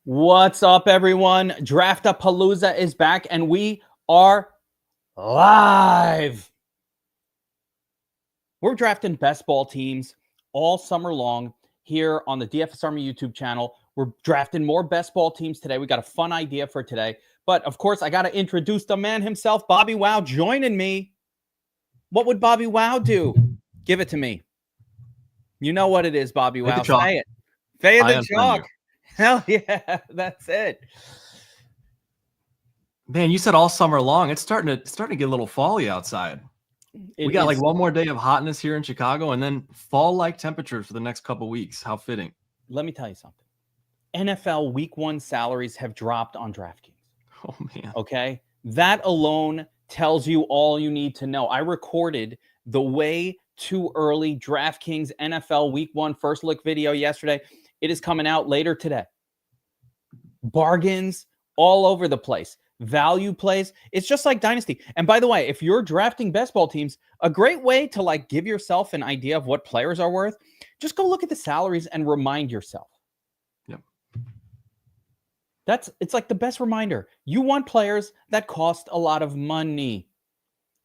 What's up, everyone? Draft-a-Palooza is back, and we are live. We're drafting best ball teams all summer long here on the DFS Army YouTube channel. We're drafting more best ball teams today. We got a fun idea for today. But, of course, I got to introduce the man himself, Bobby Wow, joining me. What would Bobby Wow do? Give it to me. You know what it is, Bobby Wow. Say it. Fade the chalk. Hell yeah, that's it. Man, you said all summer long. It's starting to get a little fall-y outside. We got like one more day of hotness here in Chicago, and then fall-like temperatures for the next couple weeks. How fitting. Let me tell you something. NFL Week 1 salaries have dropped on DraftKings. Oh, man. Okay? That alone tells you all you need to know. I recorded the way too early DraftKings NFL Week 1 first look video yesterday. It is coming out later today. Bargains all over the place. Value plays. It's just like Dynasty. And by the way, if you're drafting best ball teams, a great way to like give yourself an idea of what players are worth, just go look at the salaries and remind yourself. Yep. It's like the best reminder. You want players that cost a lot of money,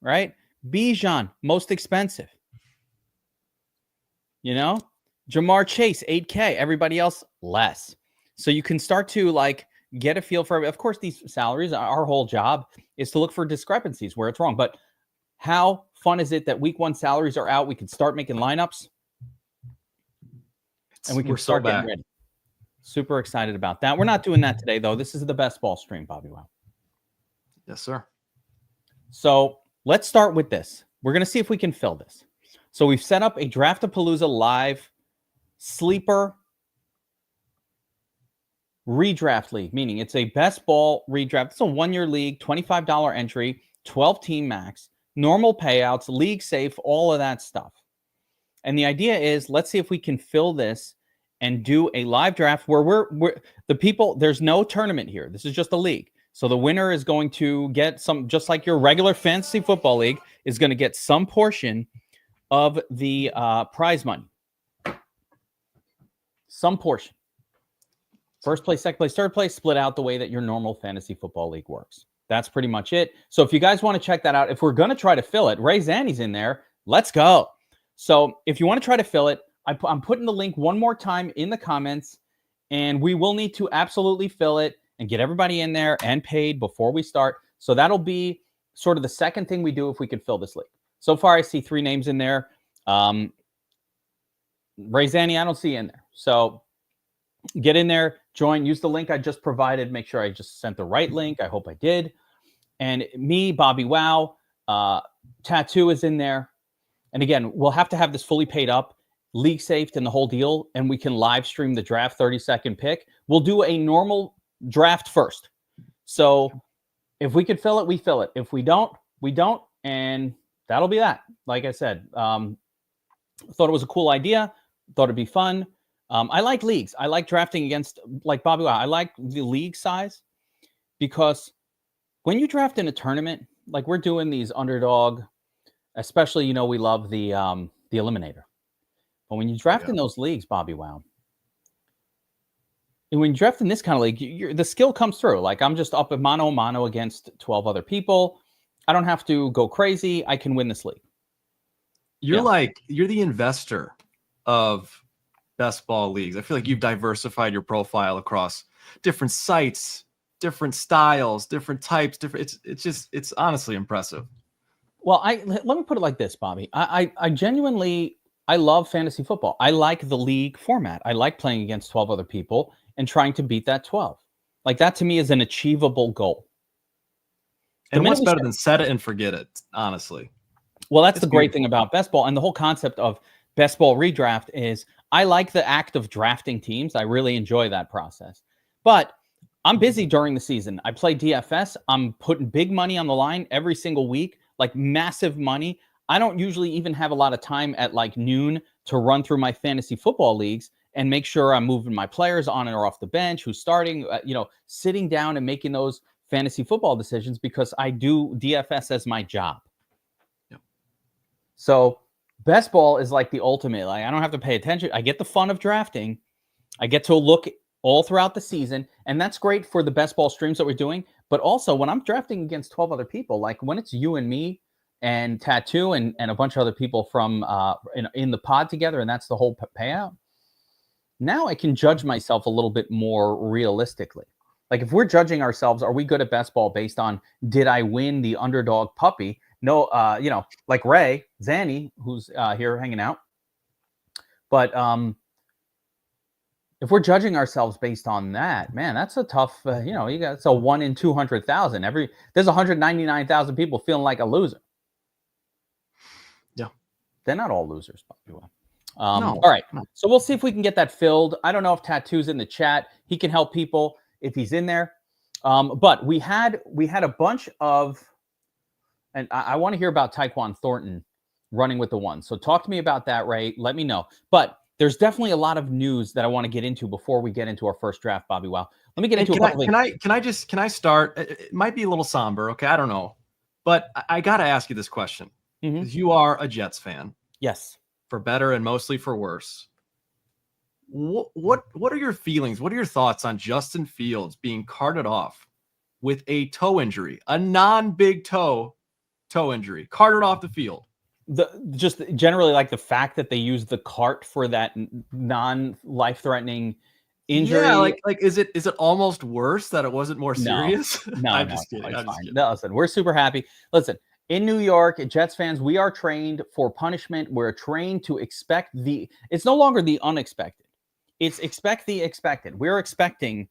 right? Bijan, most expensive. You know? Jamar Chase, 8K. Everybody else, less. So you can start to like get a feel for, of course, these salaries, our whole job is to look for discrepancies where it's wrong. But how fun is it that Week 1 salaries are out? We can start making lineups. And we can start getting ready. Super excited about that. We're not doing that today, though. This is the best ball stream, Bobby Wow. Yes, sir. So let's start with this. We're going to see if we can fill this. So we've set up a Draft-a-Palooza live sleeper redraft league, meaning it's a best ball redraft. It's a 1-year league, $25 entry, 12-team max, normal payouts, league safe, all of that stuff. And the idea is, let's see if we can fill this and do a live draft where we're the people. There's no tournament here. This is just a league. So the winner is going to get some, just like your regular fantasy football league, is going to get some portion of the prize money. Some portion. First place, second place, third place, split out the way that your normal fantasy football league works. That's pretty much it. So if you guys want to check that out, if we're going to try to fill it, Ray Zanny's in there. Let's go. So if you want to try to fill it, I'm putting the link one more time in the comments, and we will need to absolutely fill it and get everybody in there and paid before we start. So that'll be sort of the second thing we do if we can fill this league. So far, I see 3 names in there. Ray Zanny, I don't see in there. So get in there, join, use the link I just provided. Make sure I just sent the right link. I hope I did. And me, Bobby Wow, Tattoo is in there. And again, we'll have to have this fully paid up, league saved and the whole deal, and we can live stream the draft 30-second pick. We'll do a normal draft first. So if we could fill it, we fill it. If we don't, we don't. And that'll be that. Like I said, thought it was a cool idea. Thought it'd be fun. I like leagues. I like drafting against, like Bobby Wow. I like the league size because when you draft in a tournament, like we're doing these underdog, especially, you know, we love the Eliminator. But when you draft in those leagues, Bobby Wow, and when you draft in this kind of league, the skill comes through. Like I'm just up at mano against 12 other people. I don't have to go crazy. I can win this league. You're the investor of best ball leagues. I feel like you've diversified your profile across different sites, different styles, different types, it's honestly impressive. Well, let me put it like this, Bobby. I genuinely, I love fantasy football. I like the league format. I like playing against 12 other people and trying to beat that 12. Like that to me is an achievable goal. And what's better than set it and forget it, honestly. Well, that's the great thing about best ball, and the whole concept of best ball redraft is I like the act of drafting teams. I really enjoy that process. But I'm busy during the season. I play DFS. I'm putting big money on the line every single week, like massive money. I don't usually even have a lot of time at like noon to run through my fantasy football leagues and make sure I'm moving my players on and or off the bench, who's starting, sitting down and making those fantasy football decisions because I do DFS as my job. Yep. So best ball is like the ultimate. Like I don't have to pay attention. I get the fun of drafting. I get to look all throughout the season. And that's great for the best ball streams that we're doing. But also when I'm drafting against 12 other people, like when it's you and me and Tattoo and a bunch of other people from in the pod together, and that's the whole payout. Now I can judge myself a little bit more realistically. Like if we're judging ourselves, are we good at best ball based on did I win the underdog puppy? No, like Ray Zanny, who's here hanging out. But if we're judging ourselves based on that, man, that's a tough, it's a 1 in 200,000. There's 199,000 people feeling like a loser. Yeah. They're not all losers, by the way. No, all right. No. So we'll see if we can get that filled. I don't know if Tattoo's in the chat. He can help people if he's in there. But we had a bunch of, and I want to hear about Tyquan Thornton running with the one. So talk to me about that, Ray. Let me know. But there's definitely a lot of news that I want to get into before we get into our first draft, Bobby. Wow. Let me get into a couple things. Can I start? It might be a little somber. Okay. I don't know, but I got to ask you this question. Because you are a Jets fan. Yes. For better and mostly for worse. What are your feelings? What are your thoughts on Justin Fields being carted off with a toe injury, a non-big toe injury, carted off the field? Just generally like the fact that they used the cart for that non-life-threatening injury. Yeah, like is it almost worse that it wasn't more serious? No, I'm just kidding. No, listen, we're super happy. Listen, in New York, Jets fans, we are trained for punishment. We're trained to expect it's no longer the unexpected. It's expect the expected. We're expecting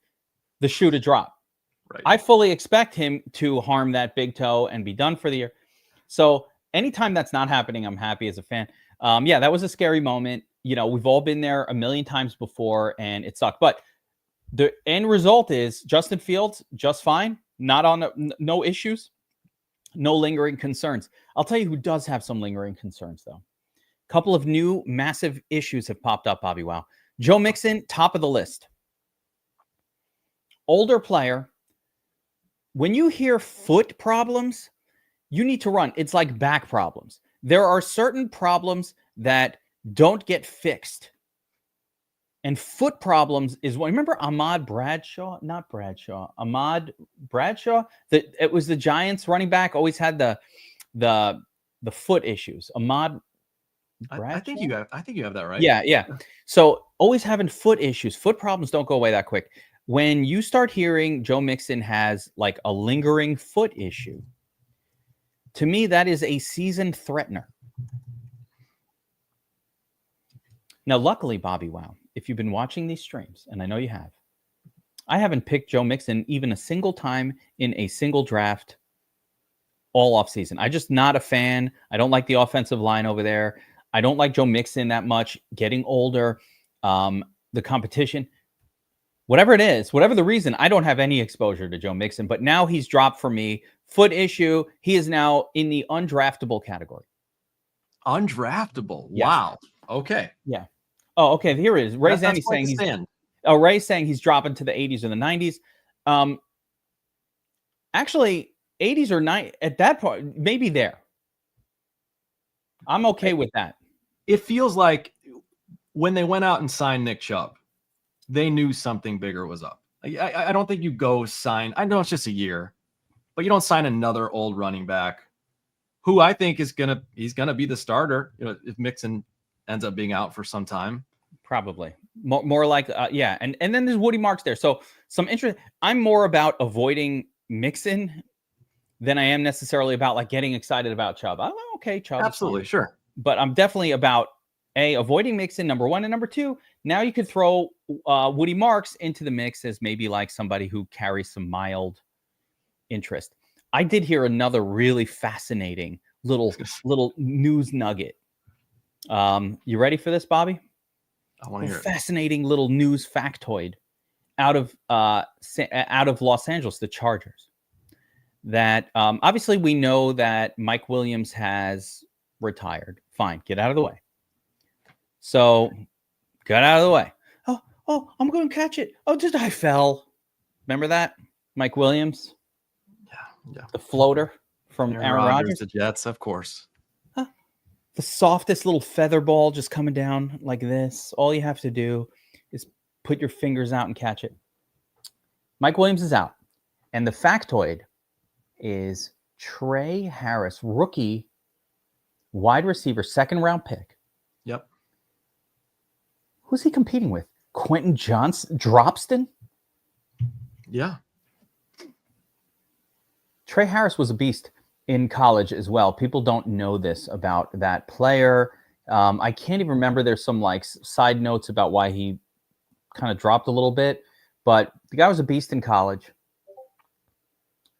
the shoe to drop. Right. I fully expect him to harm that big toe and be done for the year. So anytime that's not happening, I'm happy as a fan. Yeah, that was a scary moment. We've all been there a million times before and it sucked. But the end result is Justin Fields, just fine. Not on no issues, no lingering concerns. I'll tell you who does have some lingering concerns, though. A couple of new massive issues have popped up, Bobby. Wow. Joe Mixon, top of the list. Older player. When you hear foot problems, you need to run. It's like back problems. There are certain problems that don't get fixed. And foot problems is one. Remember Ahmad Bradshaw? Not Bradshaw. Ahmad Bradshaw? It was the Giants running back, always had the foot issues. Ahmad Bradshaw? I think you have that right. Yeah. So always having foot issues. Foot problems don't go away that quick. When you start hearing Joe Mixon has like a lingering foot issue, to me, that is a season threatener. Now, luckily, Bobby, wow, if you've been watching these streams, and I know you have, I haven't picked Joe Mixon even a single time in a single draft all offseason. I'm just not a fan. I don't like the offensive line over there. I don't like Joe Mixon that much. Getting older, the competition, whatever it is, whatever the reason, I don't have any exposure to Joe Mixon. But now he's dropped for me. Foot issue. He is now in the undraftable category. Undraftable. Yes. Wow. Okay. Yeah. Oh, okay. Here it is. Ray's saying Ray's saying he's dropping to the 80s or the 90s. Actually, 80s or 90s at that point, maybe there. I'm okay with that. It feels like when they went out and signed Nick Chubb, they knew something bigger was up. I don't think you go sign. I know it's just a year, but you don't sign another old running back who I think he's gonna be the starter. If Mixon ends up being out for some time, probably more like yeah. And then there's Woody Marks there. So some interest. I'm more about avoiding Mixon than I am necessarily about like getting excited about Chubb. I'm okay, Chubb. Absolutely, sure. But I'm definitely about avoiding Mixon, number one, and number two. Now you could throw Woody Marks into the mix as maybe like somebody who carries some mild interest. I did hear another really fascinating little news nugget. You ready for this, Bobby? I want to hear it. Fascinating little news factoid out of Los Angeles, the Chargers. That obviously we know that Mike Williams has retired. Fine, get out of the way. So, get out of the way. Oh, I'm going to catch it. Oh, I fell. Remember that? Mike Williams? Yeah. The floater from Aaron Rodgers. The Jets, of course. The softest little feather ball just coming down like this. All you have to do is put your fingers out and catch it. Mike Williams is out. And the factoid is Trey Harris, rookie wide receiver, second round pick. Yep. Who's he competing with? Quentin Dropston? Yeah. Trey Harris was a beast in college as well. People don't know this about that player. I can't even remember. There's some like side notes about why he kind of dropped a little bit, but the guy was a beast in college.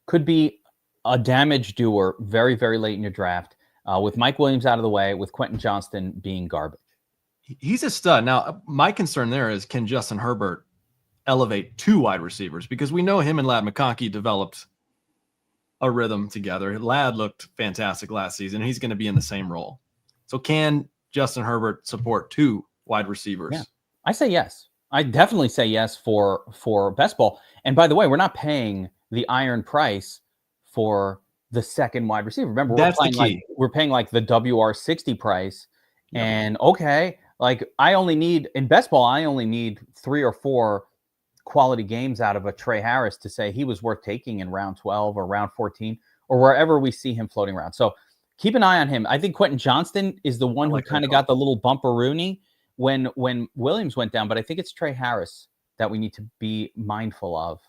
Could be a damage doer very, very late in your draft with Mike Williams out of the way, with Quentin Johnston being garbage. He's a stud. Now, my concern there is, can Justin Herbert elevate 2 wide receivers? Because we know him and Ladd McConkey developed a rhythm together. Ladd looked fantastic last season, and he's going to be in the same role. So can Justin Herbert support 2 wide receivers? Yeah. I say yes. I definitely say yes for best ball. And by the way, we're not paying the iron price for the second wide receiver. Remember, we're paying like the WR60 price. Yep. And okay, like I only need 3 or 4 quality games out of a Trey Harris to say he was worth taking in round 12 or round 14 or wherever we see him floating around. So keep an eye on him. I think Quentin Johnston is the one who kind of got the little bumperoonie when Williams went down, but I think it's Trey Harris that we need to be mindful of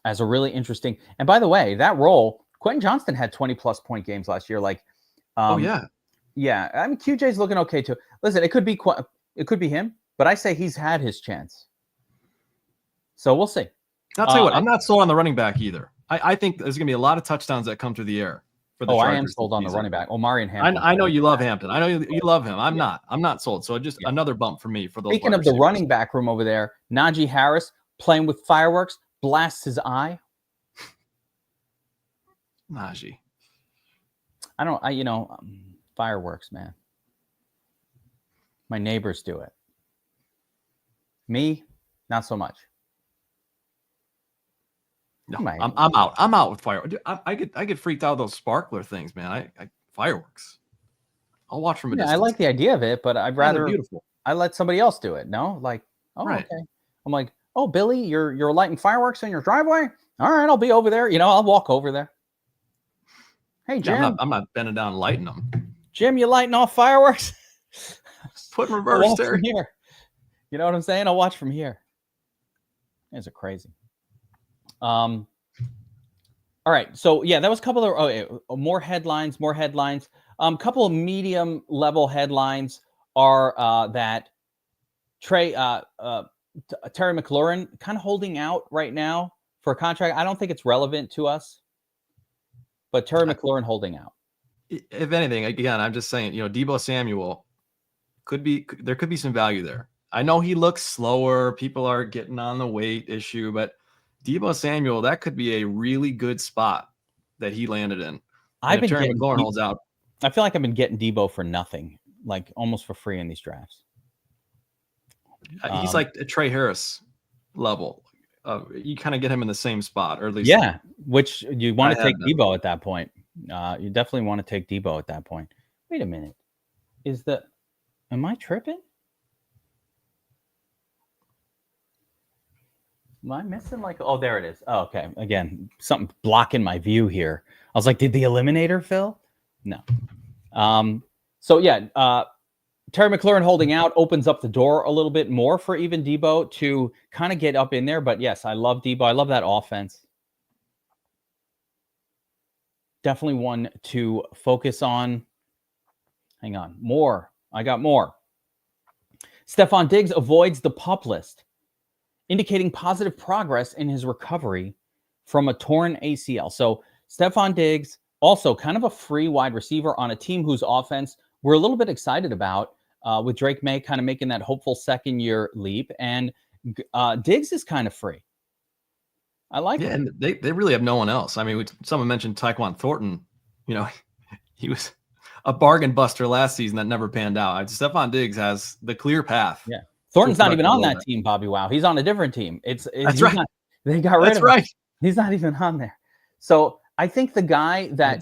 as a really interesting. And by the way, that role, Quentin Johnston had 20+ point games last year. Like, yeah. I mean, QJ's looking okay too. Listen, it could be him, but I say he's had his chance. So we'll see. I'll tell you what, I'm not sold on the running back either. I think there's going to be a lot of touchdowns that come through the air. For the I am sold on the running back. Omari and Hampton. I know you love Hampton. I know you love him. I'm not sold. So just another bump for me for those. Speaking of the running back room over there, Najee Harris playing with fireworks, blasts his eye. Najee. Fireworks, man. My neighbors do it. Me, not so much. No, I'm out. I'm out with fireworks. I get freaked out with those sparkler things, man. I fireworks. I'll watch from a distance. I like the idea of it, but I'd rather beautiful. I let somebody else do it. No, like, right. Okay. I'm like, oh, Billy, you're lighting fireworks in your driveway. All right, I'll be over there. I'll walk over there. Hey, Jim. Yeah, I'm not bending down lighting them. Jim, you lighting off fireworks? Put in reverse there. Here. You know what I'm saying? I'll watch from here. These are crazy. All right. So yeah, that was a couple of more headlines. Couple of medium level headlines are that Terry McLaurin kind of holding out right now for a contract. I don't think it's relevant to us, but Terry McLaurin holding out. If anything, again, I'm just saying, Deebo Samuel there could be some value there. I know he looks slower. People are getting on the weight issue, but Deebo Samuel, that could be a really good spot that he landed in. Terry McLaurin holds out. I feel like I've been getting Deebo for nothing, like almost for free in these drafts. He's like a Trey Harris level. You kind of get him in the same spot, or at least which you want to take Deebo at that point. You definitely want to take Deebo at that point. Wait a minute, am I tripping? Am I missing there it is. Oh, okay. Again, something blocking my view here. I was like, did the Eliminator fill? No. Terry McLaurin holding out opens up the door a little bit more for even Deebo to kind of get up in there. But yes, I love Deebo. I love that offense. Definitely one to focus on. Hang on. More. I got more. Stephon Diggs avoids the PUP list, indicating positive progress in his recovery from a torn ACL. So Stephon Diggs, also kind of a free wide receiver on a team whose offense we're a little bit excited about, with Drake May kind of making that hopeful second-year leap. And Diggs is kind of free. I like it. And they really have no one else. I mean, someone mentioned Tyquan Thornton. He was a bargain buster last season that never panned out. Stephon Diggs has the clear path. Yeah. Thornton's not even on that team, Bobby Wow. He's on a different team. That's right. They got rid of him. Right. He's not even on there. So I think the guy that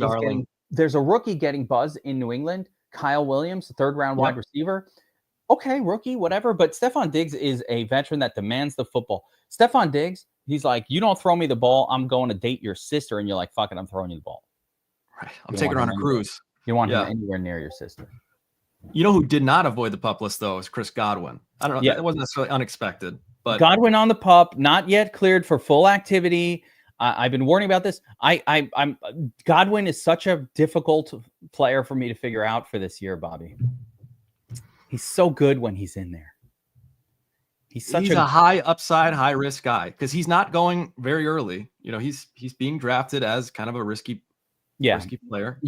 there's a rookie getting buzz in New England, Kyle Williams, third-round wide receiver. okay, rookie, whatever. But Stephon Diggs is a veteran that demands the football. Stephon Diggs, he's like, you don't throw me the ball, I'm going to date your sister. And you're like, fuck it, I'm throwing you the ball. Right. I'm taking her on a cruise. You want him anywhere near your sister. You know who did not avoid the pup list, though, is Chris Godwin. I don't know. Yeah. That wasn't necessarily unexpected. But Godwin on the pup, not yet cleared for full activity. I've been warning about this. I'm Godwin is such a difficult player for me to figure out for this year, Bobby. He's so good when he's in there. He's a high upside, high risk guy because he's not going very early. You know, he's being drafted as kind of a risky player.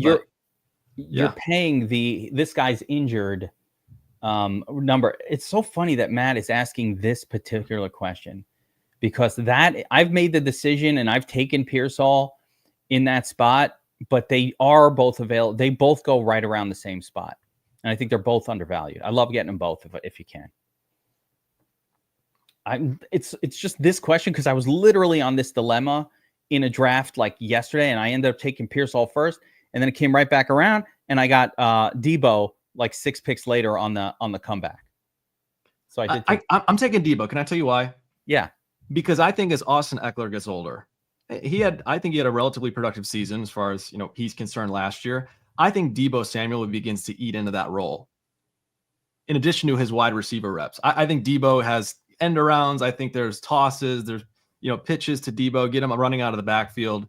You're paying this guy's injured number. It's so funny that Matt is asking this particular question because I've made the decision and I've taken Pearsall in that spot, but they are both available. They both go right around the same spot. And I think they're both undervalued. I love getting them both if you can. It's just this question because I was literally on this dilemma in a draft like yesterday, and I ended up taking Pearsall first, and then it came right back around, and I got Debo like 6 picks later on the comeback. So I did. I'm taking Debo. Can I tell you why? Yeah, because I think as Austin Eckler gets older, I think he had a relatively productive season as far as he's concerned last year. I think Debo Samuel begins to eat into that role. In addition to his wide receiver reps, I think Debo has end arounds. I think there's tosses, there's pitches to Debo, get him running out of the backfield.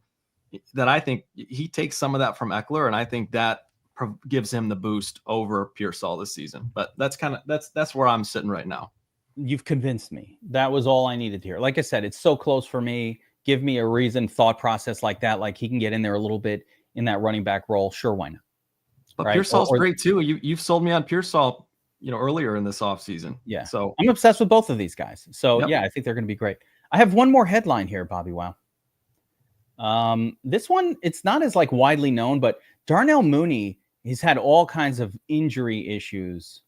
That I think he takes some of that from Eckler, and I think that gives him the boost over Pearsall this season. But that's where I'm sitting right now. You've convinced me. That was all I needed to hear. Like I said, it's so close for me. Give me a reason, thought process like that. Like he can get in there a little bit in that running back role. Sure, why not? But right? Pearsall's great too. You've sold me on Pearsall, earlier in this offseason. Yeah. So I'm obsessed with both of these guys. So yeah, I think they're going to be great. I have one more headline here, Bobby. Wow. This one, it's not as like widely known, but Darnell Mooney, he's had all kinds of injury issues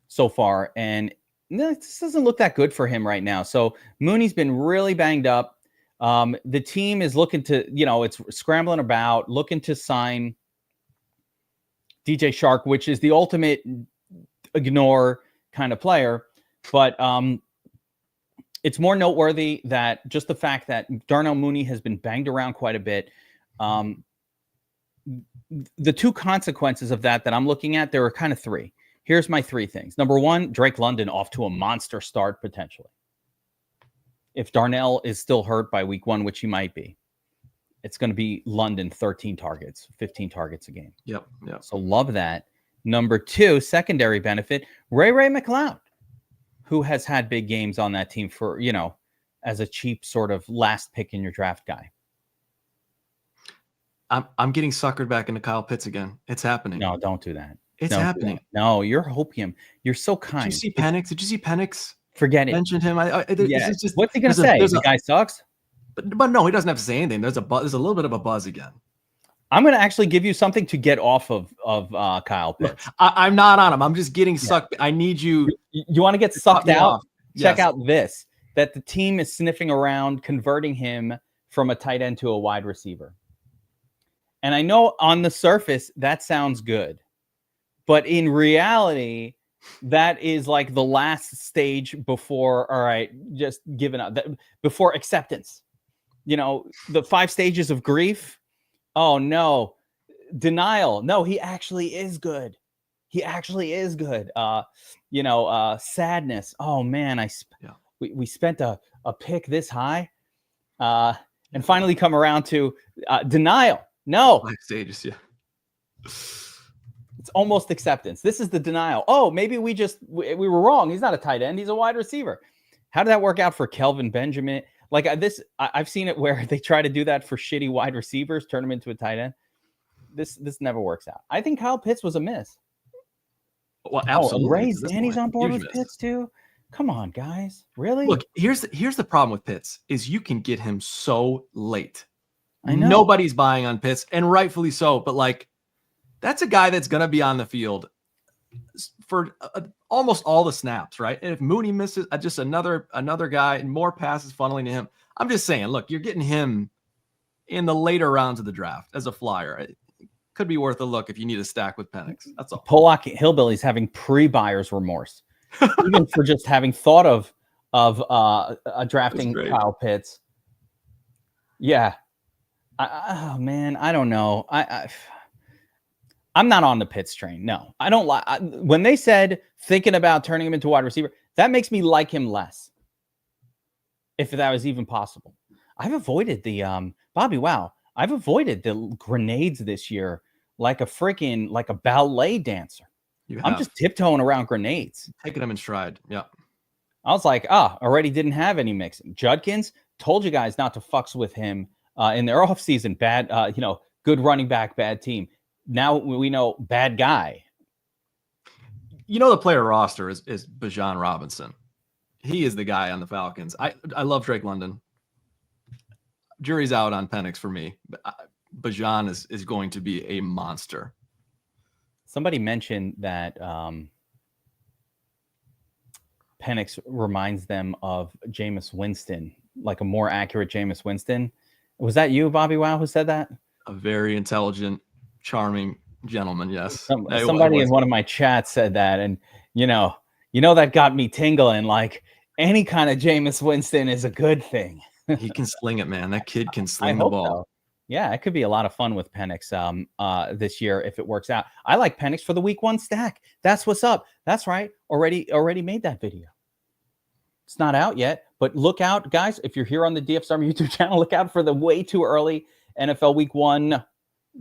so far, and this doesn't look that good for him right now. So Mooney's been really banged up. The team is looking to, it's scrambling about, looking to sign DJ Shark, which is the ultimate ignore kind of player. But it's more noteworthy that just the fact that Darnell Mooney has been banged around quite a bit. The two consequences of that I'm looking at, there are kind of three. Here's my three things. Number one, Drake London off to a monster start potentially. If Darnell is still hurt by week 1, which he might be, it's going to be London 13 targets, 15 targets a game. Yep. So love that. Number two, secondary benefit, Ray McLeod, who has had big games on that team for, as a cheap sort of last pick in your draft guy. I'm getting suckered back into Kyle Pitts again. It's happening. No, don't do that. It's happening. No, you're hopium. You're so kind. Did you see Penix? Forget it. Mentioned him. What's he going to say? The guy sucks? But no, he doesn't have to say anything. There's a little bit of a buzz again. I'm going to actually give you something to get off of Kyle Pitts. I'm not on him. I'm just getting sucked. I need you. You want to get sucked out? Check Yes. out this, that the team is sniffing around, converting him from a tight end to a wide receiver. And I know on the surface that sounds good, but in reality, that is like the last stage before, all right, just giving up, before acceptance. The 5 stages of grief. Oh, no. Denial. No, he actually is good. Sadness. Oh, man, we spent a pick this high. And finally come around to denial. No. 5 stages, yeah. It's almost acceptance. This is the denial. Oh, maybe we were wrong. He's not a tight end. He's a wide receiver. How did that work out for Kelvin Benjamin? Like I've seen it where they try to do that for shitty wide receivers, turn them into a tight end. This never works out. I think Kyle Pitts was a miss. Well, absolutely. Ray Danny's on board with Pitts too. Come on, guys. Really? Look, here's the problem with Pitts is you can get him so late. I know. Nobody's buying on Pitts, and rightfully so. But that's a guy that's going to be on the field for almost all the snaps, right? And if Mooney misses, just another guy and more passes funneling to him. I'm just saying, look, you're getting him in the later rounds of the draft as a flyer. It could be worth a look if you need a stack with Penix. That's all. Pollock Hillbilly's having pre-buyer's remorse even for just having thought of drafting Kyle Pitts. Yeah. Oh man, I don't know. I'm not on the Pitts train. No, I don't like when they said thinking about turning him into wide receiver. That makes me like him less, if that was even possible. I've avoided the Bobby. Wow, I've avoided the grenades this year like a ballet dancer. I'm just tiptoeing around grenades, taking them in stride. Yeah, I was like, already didn't have any mixing. Judkins, told you guys not to fucks with him in their offseason. Bad, good running back, bad team. Now we know bad guy. The player roster is Bijan Robinson. He is the guy on the Falcons. I love Drake London. Jury's out on Penix for me. Bijan is going to be a monster. Somebody mentioned that Penix reminds them of Jameis Winston, like a more accurate Jameis Winston. Was that you, Bobby Wow, who said that? A very intelligent, charming gentleman, yes. Somebody in one of my chats said that, and that got me tingling. Like any kind of Jameis Winston is a good thing. He can sling it, man. That kid can sling the ball. So. Yeah, it could be a lot of fun with Penix this year if it works out. I like Penix for the week 1 stack. That's what's up. That's right. Already made that video. It's not out yet, but look out, guys. If you're here on the DFS Army YouTube channel, look out for the way too early NFL week 1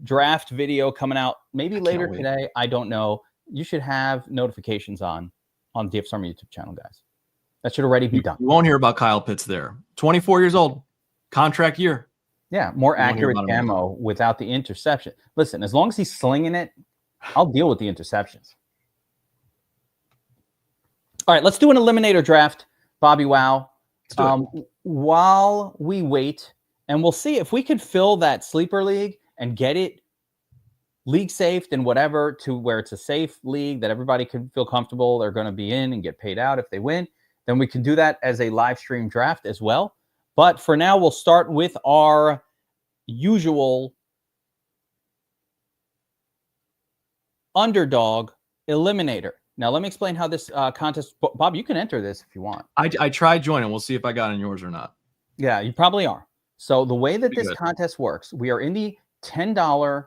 draft video coming out maybe later today. I don't know. You should have notifications on DFS Army YouTube channel, guys. That should already be done. You won't hear about Kyle Pitts there. 24 years old, contract year. Yeah, more accurate camo without the interception. Listen, as long as he's slinging it, I'll deal with the interceptions. All right, let's do an eliminator draft, Bobby Wow. While we wait, and we'll see if we can fill that sleeper league and get it league safe and whatever to where it's a safe league that everybody can feel comfortable they're going to be in and get paid out if they win. Then we can do that as a live stream draft as well. But for now, we'll start with our usual underdog eliminator. Now, let me explain how this contest... Bob, you can enter this if you want. I tried joining. We'll see if I got in yours or not. Yeah, you probably are. So the way that this contest works, we are in the $10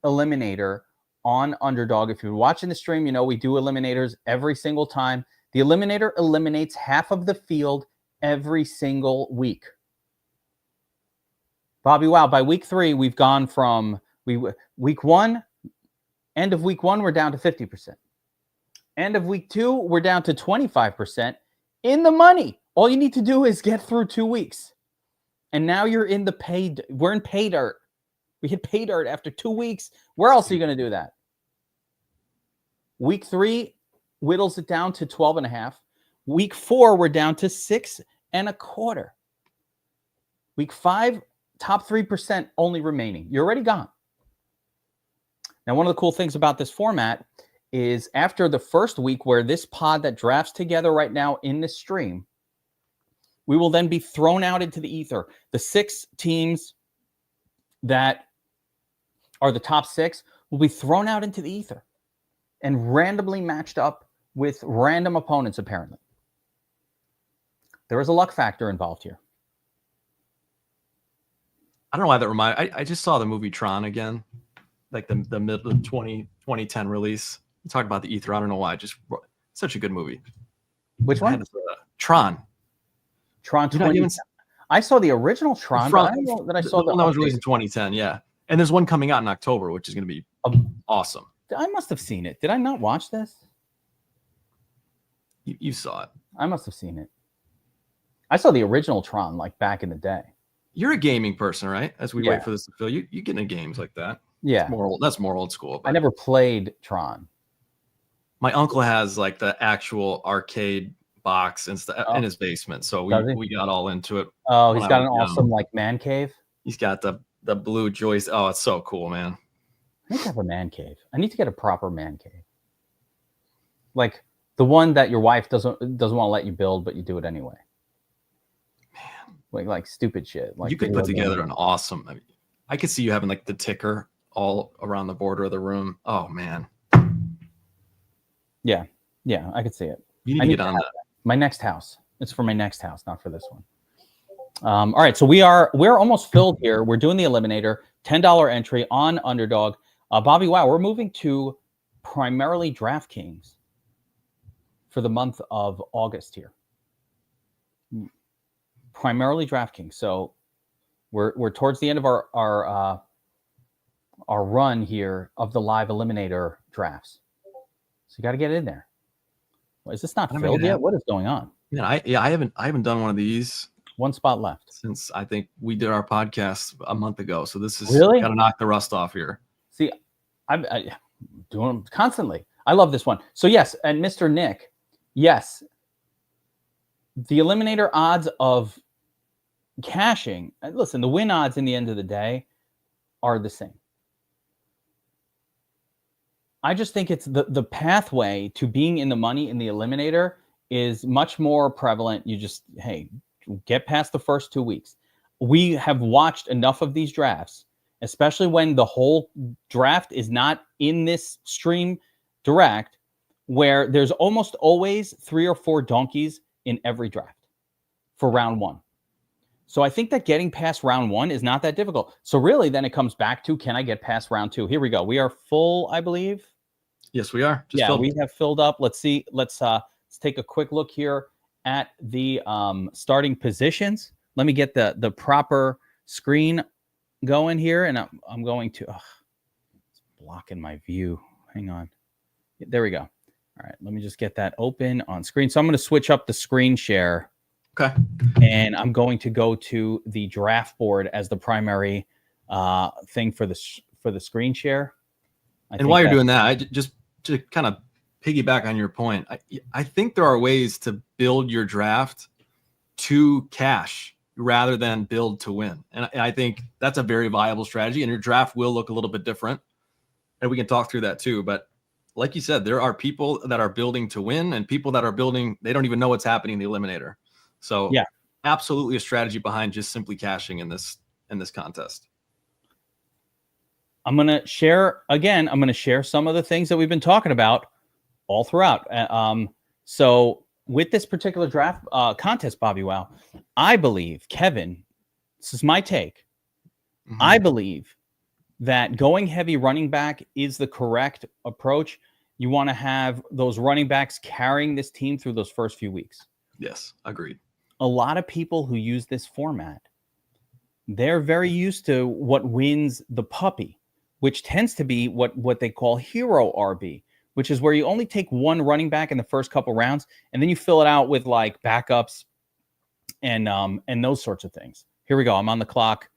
eliminator on Underdog. If you're watching the stream, we do eliminators every single time. The eliminator eliminates half of the field every single week. Bobby Wow, by week 3, we've gone from week 1, end of week 1, we're down to 50%. End of week 2, we're down to 25% in the money. All you need to do is get through 2 weeks. And now you're in we're in pay dirt. We hit pay dirt after 2 weeks. Where else are you going to do that? Week 3 whittles it down to 12.5. Week 4, we're down to 6.25. Week 5, top 3% only remaining. You're already gone. Now, one of the cool things about this format is after the first week where this pod that drafts together right now in this stream, we will then be thrown out into the ether. The 6 teams that are the top 6 will be thrown out into the ether and randomly matched up with random opponents, apparently. There is a luck factor involved here. I don't know why that reminds. I just saw the movie Tron again, like the middle of 2010 release. Talk about the ether. I don't know why. Just such a good movie. Which one? Tron. Tron 20. I saw the original Tron. But I don't know that I saw the one that was released in 2010. Yeah, and there's one coming out in October, which is going to be awesome. I must have seen it. Did I not watch this? You saw it. I must have seen it. I saw the original Tron like back in the day. You're a gaming person, right? As we wait for this to fill, you get into games like that. Yeah, that's more old school. I never played Tron. My uncle has like the actual arcade box in his basement, so we got all into it. Oh, he's got an awesome like man cave. He's got the blue joist. Oh, it's so cool, man. I need to have a man cave. I need to get a proper man cave, like the one that your wife doesn't want to let you build, but you do it anyway. Man, like stupid shit. Like you could put together an awesome. I could see you having like the ticker all around the border of the room. Oh man. Yeah, I could see it. You need to get on that. My next house. It's for my next house, not for this one. All right, so we're almost filled here. We're doing the Eliminator, $10 entry on Underdog. Bobby, wow, we're moving to primarily DraftKings for the month of August here. Primarily DraftKings. So we're towards the end of our run here of the live Eliminator drafts. So you got to get in there. Is this not filled yet? What is going on? Yeah, I haven't done one of these. One spot left Since I think we did our podcast a month ago. So this is really got to knock the rust off here. See, I'm doing them constantly. I love this one. So yes, and Mr. Nick, yes, the Eliminator odds of cashing. Listen, the win odds in the end of the day are the same. I just think it's the pathway to being in the money in the Eliminator is much more prevalent. You just, hey, get past the first 2 weeks. We have watched enough of these drafts, especially when the whole draft is not in this stream direct, where there's almost always 3 or 4 donkeys in every draft for round 1. So I think that getting past round 1 is not that difficult. So really then it comes back to, can I get past round 2? Here we go. We are full, I believe. Yes, we are. We have filled up. Let's see. Let's take a quick look here at the starting positions. Let me get the proper screen going here, and I'm going to. It's blocking my view. Hang on. There we go. All right. Let me just get that open on screen. So I'm going to switch up the screen share. Okay. And I'm going to go to the draft board as the primary thing for the screen share. And while you're doing that, I just to kind of piggyback on your point, I think there are ways to build your draft to cash rather than build to win. And I think that's a very viable strategy, and your draft will look a little bit different. And we can talk through that too. But like you said, there are people that are building to win and people that are building, they don't even know what's happening in the Eliminator. So yeah, absolutely a strategy behind just simply cashing in this contest. I'm going to share some of the things that we've been talking about all throughout. So with this particular draft contest, Bobby Wow, I believe, Kevin, this is my take. Mm-hmm. I believe that going heavy running back is the correct approach. You want to have those running backs carrying this team through those first few weeks. Yes, agreed. A lot of people who use this format, they're very used to what wins the puppy, which tends to be what they call hero RB, which is where you only take one running back in the first couple rounds, and then you fill it out with like backups and those sorts of things. Here we go. I'm on the clock.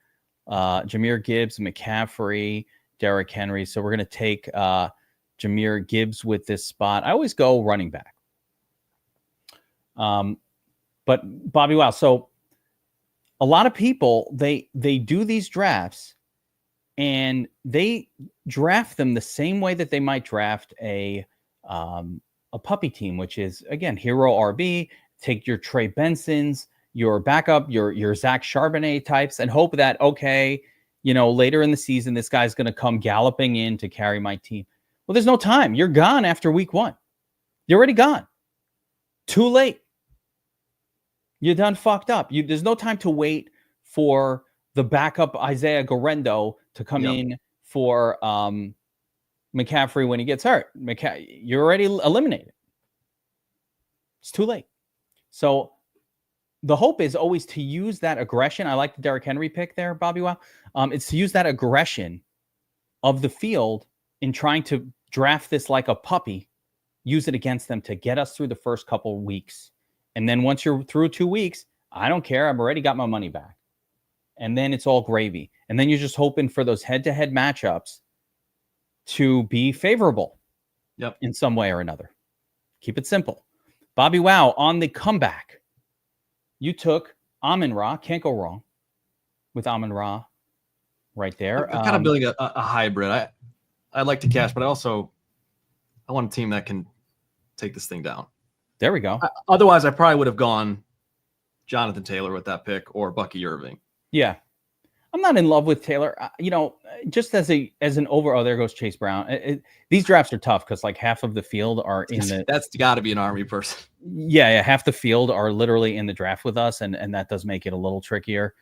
Jahmyr Gibbs, McCaffrey, Derrick Henry. So we're going to take Jahmyr Gibbs with this spot. I always go running back. But Bobby, wow. So a lot of people, they do these drafts and they draft them the same way that they might draft a puppy team, which is, again, hero RB. Take your Trey Bensons, your backup, your Zach Charbonnet types, and hope that, okay, later in the season, this guy's going to come galloping in to carry my team. Well, there's no time. You're gone after week 1. You're already gone. Too late. You're done fucked up. There's no time to wait for the backup Isaiah Guerrero to come in for McCaffrey when he gets hurt. You're already eliminated. It's too late. So the hope is always to use that aggression. I like the Derrick Henry pick there, Bobby Wow. It's to use that aggression of the field in trying to draft this like a puppy, use it against them to get us through the first couple of weeks. And then once you're through 2 weeks, I don't care. I've already got my money back. And then it's all gravy. And then you're just hoping for those head-to-head matchups to be favorable in some way or another. Keep it simple. Bobby Wow, on the comeback, you took Amon-Ra. Can't go wrong with Amon-Ra right there. I'm kind of building a hybrid. I like to cash, but I want a team that can take this thing down. There we go. Otherwise, I probably would have gone Jonathan Taylor with that pick or Bucky Irving. Yeah. I'm not in love with Taylor. Just as an over. Oh, there goes Chase Brown. These drafts are tough because like half of the field are in the. That's got to be an Army person. Yeah, half the field are literally in the draft with us, and that does make it a little trickier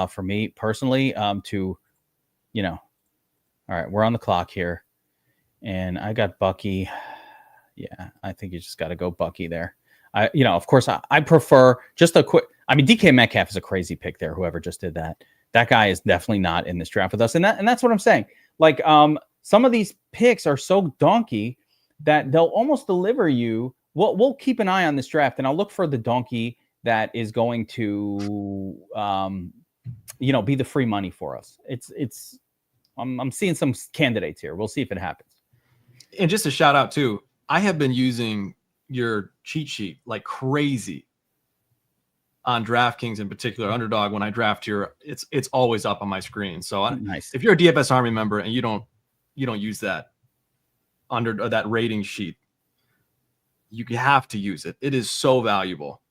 for me personally. All right, we're on the clock here, and I got Bucky. Yeah, I think you just got to go Bucky there. Of course, I prefer just a quick. I mean, DK Metcalf is a crazy pick there. Whoever just did that. That guy is definitely not in this draft with us. And that's what I'm saying. Like, some of these picks are so donkey that they'll almost deliver you. We'll keep an eye on this draft, and I'll look for the donkey that is going to, be the free money for us. I'm seeing some candidates here. We'll see if it happens. And just a shout out too, I have been using your cheat sheet like crazy on DraftKings, in particular Underdog. When I draft here, it's always up on my screen. So nice. If you're a DFS Army member and you don't use that that rating sheet, you have to use it. It is so valuable.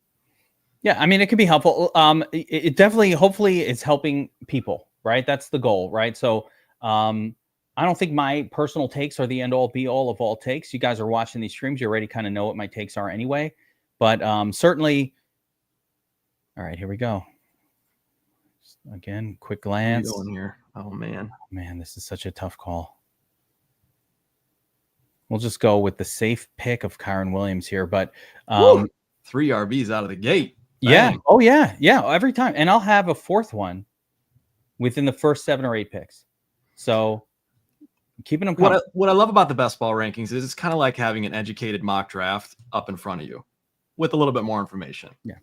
Yeah, I mean, it can be helpful. It definitely, hopefully, it's helping people, right? That's the goal, right? So, I don't think my personal takes are the end all be all of all takes. You guys are watching these streams. You already kind of know what my takes are anyway. But certainly, all right, here we go. Just again, quick glance. Going here. Oh, man. This is such a tough call. We'll just go with the safe pick of Kyron Williams here. But 3 RBs out of the gate. Yeah. Bang. Oh, yeah. Yeah, every time. And I'll have a fourth one within the first 7 or 8 picks. So keeping them coming. What I love about the best ball rankings is it's kind of like having an educated mock draft up in front of you with a little bit more information. Yeah.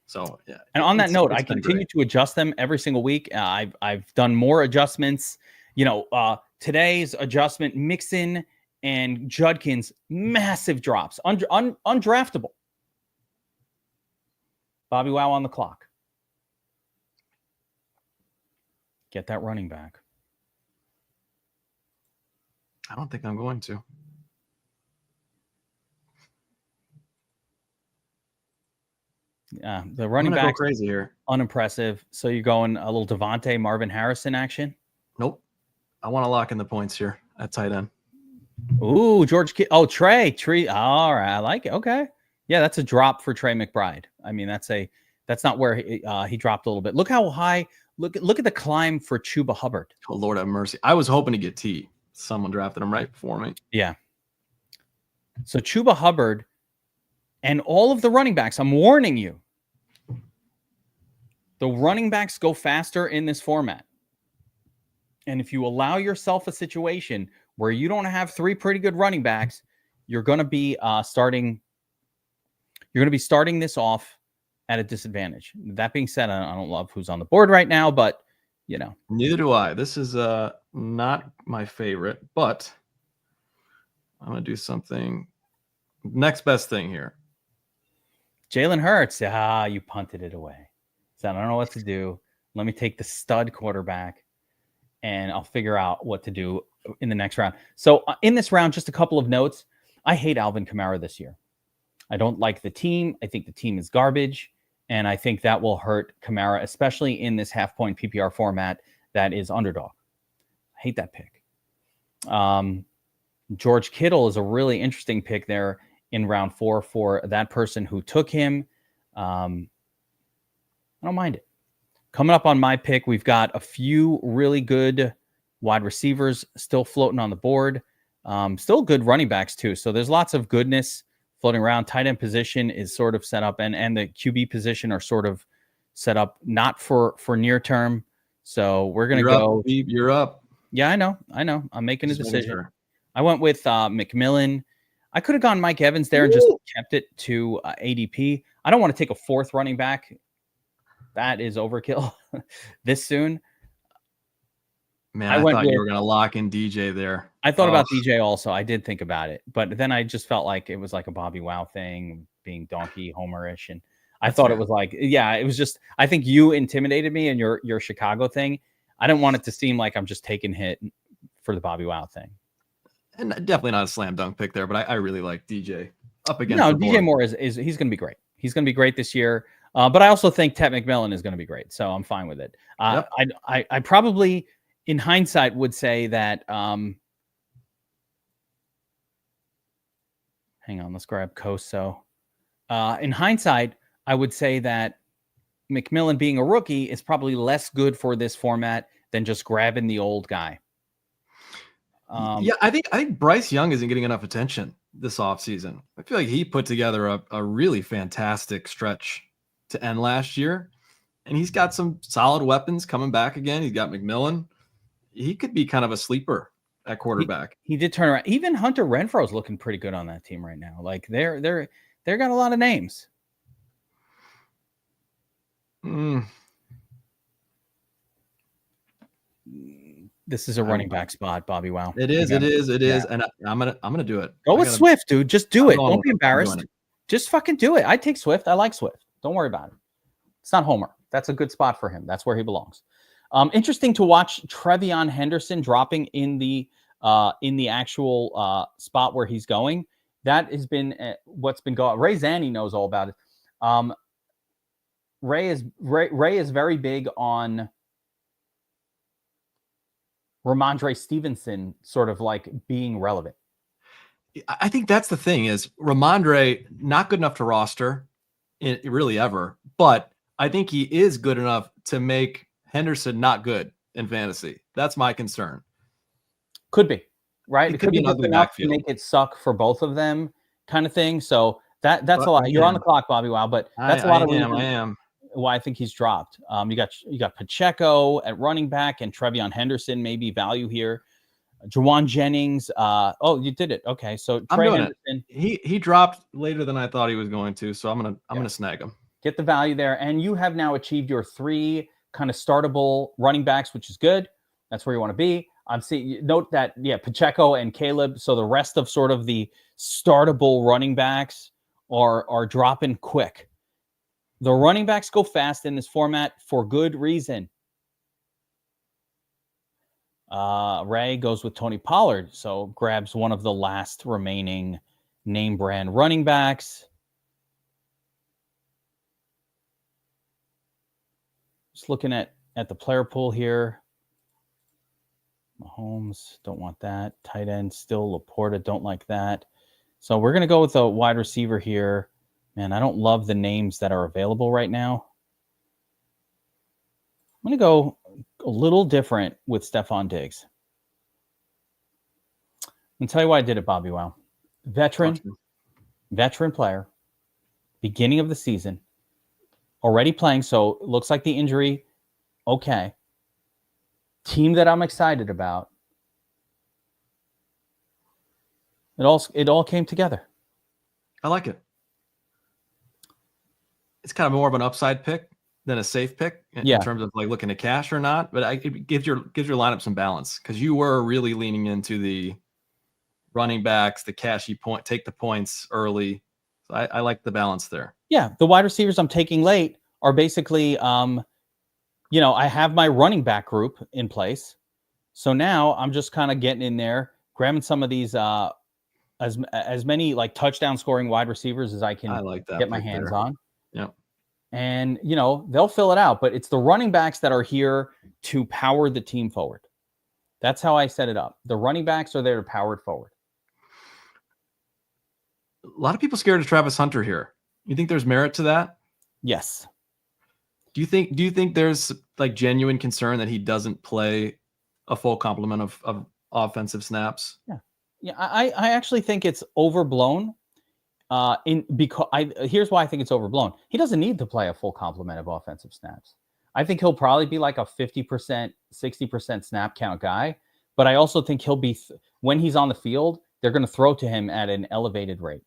So, yeah. And on that note, I continue to adjust them every single week. I've done more adjustments. Today's adjustment, Mixon and Judkins, massive drops, undraftable. Bobby Wow on the clock. Get that running back. I don't think I'm going to. Yeah, the running back crazy here. Unimpressive. So you're going a little Devontae, Marvin Harrison action? Nope. I want to lock in the points here at tight end. Ooh, Trey. All right, I like it. Okay. Yeah, that's a drop for Trey McBride. I mean, that's not where he dropped a little bit. Look how high. Look at the climb for Chuba Hubbard. Oh, Lord have mercy. I was hoping to get T. Someone drafted him right before me. Yeah. So Chuba Hubbard and all of the running backs, I'm warning you, the running backs go faster in this format. And if you allow yourself a situation where you don't have 3 pretty good running backs, you're going to be starting this off at a disadvantage. That being said, I don't love who's on the board right now, but neither do I. This is not my favorite, but I'm going to do something next best thing here. Jalen Hurts. You punted it away. So I don't know what to do. Let me take the stud quarterback and I'll figure out what to do in the next round. So in this round, just a couple of notes. I hate Alvin Kamara this year. I don't like the team. I think the team is garbage. And I think that will hurt Kamara, especially in this half-point PPR format that is underdog. I hate that pick. George Kittle is a really interesting pick there in round 4 for that person who took him. I don't mind it. Coming up on my pick, we've got a few really good wide receivers still floating on the board. Still good running backs too. So there's lots of goodness floating around. Tight end position is sort of set up, and the QB position are sort of set up not for near term. So we're going to go. You're up. Yeah, I know. I'm making a decision. Sure. I went with McMillan. I could have gone Mike Evans there and just kept it to ADP. I don't want to take a 4th running back. That is overkill this soon. Man, I thought you were going to lock in DJ there. I thought about DJ also. I did think about it, but then I just felt like it was like a Bobby Wow thing, being donkey homerish, and I thought it was like, it was just. I think you intimidated me in your Chicago thing. I didn't want it to seem like I'm just taking hit for the Bobby Wow thing. And definitely not a slam dunk pick there, but I really like DJ up against. No, DJ Moore is he's going to be great. He's going to be great this year. But I also think Ted McMillan is going to be great, so I'm fine with it. Yep. I probably, in hindsight, would say that. Hang on, let's grab Coso. In hindsight, I would say that McMillan being a rookie is probably less good for this format than just grabbing the old guy. Yeah, I think Bryce Young isn't getting enough attention this offseason. I feel like he put together a really fantastic stretch to end last year, and he's got some solid weapons coming back again. He's got McMillan. He could be kind of a sleeper at quarterback. He did turn around. Even Hunter Renfro's looking pretty good on that team right now. Like they're got a lot of names. This is a running back spot, Bobby. Wow. It is. And I'm gonna do it. Go with Swift, dude. Just do it. Don't be embarrassed. Just fucking do it. I take Swift. I like Swift. Don't worry about it. It's not Homer. That's a good spot for him. That's where he belongs. Interesting to watch Trevion Henderson dropping in the actual spot where he's going. That has been what's been going. Ray Zanny knows all about it. Ray is very big on Ramondre Stevenson sort of like being relevant. I think that's the thing is Ramondre not good enough to roster really ever, but I think he is good enough to make Henderson not good in fantasy. That's my concern. Could be, right? It could be enough to make it suck for both of them kind of thing. So that's a lot. You're on the clock, Bobby Wow, but that's a lot of reasons. I am. Why I think he's dropped. You got Pacheco at running back and Trevion Henderson, maybe value here. Jawan Jennings. Oh, you did it. Okay, so Trey Henderson. He dropped later than I thought he was going to, so I'm gonna snag him. Get the value there, and you have now achieved your 3 kind of startable running backs, which is good. That's where you want to be. I'm seeing. Note that Pacheco and Caleb. So the rest of sort of the startable running backs are dropping quick. The running backs go fast in this format for good reason. Ray goes with Tony Pollard, so grabs one of the last remaining name brand running backs. Just looking at the player pool here. Mahomes, don't want that. Tight end, still Laporta, don't like that. So we're going to go with a wide receiver here. Man, I don't love the names that are available right now. I'm going to go a little different with Stephon Diggs. I'll tell you why I did it, Bobby Wow. Veteran player, beginning of the season, already playing, so it looks like the injury, okay. Team that I'm excited about. It all came together. I like it. It's kind of more of an upside pick than a safe pick in terms of like looking at cash or not, but it gives your lineup some balance because you were really leaning into the running backs, the cashy point, take the points early. So I like the balance there. Yeah, the wide receivers I'm taking late are basically, I have my running back group in place. So now I'm just kind of getting in there, grabbing some of these as many like touchdown scoring wide receivers as I can get my hands on. Yeah. And, they'll fill it out, but it's the running backs that are here to power the team forward. That's how I set it up. The running backs are there to power it forward. A lot of people scared of Travis Hunter here. You think there's merit to that? Yes. Do you think there's like genuine concern that he doesn't play a full complement of offensive snaps? Yeah. I actually think it's overblown. Here's why I think it's overblown. He doesn't need to play a full complement of offensive snaps. I think he'll probably be like a 50%, 60% snap count guy. But I also think he'll be when he's on the field, they're going to throw to him at an elevated rate.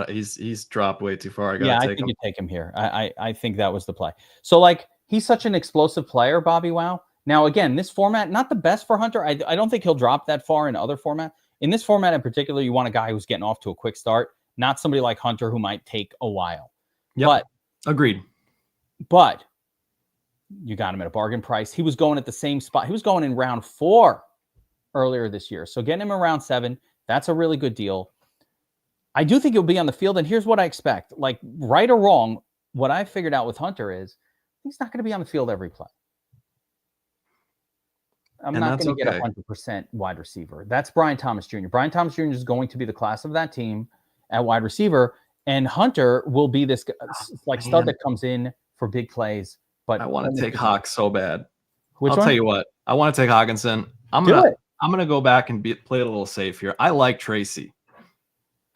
He's dropped way too far. I think you take him here. I think that was the play. So like he's such an explosive player, Bobby Wow. Now again, this format not the best for Hunter. I don't think he'll drop that far in other formats. In this format in particular, you want a guy who's getting off to a quick start, not somebody like Hunter who might take a while. Yep. But agreed. But you got him at a bargain price. He was going at the same spot. He was going in round 4 earlier this year. So getting him around 7, that's a really good deal. I do think he'll be on the field, and here's what I expect. Like, right or wrong, what I figured out with Hunter is he's not going to be on the field every play. I'm not going to get 100% wide receiver. That's Brian Thomas Jr. Brian Thomas Jr. is going to be the class of that team at wide receiver, and Hunter will be this stud that comes in for big plays. But I want to take Hawk so bad. I'll tell you what. I want to take Hawkinson. I'm gonna go back and play it a little safe here. I like Tracy.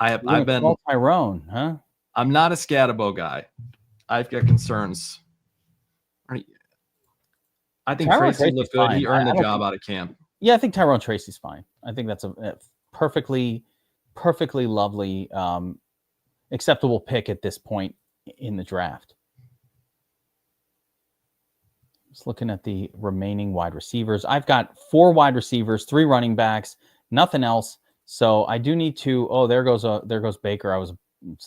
I've been Tyrone, huh? I'm not a Scatabo guy. I've got concerns. I think Tracy looked good. He earned the job out of camp. Yeah, I think Tyrone Tracy's fine. I think that's a perfectly lovely, acceptable pick at this point in the draft. Just looking at the remaining wide receivers. I've got 4 wide receivers, 3 running backs, nothing else. So I do need to. There goes Baker. I was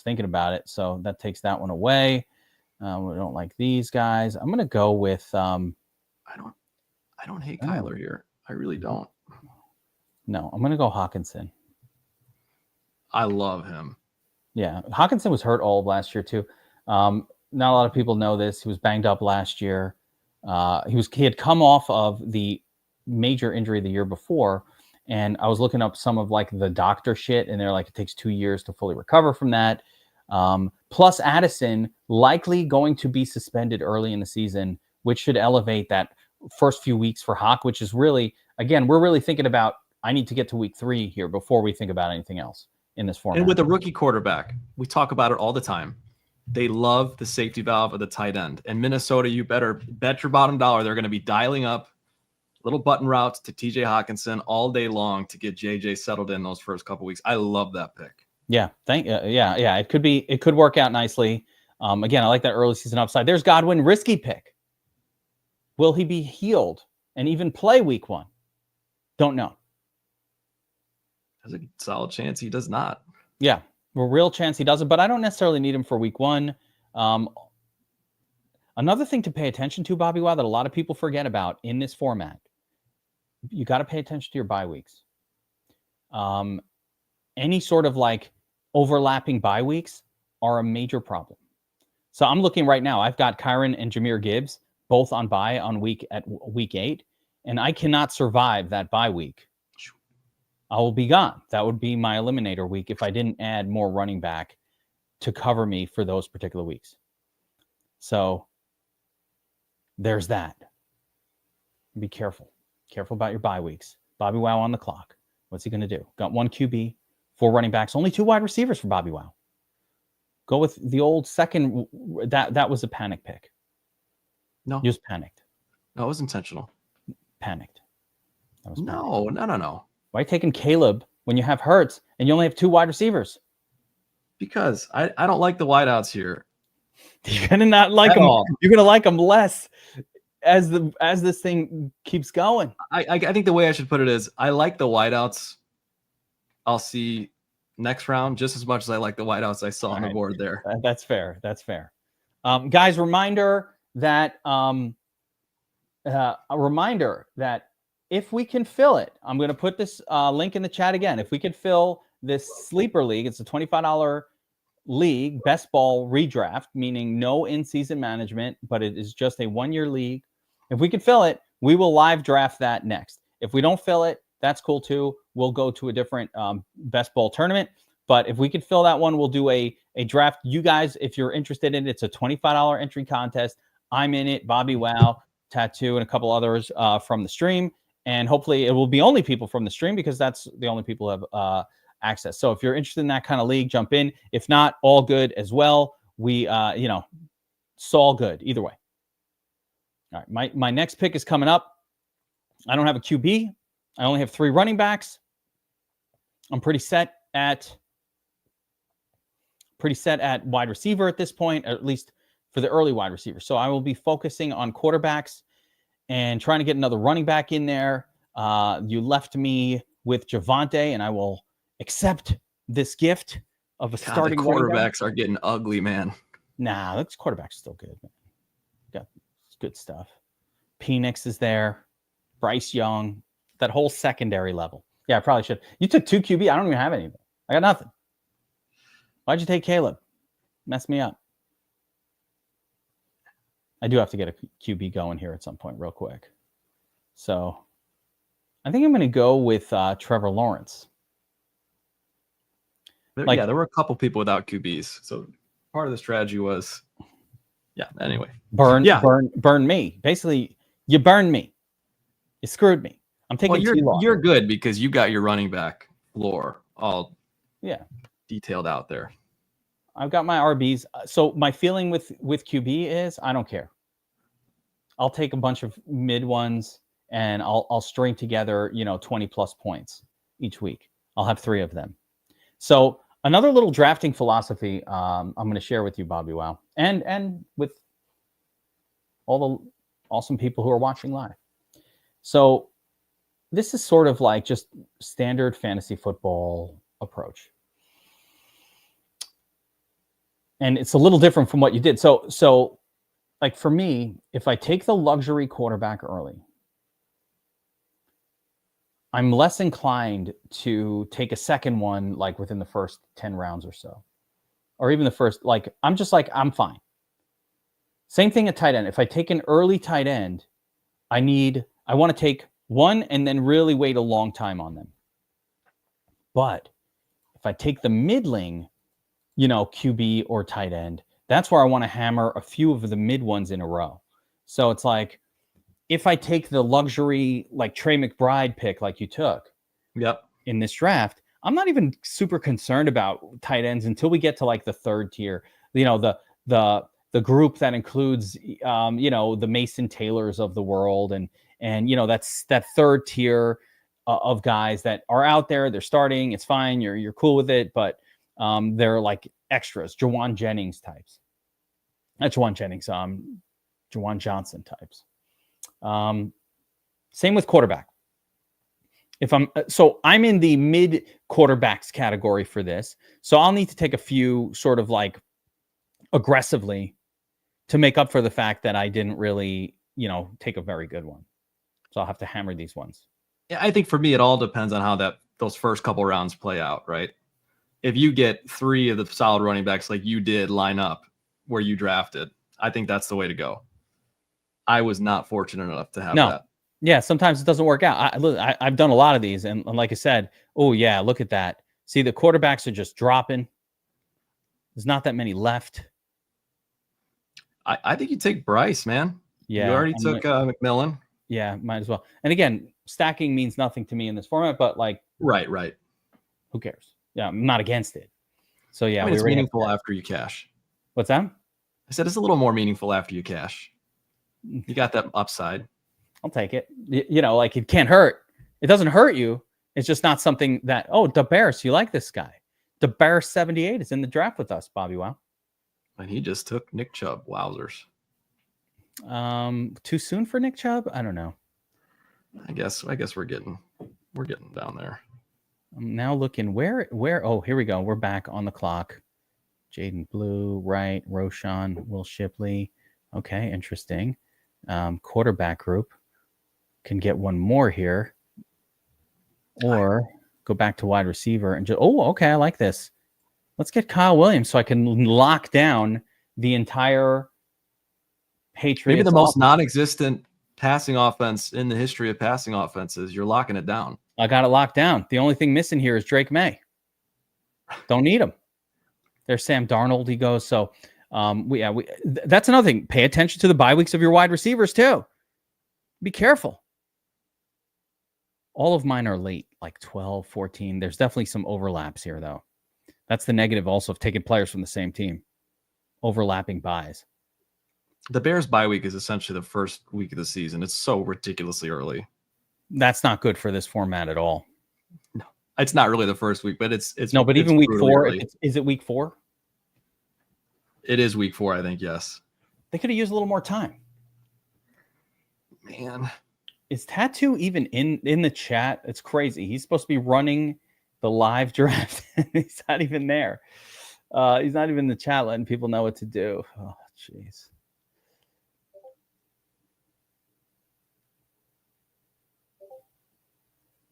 thinking about it, so that takes that one away. We don't like these guys. I'm gonna go with. I don't hate Kyler here. I really don't. No, I'm gonna go Hawkinson. I love him. Yeah, Hawkinson was hurt all of last year too. Not a lot of people know this. He was banged up last year. He had come off of the major injury the year before, and I was looking up some of like the doctor shit, and they're like it takes 2 years to fully recover from that. Plus Addison likely going to be suspended early in the season, which should elevate that first few weeks for Hawk, which is really, again, we're really thinking about, I need to get to week 3 here before we think about anything else in this format. And with a rookie quarterback, we talk about it all the time. They love the safety valve of the tight end. And Minnesota, you better bet your bottom dollar they're going to be dialing up little button routes to TJ Hawkinson all day long to get JJ settled in those first couple weeks. I love that pick. Yeah, yeah. It could work out nicely. Again, I like that early season upside. There's Godwin, risky pick. Will he be healed and even play week 1? Don't know. There's a solid chance he does not. Yeah, a real chance he doesn't, but I don't necessarily need him for week 1. Another thing to pay attention to, Bobby Wow, that a lot of people forget about in this format, you got to pay attention to your bye weeks. Any sort of like overlapping bye weeks are a major problem. So I'm looking right now. I've got Kyron and Jahmyr Gibbs both on bye on week 8, and I cannot survive that bye week. I will be gone. That would be my eliminator week if I didn't add more running back to cover me for those particular weeks. So there's that. Be careful. Careful about your bye weeks. Bobby Wow on the clock. What's he going to do? Got 1 QB, 4 running backs, only 2 wide receivers for Bobby Wow. Go with the old second. That was a panic pick. No. You just panicked. No, it was intentional. Panicked. That was panicked. No. Why are you taking Caleb when you have Hurts and you only have 2 wide receivers? Because I don't like the wideouts here. You're gonna not like them. You're gonna like them less as this thing keeps going. I think the way I should put it is I like the wideouts I'll see next round just as much as I like the wideouts I saw on the board there. That's fair. Guys, reminder that if we can fill it, I'm going to put this link in the chat again. If we can fill this sleeper league, it's a $25 league, best ball redraft, meaning no in-season management, but it is just a 1-year league. If we can fill it, we will live draft that next. If we don't fill it, that's cool too. We'll go to a different best ball tournament. But if we can fill that one, we'll do a draft. You guys, if you're interested in it, it's a $25 entry contest. I'm in it. Bobby Wow, Tattoo, and a couple others from the stream. And hopefully it will be only people from the stream because that's the only people who have access. So if you're interested in that kind of league, jump in. If not, all good as well. We, it's all good either way. All right, my next pick is coming up. I don't have a QB. I only have 3 running backs. I'm pretty set at wide receiver at this point, at least for the early wide receiver. So I will be focusing on quarterbacks and trying to get another running back in there. You left me with Javonte, and I will accept this gift of a starting quarterbacks are getting ugly, man. Nah, that's quarterback's still good, man. Got good stuff. Penix is there. Bryce Young. That whole secondary level. Yeah, I probably should. You took 2 QB. I don't even have anything. I got nothing. Why'd you take Caleb? Mess me up. I do have to get a QB going here at some point real quick. So I think I'm going to go with Trevor Lawrence. There were a couple people without QBs. So part of the strategy was, anyway. Burn me. Basically, you burned me. You screwed me. I'm taking you're good because you got your running back floor all detailed out there. I've got my RBs. So my feeling with QB is I don't care. I'll take a bunch of mid ones and I'll string together, 20 plus points each week. I'll have 3 of them. So another little drafting philosophy I'm going to share with you, Bobby Wow, and with all the awesome people who are watching live. So this is sort of like just standard fantasy football approach. And it's a little different from what you did. So like for me, if I take the luxury quarterback early, I'm less inclined to take a second one like within the first 10 rounds or so. Or even the first, I'm fine. Same thing at tight end. If I take an early tight end, I want to take one and then really wait a long time on them. But if I take the middling, QB or tight end, that's where I want to hammer a few of the mid ones in a row. So it's like, if I take the luxury, like Trey McBride pick, like you took in this draft, I'm not even super concerned about tight ends until we get to like the third tier, the group that includes, the Mason Taylors of the world. And that's that third tier of guys that are out there. They're starting. It's fine. You're cool with it. But they're like extras, Jawan Jennings types. Not Jawan Jennings, Jawan Johnson types. Same with quarterback. I'm in the mid quarterbacks category for this. So I'll need to take a few sort of like aggressively to make up for the fact that I didn't really, take a very good one. So I'll have to hammer these ones. Yeah, I think for me, it all depends on how those first couple rounds play out, right? If you get 3 of the solid running backs like you did line up where you drafted, I think that's the way to go. I was not fortunate enough to have that. Yeah, sometimes it doesn't work out. I've done a lot of these, and like I said, oh yeah, look at that. See, the quarterbacks are just dropping. There's not that many left. I think you take Bryce, man. Yeah, you already took McMillan. Yeah, might as well. And again, stacking means nothing to me in this format, but like, right. Who cares? Yeah, I'm not against it. So yeah, it's meaningful after you cash. What's that? I said it's a little more meaningful after you cash. You got that upside. I'll take it. Like it can't hurt. It doesn't hurt you. It's just not something that, the Bears, you like this guy. The Bears 78 is in the draft with us, Bobby Wow. And he just took Nick Chubb. Wowzers. Too soon for Nick Chubb? I don't know. I guess we're getting down there. I'm now looking where. Oh, here we go. We're back on the clock. Jaden Blue, right? Roshan, Will Shipley. Okay, interesting. Quarterback group can get one more here, or go back to wide receiver and just. Oh, okay, I like this. Let's get Kyle Williams so I can lock down the entire Patriots. Maybe the most non-existent passing offense in the history of passing offenses. You're locking it down. I got it locked down. The only thing missing here is Drake May. Don't need him. There's Sam Darnold. He goes. So that's another thing. Pay attention to the bye weeks of your wide receivers too. Be careful. All of mine are late, like 12, 14. There's definitely some overlaps here though. That's the negative also of taking players from the same team. Overlapping buys. The Bears bye week is essentially the first week of the season. It's so ridiculously early. That's not good for this format at all. No, it's not really the first week, but it's no. But even week 4, is it week 4? It is week 4, I think. Yes. They could have used a little more time. Man, is Tattoo even in the chat? It's crazy. He's supposed to be running the live draft. He's not even there. He's not even in the chat letting people know what to do. Oh, jeez.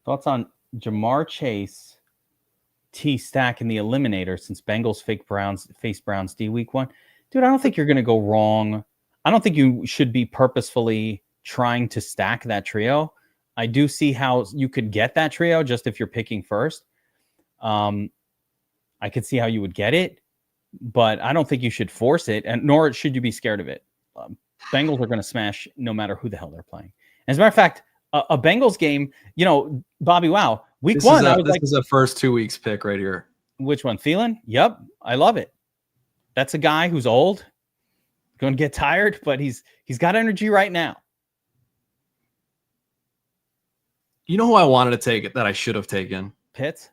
Thoughts on Jamar Chase, T stack in the Eliminator since Bengals face Browns D week 1? Dude, I don't think you're going to go wrong. I don't think you should be purposefully trying to stack that trio. I do see how you could get that trio just if you're picking first. I could see how you would get it, but I don't think you should force it, and nor should you be scared of it. Bengals are going to smash no matter who the hell they're playing. As a matter of fact, a Bengals game, Bobby, wow, week one. This is a first 2 weeks pick right here. Which one? Thielen? Yep. I love it. That's a guy who's old, going to get tired, but he's got energy right now. You know who I wanted to take that I should have taken? Pitts?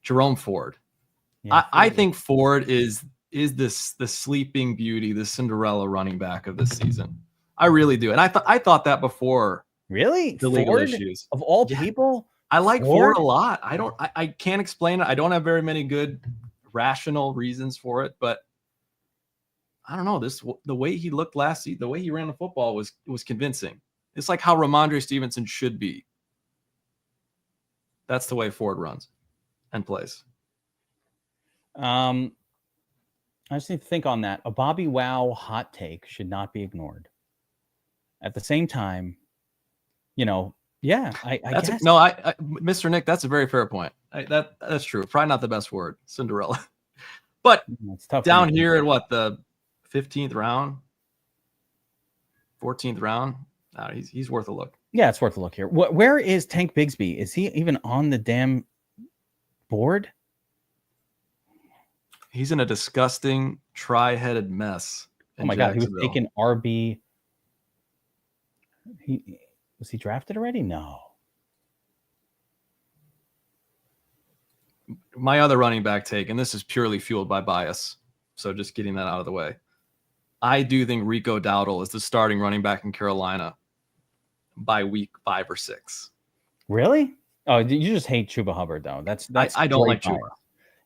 Jerome Ford. Yeah, I think Ford is the sleeping beauty, the Cinderella running back of this season. I really do. And I thought that before. Really? The legal issues. Of all people? I like Ford a lot. I can't explain it. I don't have very many good rational reasons for it, but I don't know. The way he looked last season, the way he ran the football was convincing. It's like how Ramondre Stevenson should be. That's the way Ford runs and plays. I just need to think on that. A Bobby Wow hot take should not be ignored. At the same time, I guess. No, Mr. Nick, that's a very fair point. That's true. Probably not the best word, Cinderella. But it's tough down here at the 15th round, 14th round, he's worth a look. Yeah, it's worth a look here. Where is Tank Bigsby? Is he even on the damn board? He's in a disgusting tri-headed mess. Oh my God, he was taking RB. Was he drafted already? No. My other running back take, and this is purely fueled by bias, so just getting that out of the way. I do think Rico Dowdle is the starting running back in Carolina by week 5 or 6. Really? Oh, you just hate Chuba Hubbard though. That's I don't like Chuba.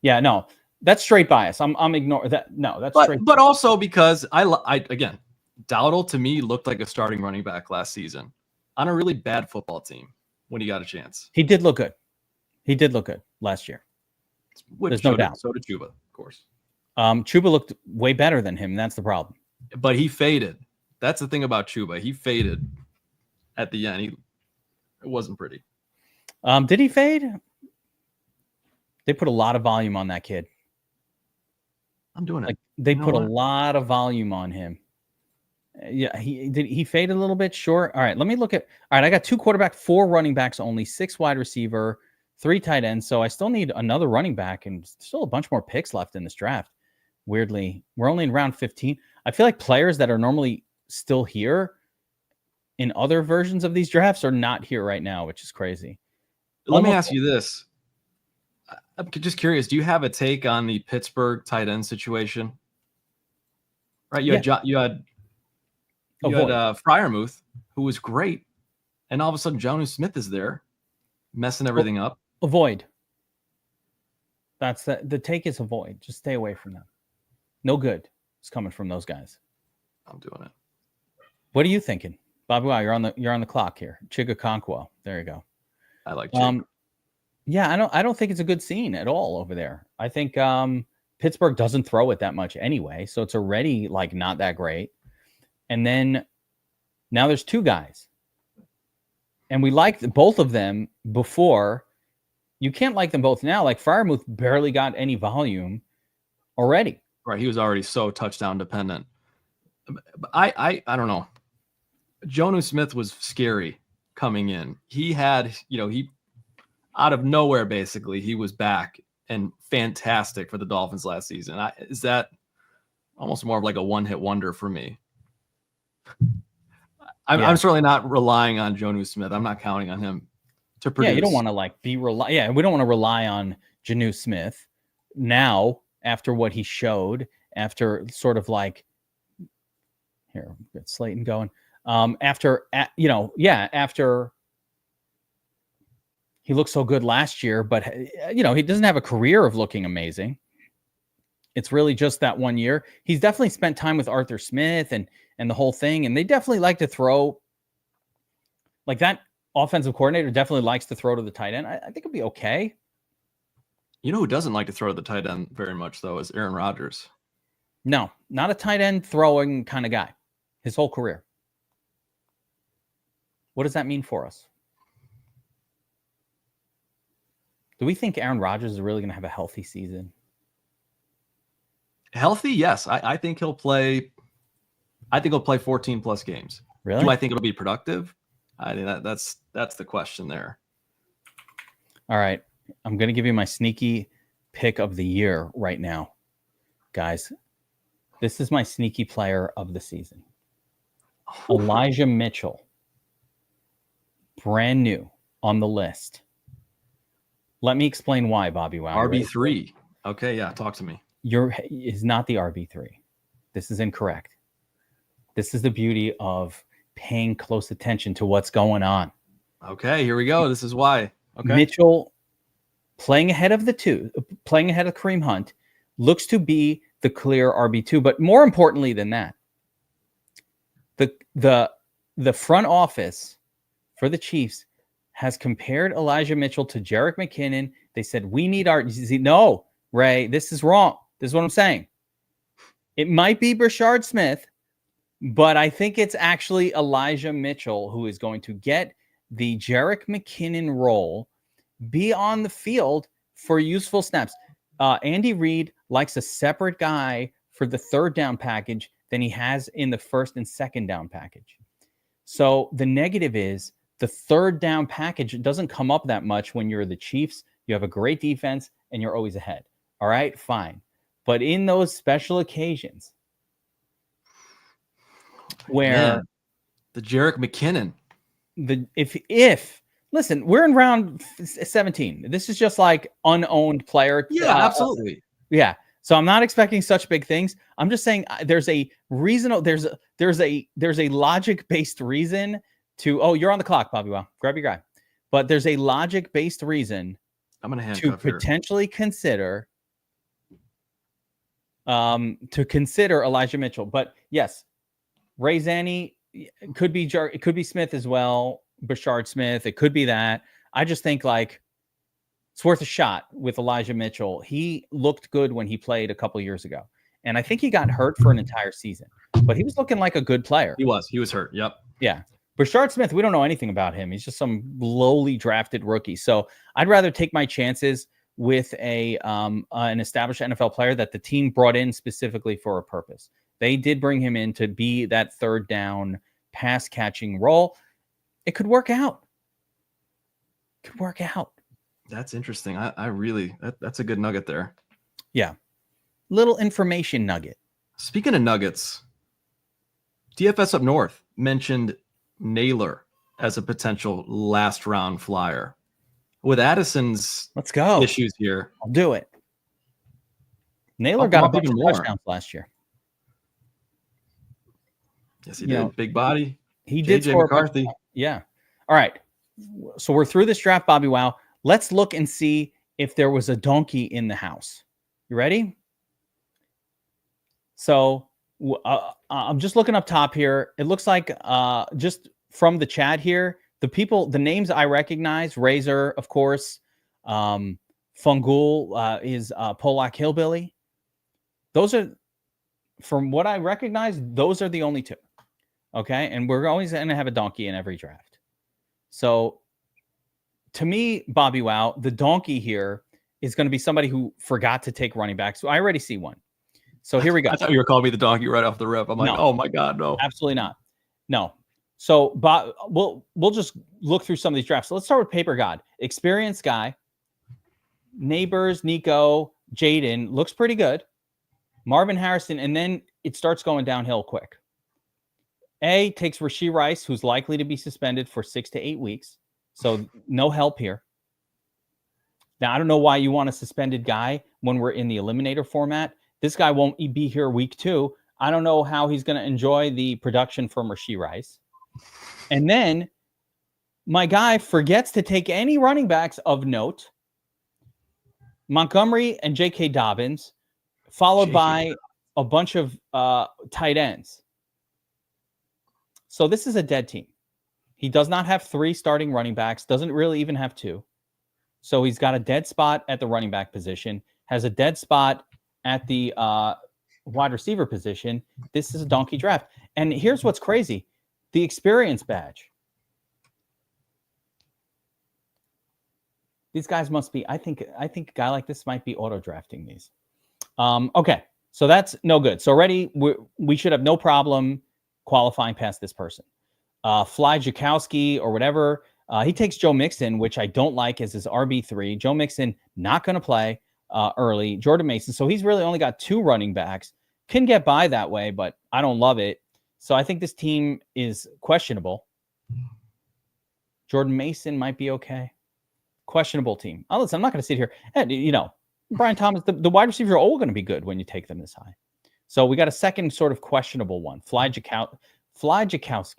Yeah, no, that's straight bias. I'm ignoring that. No, that's straight. But also because again, Dowdle to me looked like a starting running back last season on a really bad football team when he got a chance. He did look good. He did look good last year. There's no doubt. So did Chuba, of course. Chuba looked way better than him. That's the problem. But he faded. That's the thing about Chuba. He faded at the end. It wasn't pretty. Did he fade? They put a lot of volume on that kid. I'm doing it. They put a lot of volume on him. Yeah, he faded a little bit. Sure. All right, let me look at. All right, I got 2 quarterbacks, 4 running backs only, 6 wide receiver, 3 tight ends. So I still need another running back, and still a bunch more picks left in this draft. Weirdly, we're only in round 15. I feel like players that are normally still here in other versions of these drafts are not here right now, which is crazy. Let me ask you this. I'm just curious. Do you have a take on the Pittsburgh tight end situation? Right. You had Freiermuth, who was great. And all of a sudden, Jonnu Smith is there messing everything up. Avoid. That's the take is avoid. Just stay away from them. No good is coming from those guys. I'm doing it. What are you thinking? Bobby, wow, you're on the clock here. Chigakonkwo. There you go. I like Chiga. Yeah, I don't think it's a good scene at all over there. I think Pittsburgh doesn't throw it that much anyway, so it's already not that great. And then now there's 2 guys. And we liked both of them before. You can't like them both now. Freiermuth barely got any volume already. Right, he was already so touchdown dependent. I don't know. Jonnu Smith was scary coming in. He had, he out of nowhere, basically, he was back and fantastic for the Dolphins last season. Is that almost more of like a one-hit wonder for me? I'm certainly not relying on Jonnu Smith. I'm not counting on him to produce. Yeah, you don't want to Yeah, we don't want to rely on Jonnu Smith now after what he showed. After sort of here, get Slayton going. After he looked so good last year, but he doesn't have a career of looking amazing. It's really just that 1 year. He's definitely spent time with Arthur Smith and the whole thing, and they definitely like to throw. That offensive coordinator definitely likes to throw to the tight end. I think it'll be okay. You know who doesn't like to throw to the tight end very much, though, is Aaron Rodgers. No, not a tight end throwing kind of guy. his whole career. What does that mean for us? Do we think Aaron Rodgers is really going to have a healthy season? Healthy, yes. I think he'll play. I think he'll play 14 plus games. Really? Do I think it'll be productive? I think that's the question there. All right. I'm going to give you my sneaky pick of the year right now. Guys, this is my sneaky player of the season. Elijah Mitchell. Brand new on the list. Let me explain why, Bobby Wow. RB3. Okay, yeah, talk to me. Is not the RB3. This is incorrect. This is the beauty of paying close attention to what's going on. Okay, here we go. This is why. Okay. Mitchell playing ahead of Kareem Hunt looks to be the clear RB2, but more importantly than that, the front office for the Chiefs has compared Elijah Mitchell to Jerick McKinnon. They said, we need no, Ray, this is wrong. This is what I'm saying. It might be Brashard Smith, but I think it's actually Elijah Mitchell who is going to get the Jerick McKinnon role, be on the field for useful snaps. Andy Reid likes a separate guy for the third down package than he has in the first and second down package. So the negative is the third down package doesn't come up that much when you're the Chiefs. You have a great defense and you're always ahead. All right, fine. But in those special occasions where the Jerick McKinnon, if listen, we're in round 17. This is just like unowned player. Yeah, absolutely. Yeah. So I'm not expecting such big things. I'm just saying there's a reason. There's a logic-based reason to. Oh, you're on the clock, Bobby. Wow, grab your guy. But there's a logic-based reason I'm gonna handcuff to potentially consider. To consider Elijah Mitchell, but yes, Ray Zanny could be it could be Smith as well. Brashard Smith, it could be that. I just think like it's worth a shot with Elijah Mitchell. He looked good when he played a couple years ago, and I think he got hurt for an entire season, but he was looking like a good player. He was hurt. Yep. Yeah. Brashard Smith, we don't know anything about him. He's just some lowly drafted rookie. So I'd rather take my chances with an established NFL player that the team brought in specifically for a purpose. They did bring him in to be that third down pass catching role. It could work out. That's interesting. I really, that's a good nugget there. Yeah. Little information nugget. Speaking of nuggets, DFS Up North mentioned Naylor as a potential last round flyer. With Addison's let's go issues here, I'll do it. Naylor got a bunch of touchdowns last year. Yes, he did. Big body. He did score McCarthy. Yeah. All right. So we're through this draft, Bobby Wow. Let's look and see if there was a donkey in the house. You ready? So I'm just looking up top here. It looks like just from the chat here, the names I recognize, Razor, of course, Fungul is Polak Hillbilly. Those are, from what I recognize, those are the only two. Okay. And we're always going to have a donkey in every draft. So to me, Bobby Wow, the donkey here is going to be somebody who forgot to take running back. So I already see one. So here we go. I thought you were calling me the donkey right off the rip. I'm like, oh my God, no. Absolutely not. No. So we'll just look through some of these drafts. So let's start with Paper God. Experienced guy. Neighbors, Nico, Jaden, looks pretty good. Marvin Harrison, and then it starts going downhill quick. A takes Rashee Rice, who's likely to be suspended for 6 to 8 weeks. So no help here. Now, I don't know why you want a suspended guy when we're in the Eliminator format. This guy won't be here week 2. I don't know how he's going to enjoy the production from Rashee Rice. And then my guy forgets to take any running backs of note. Montgomery and J.K. Dobbins, followed by a bunch of tight ends. So this is a dead team. He does not have 3 starting running backs, doesn't really even have 2. So he's got a dead spot at the running back position, has a dead spot at the wide receiver position, this is a donkey draft. And here's what's crazy. The experience badge. These guys must be, I think a guy like this might be auto drafting these. Okay, so that's no good. So already we should have no problem qualifying past this person. Fly Jakowski or whatever. He takes Joe Mixon, which I don't like as his RB3. Joe Mixon not going to play early. Jordan Mason. So he's really only got 2 running backs. Can get by that way, but I don't love it. So I think this team is questionable. Jordan Mason might be okay. Questionable team. Oh, listen, I'm not going to sit here. And, Brian Thomas, the wide receivers are all going to be good when you take them this high. So we got a second sort of questionable one. Fly Jakowski.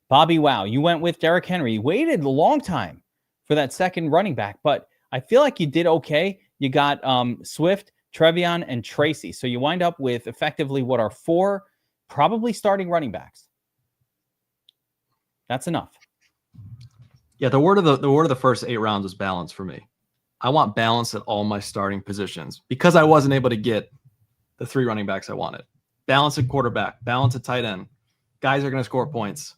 Bobby Wow. You went with Derrick Henry. You waited a long time for that second running back, but I feel like you did okay. You got Swift, Trevion, and Tracy. So you wind up with effectively what are 4 probably starting running backs. That's enough. Yeah, the word of the first 8 rounds was balance for me. I want balance at all my starting positions because I wasn't able to get the 3 running backs I wanted. Balance at quarterback, balance at tight end. Guys are going to score points.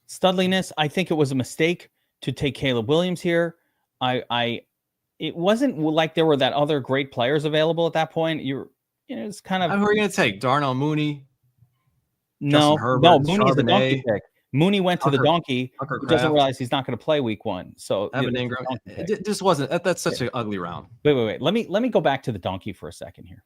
Studliness, I think it was a mistake to take Caleb Williams here. It wasn't like there were that other great players available at that point. It's kind of. Who are you going to take? Darnell Mooney? No, Mooney's Charbonnet, the donkey pick. Mooney went to the donkey. Tucker Who doesn't realize he's not going to play week 1. So Evan Ingram. It just wasn't. That's such an ugly round. Wait. Let me go back to the donkey for a second here.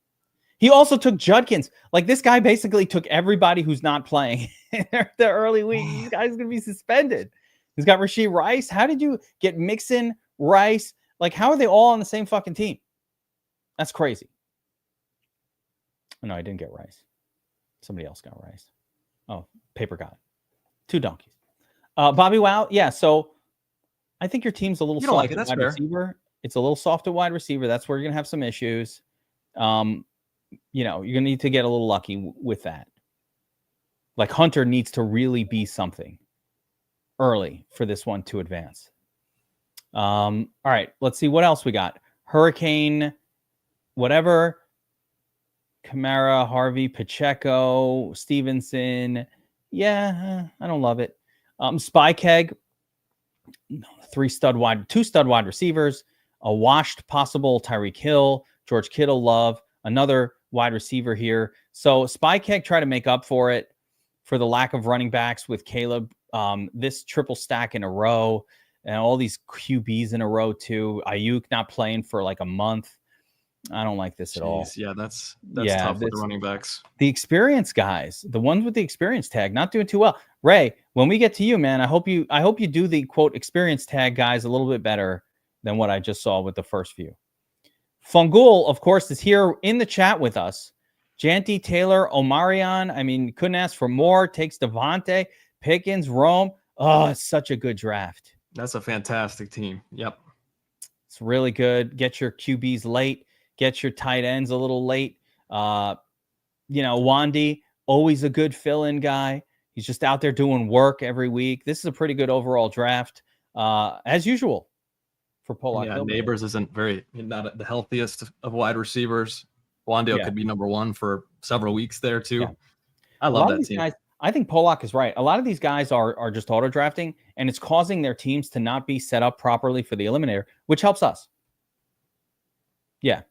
He also took Judkins. Like this guy basically took everybody who's not playing in the early week. These guys going to be suspended. He's got Rashee Rice. How did you get Mixon, Rice? Like how are they all on the same fucking team? That's crazy. Oh, no, I didn't get Rice. Somebody else got Rice. Oh, paper got it. 2 donkeys. Bobby Wow. Yeah. So I think your team's a little soft at wide receiver. It's a little soft at wide receiver. That's where you're going to have some issues. You're going to need to get a little lucky with that. Like Hunter needs to really be something early for this one to advance. All right. Let's see what else we got. Hurricane, whatever. Kamara, Harvey, Pacheco, Stevenson. Yeah, I don't love it. Spy Keg, 2 stud wide receivers, a washed possible Tyreek Hill, George Kittle, Love, another wide receiver here. So Spy Keg try to make up for it for the lack of running backs with Caleb. This triple stack in a row and all these QBs in a row too. Ayuk not playing for like a month. I don't like this at all. Yeah, that's tough with the running backs. The experienced guys, the ones with the experience tag, not doing too well. Ray, when we get to you, man, I hope you do the quote experience tag guys a little bit better than what I just saw with the first few. Fungul, of course, is here in the chat with us. Janty, Taylor, Omarion. I mean, couldn't ask for more. Takes Devontae, Pickens, Rome. Oh, it's such a good draft. That's a fantastic team. Yep. It's really good. Get your QBs late. Get your tight ends a little late. Wandy, always a good fill-in guy. He's just out there doing work every week. This is a pretty good overall draft, as usual, for Pollock. Yeah, Neighbors isn't not the healthiest of wide receivers. Wandale could be number 1 for several weeks there, too. Yeah. I love that team. Guys, I think Pollock is right. A lot of these guys are just auto-drafting, and it's causing their teams to not be set up properly for the Eliminator, which helps us. Yeah.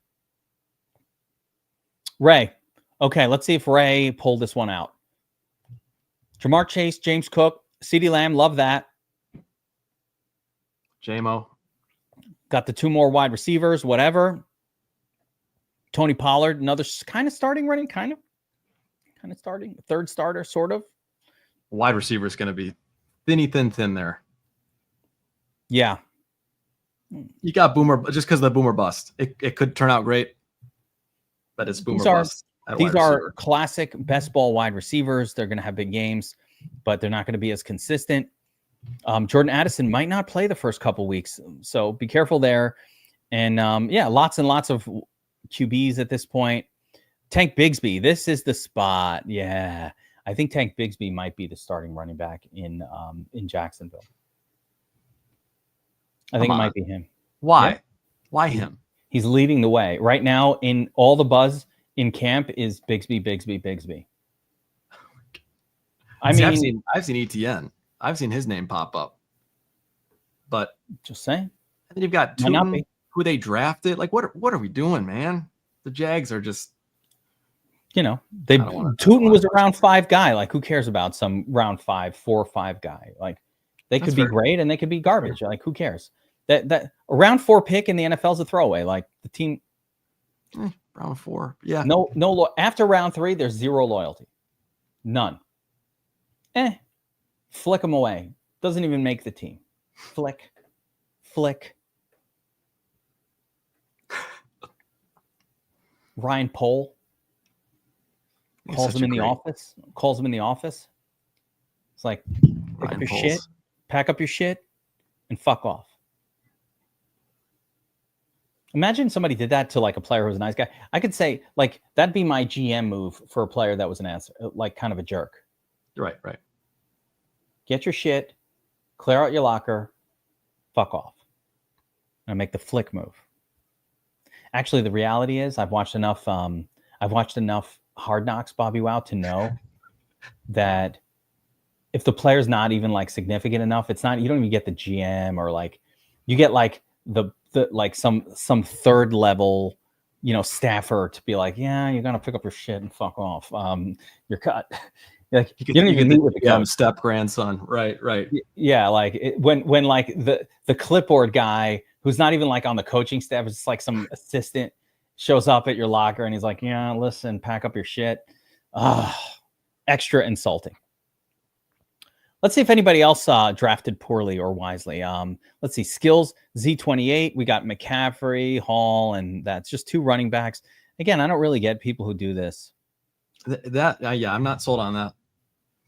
Ray. Okay, let's see if Ray pulled this one out. Jamar Chase, James Cook, CeeDee Lamb, love that. JMO. Got the 2 more wide receivers, whatever. Tony Pollard, another kind of starting running, kind of starting. 3rd starter, sort of. Wide receiver is going to be thin there. Yeah. You got Boomer, just because of the Boomer bust. It could turn out great. But it's Boomer bust. These are classic best ball wide receivers. They're going to have big games, but they're not going to be as consistent. Jordan Addison might not play the first couple weeks, so be careful there. And lots and lots of QBs at this point. Tank Bigsby, this is the spot. Yeah, I think Tank Bigsby might be the starting running back in Jacksonville. I think it might be him. Why? Yeah. Why him? He's leading the way right now in all the buzz in camp is Bigsby. I mean, I've seen ETN. I've seen his name pop up. But just saying. And then you've got Tootin, who they drafted. Like, what are we doing, man? The Jags are just, Tootin was a round 5 guy. Like, who cares about some round 4 or 5 guy? Like, they could be great and they could be garbage. Like, who cares? That a round 4 pick in the NFL is a throwaway. Like, the team. Round 4, yeah. No. After round 3, there's zero loyalty. None. Flick them away. Doesn't even make the team. Flick. Ryan Pohl calls him in the office. It's like, pack up your shit, and fuck off. Imagine somebody did that to like a player who's a nice guy. I could say like that'd be my GM move for a player that was an answer, like kind of a jerk. Right. Get your shit, clear out your locker, fuck off. And I make the flick move. Actually, the reality is I've watched enough Hard Knocks, Bobby Wow, to know that if the player's not even like significant enough, it's not, you don't even get the GM or like you get like the like some third level, staffer to be like, yeah, you're gonna pick up your shit and fuck off. You're cut. Like you don't even meet with the coach. Step grandson, right. Yeah, like when like the clipboard guy who's not even like on the coaching staff, it's just like some assistant shows up at your locker and he's like, yeah, listen, pack up your shit. Extra insulting. Let's see if anybody else drafted poorly or wisely. Let's see. Skills, Z28. We got McCaffrey, Hall, and that's just 2 running backs. Again, I don't really get people who do this. I'm not sold on that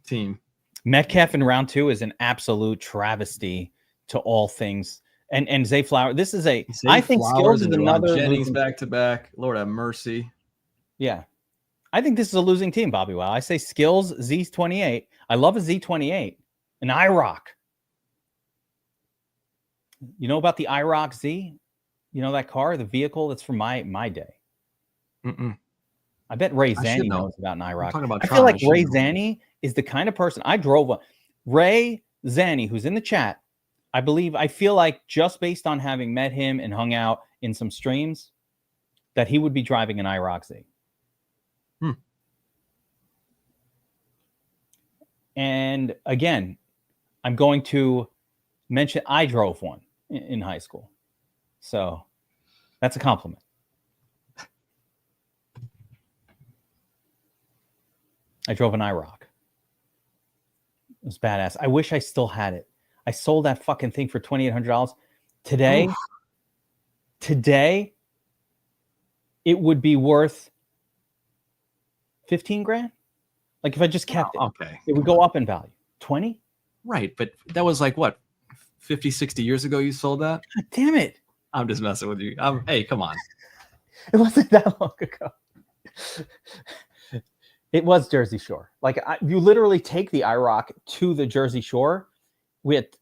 team. Metcalf in round 2 is an absolute travesty to all things. And Zay Flowers, this is I think Skills is another Jennings back to back. Lord have mercy. Yeah. I think this is a losing team, Bobby. Wow. I say Skills, Z28. I love a Z28, an IROC. You know about the IROC Z? You know that car, the vehicle that's from my day? I bet Ray Zanny knows about an IROC. I feel like Ray Zanny is the kind of person I drove. Ray Zanny, who's in the chat, I feel like just based on having met him and hung out in some streams, that he would be driving an IROC Z. And again, I'm going to mention I drove one in high school. So that's a compliment. I drove an IROC. It was badass. I wish I still had it. I sold that fucking thing for $2,800. Today, it would be worth 15 grand. Like if I just kept it, it would go up in value. 20? Right. But that was like what, 50, 60 years ago you sold that? God damn it. I'm just messing with you. Hey, come on. It wasn't that long ago. It was Jersey Shore. Like you literally take the IROC to the Jersey Shore with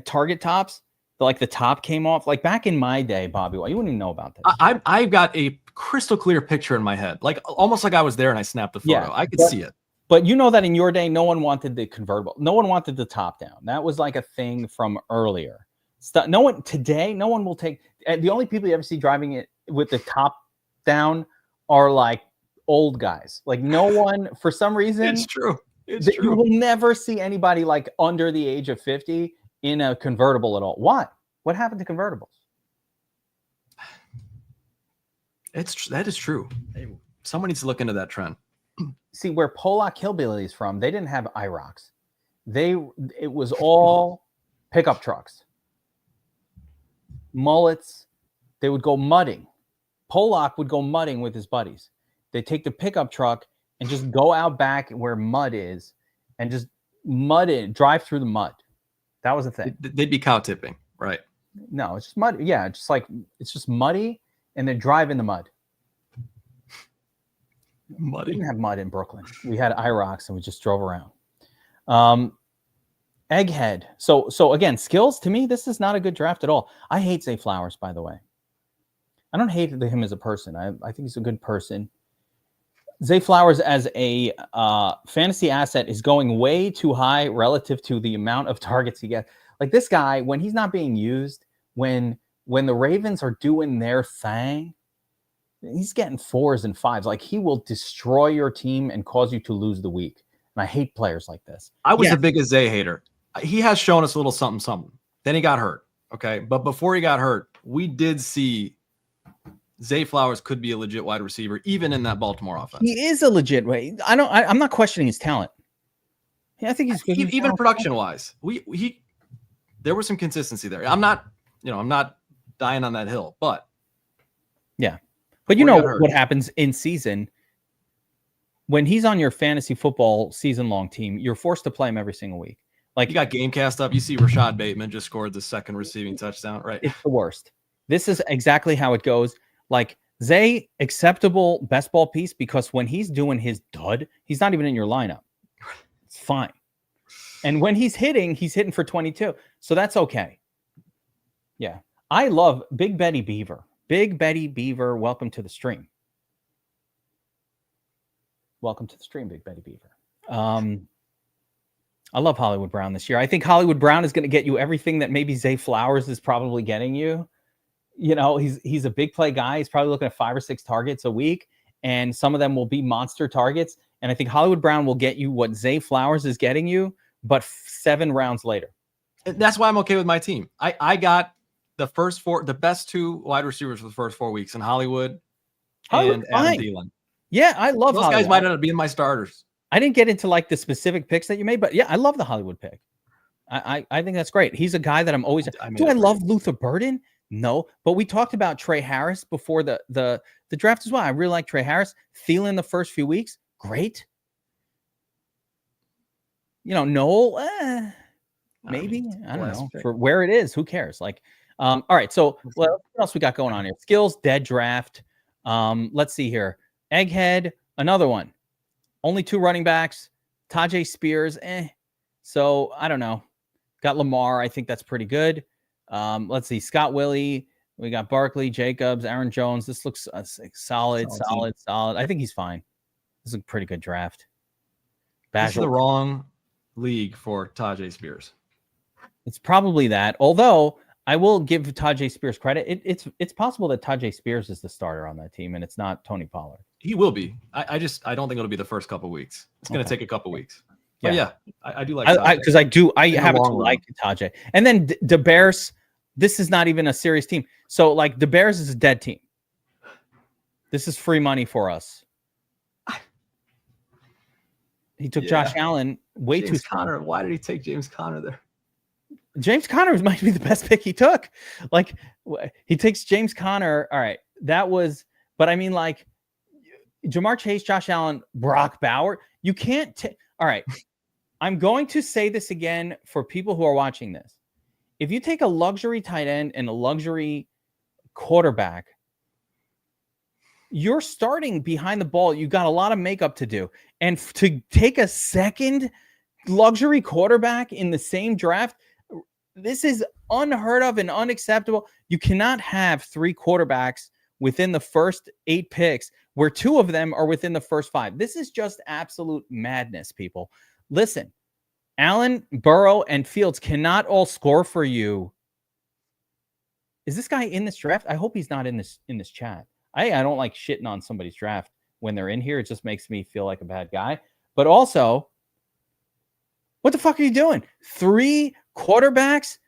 Target tops. Like the top came off. Like back in my day, Bobby, you wouldn't even know about this. I've got a crystal clear picture in my head, like almost like I was there and I snapped the photo. Yeah, I could see it. But you know that in your day, no one wanted the convertible. No one wanted the top down. That was like a thing from earlier. No one will take. The only people you ever see driving it with the top down are like old guys. Like no one, for some reason, it's true. You will never see anybody like under the age of 50 in a convertible at all. What happened to convertibles? That is true. Someone needs to look into that trend. See, where Pollock Hillbilly is from, they didn't have IROCs. It was all pickup trucks, mullets. They would go mudding. Pollock would go mudding with his buddies. They take the pickup truck and just go out back where mud is, and just drive through the mud. That was the thing. They'd be cow tipping, right? No, it's just mud. Yeah, it's just muddy, and then drive in the mud. Muddy. We didn't have mud in Brooklyn. We had IROCs, and we just drove around. Egghead. So again, skills, to me, this is not a good draft at all. I hate Zay Flowers, by the way. I don't hate him as a person. I think he's a good person. Zay Flowers as a fantasy asset is going way too high relative to the amount of targets he gets. Like this guy, when he's not being used, when the Ravens are doing their thing, he's getting 4s and 5s. Like he will destroy your team and cause you to lose the week. And I hate players like this. I was the biggest Zay hater. He has shown us a little something. Then he got hurt. Okay. But before he got hurt, we did see Zay Flowers could be a legit wide receiver, even in that Baltimore offense. He is a legit way. I'm not questioning his talent. Yeah, I think he's good. Even production wise, there was some consistency there. I'm not dying on that hill, but yeah. But you know what happens in season when he's on your fantasy football season-long team, you're forced to play him every single week. Like you got game cast up. You see Rashad Bateman just scored the second receiving touchdown, right? It's the worst. This is exactly how it goes. Like Zay, acceptable best ball piece because when he's doing his dud, he's not even in your lineup. It's fine. And when he's hitting for 22. So that's okay. Yeah. I love Big Betty Beaver. Big Betty Beaver, welcome to the stream. Welcome to the stream, Big Betty Beaver. I love Hollywood Brown this year. I think Hollywood Brown is going to get you everything that maybe Zay Flowers is probably getting you. You know, he's a big play guy. He's probably looking at 5 or 6 targets a week, and some of them will be monster targets. And I think Hollywood Brown will get you what Zay Flowers is getting you, but 7 rounds later. That's why I'm okay with my team. I got the best 2 wide receivers for the first 4 weeks in Hollywood and Adam Thielen. Yeah, I love those guys. Might end up being my starters. I didn't get into like the specific picks that you made, but yeah, I love the Hollywood pick. I think that's great. He's a guy that I'm always. Do I love Luther Burden? No, but we talked about Trey Harris before the draft as well. I really like Trey Harris. Thielen the first few weeks, great. You know, Noel, maybe I don't know for where it is. Who cares? Like, all right. So what else we got going on here? Skills, dead draft. Let's see here. Egghead, another one. Only 2 running backs. Tajay Spears, So I don't know. Got Lamar. I think that's pretty good. Let's see. Scott Willie. We got Barkley, Jacobs, Aaron Jones. This looks solid. I think he's fine. This is a pretty good draft. This is the wrong league for Tajay Spears. It's probably that. Although I will give Tajay Spears credit. It's possible that Tajay Spears is the starter on that team, and it's not Tony Pollard. He will be. I don't think it'll be the first couple weeks. It's going to take a couple weeks. But yeah, I do like because I happen to like Tajay. And then the Bears. This is not even a serious team. So like the Bears is a dead team. This is free money for us. He took Josh Allen way too strong. Why did he take James Conner there? James Conner might be the best pick he took. Like he takes James Conner. All right, but I mean like Jamar Chase, Josh Allen, Brock Bauer. You can't take. All right, I'm going to say this again for people who are watching this. If you take a luxury tight end and a luxury quarterback, you're starting behind the ball. You got a lot of makeup to do. And to take a second luxury quarterback in the same draft, this is unheard of and unacceptable. You cannot have 3 quarterbacks within the first 8 picks where 2 of them are within the first 5. This is just absolute madness, people. Listen. Allen, Burrow, and Fields cannot all score for you. Is this guy in this draft? I hope he's not in this chat. I don't like shitting on somebody's draft when they're in here. It just makes me feel like a bad guy. But also, what the fuck are you doing? 3 quarterbacks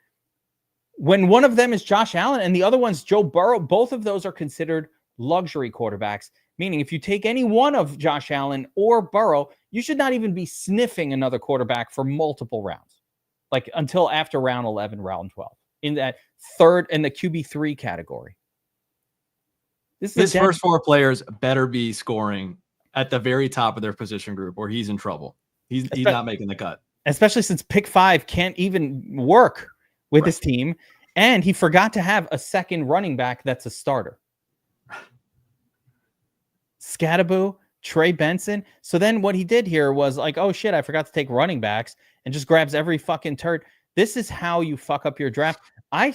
when one of them is Josh Allen and the other one's Joe Burrow. Both of those are considered luxury quarterbacks, meaning if you take any one of Josh Allen or Burrow, you should not even be sniffing another quarterback for multiple rounds, like until after round 11, round 12, in that third in the QB3 category. His first 4 players better be scoring at the very top of their position group or he's in trouble. He's not making the cut. Especially since pick 5 can't even work with his team. And he forgot to have a second running back that's a starter. Scattaboo, Trey Benson. So then what he did here was like, oh shit, I forgot to take running backs and just grabs every fucking turd. This is how you fuck up your draft. I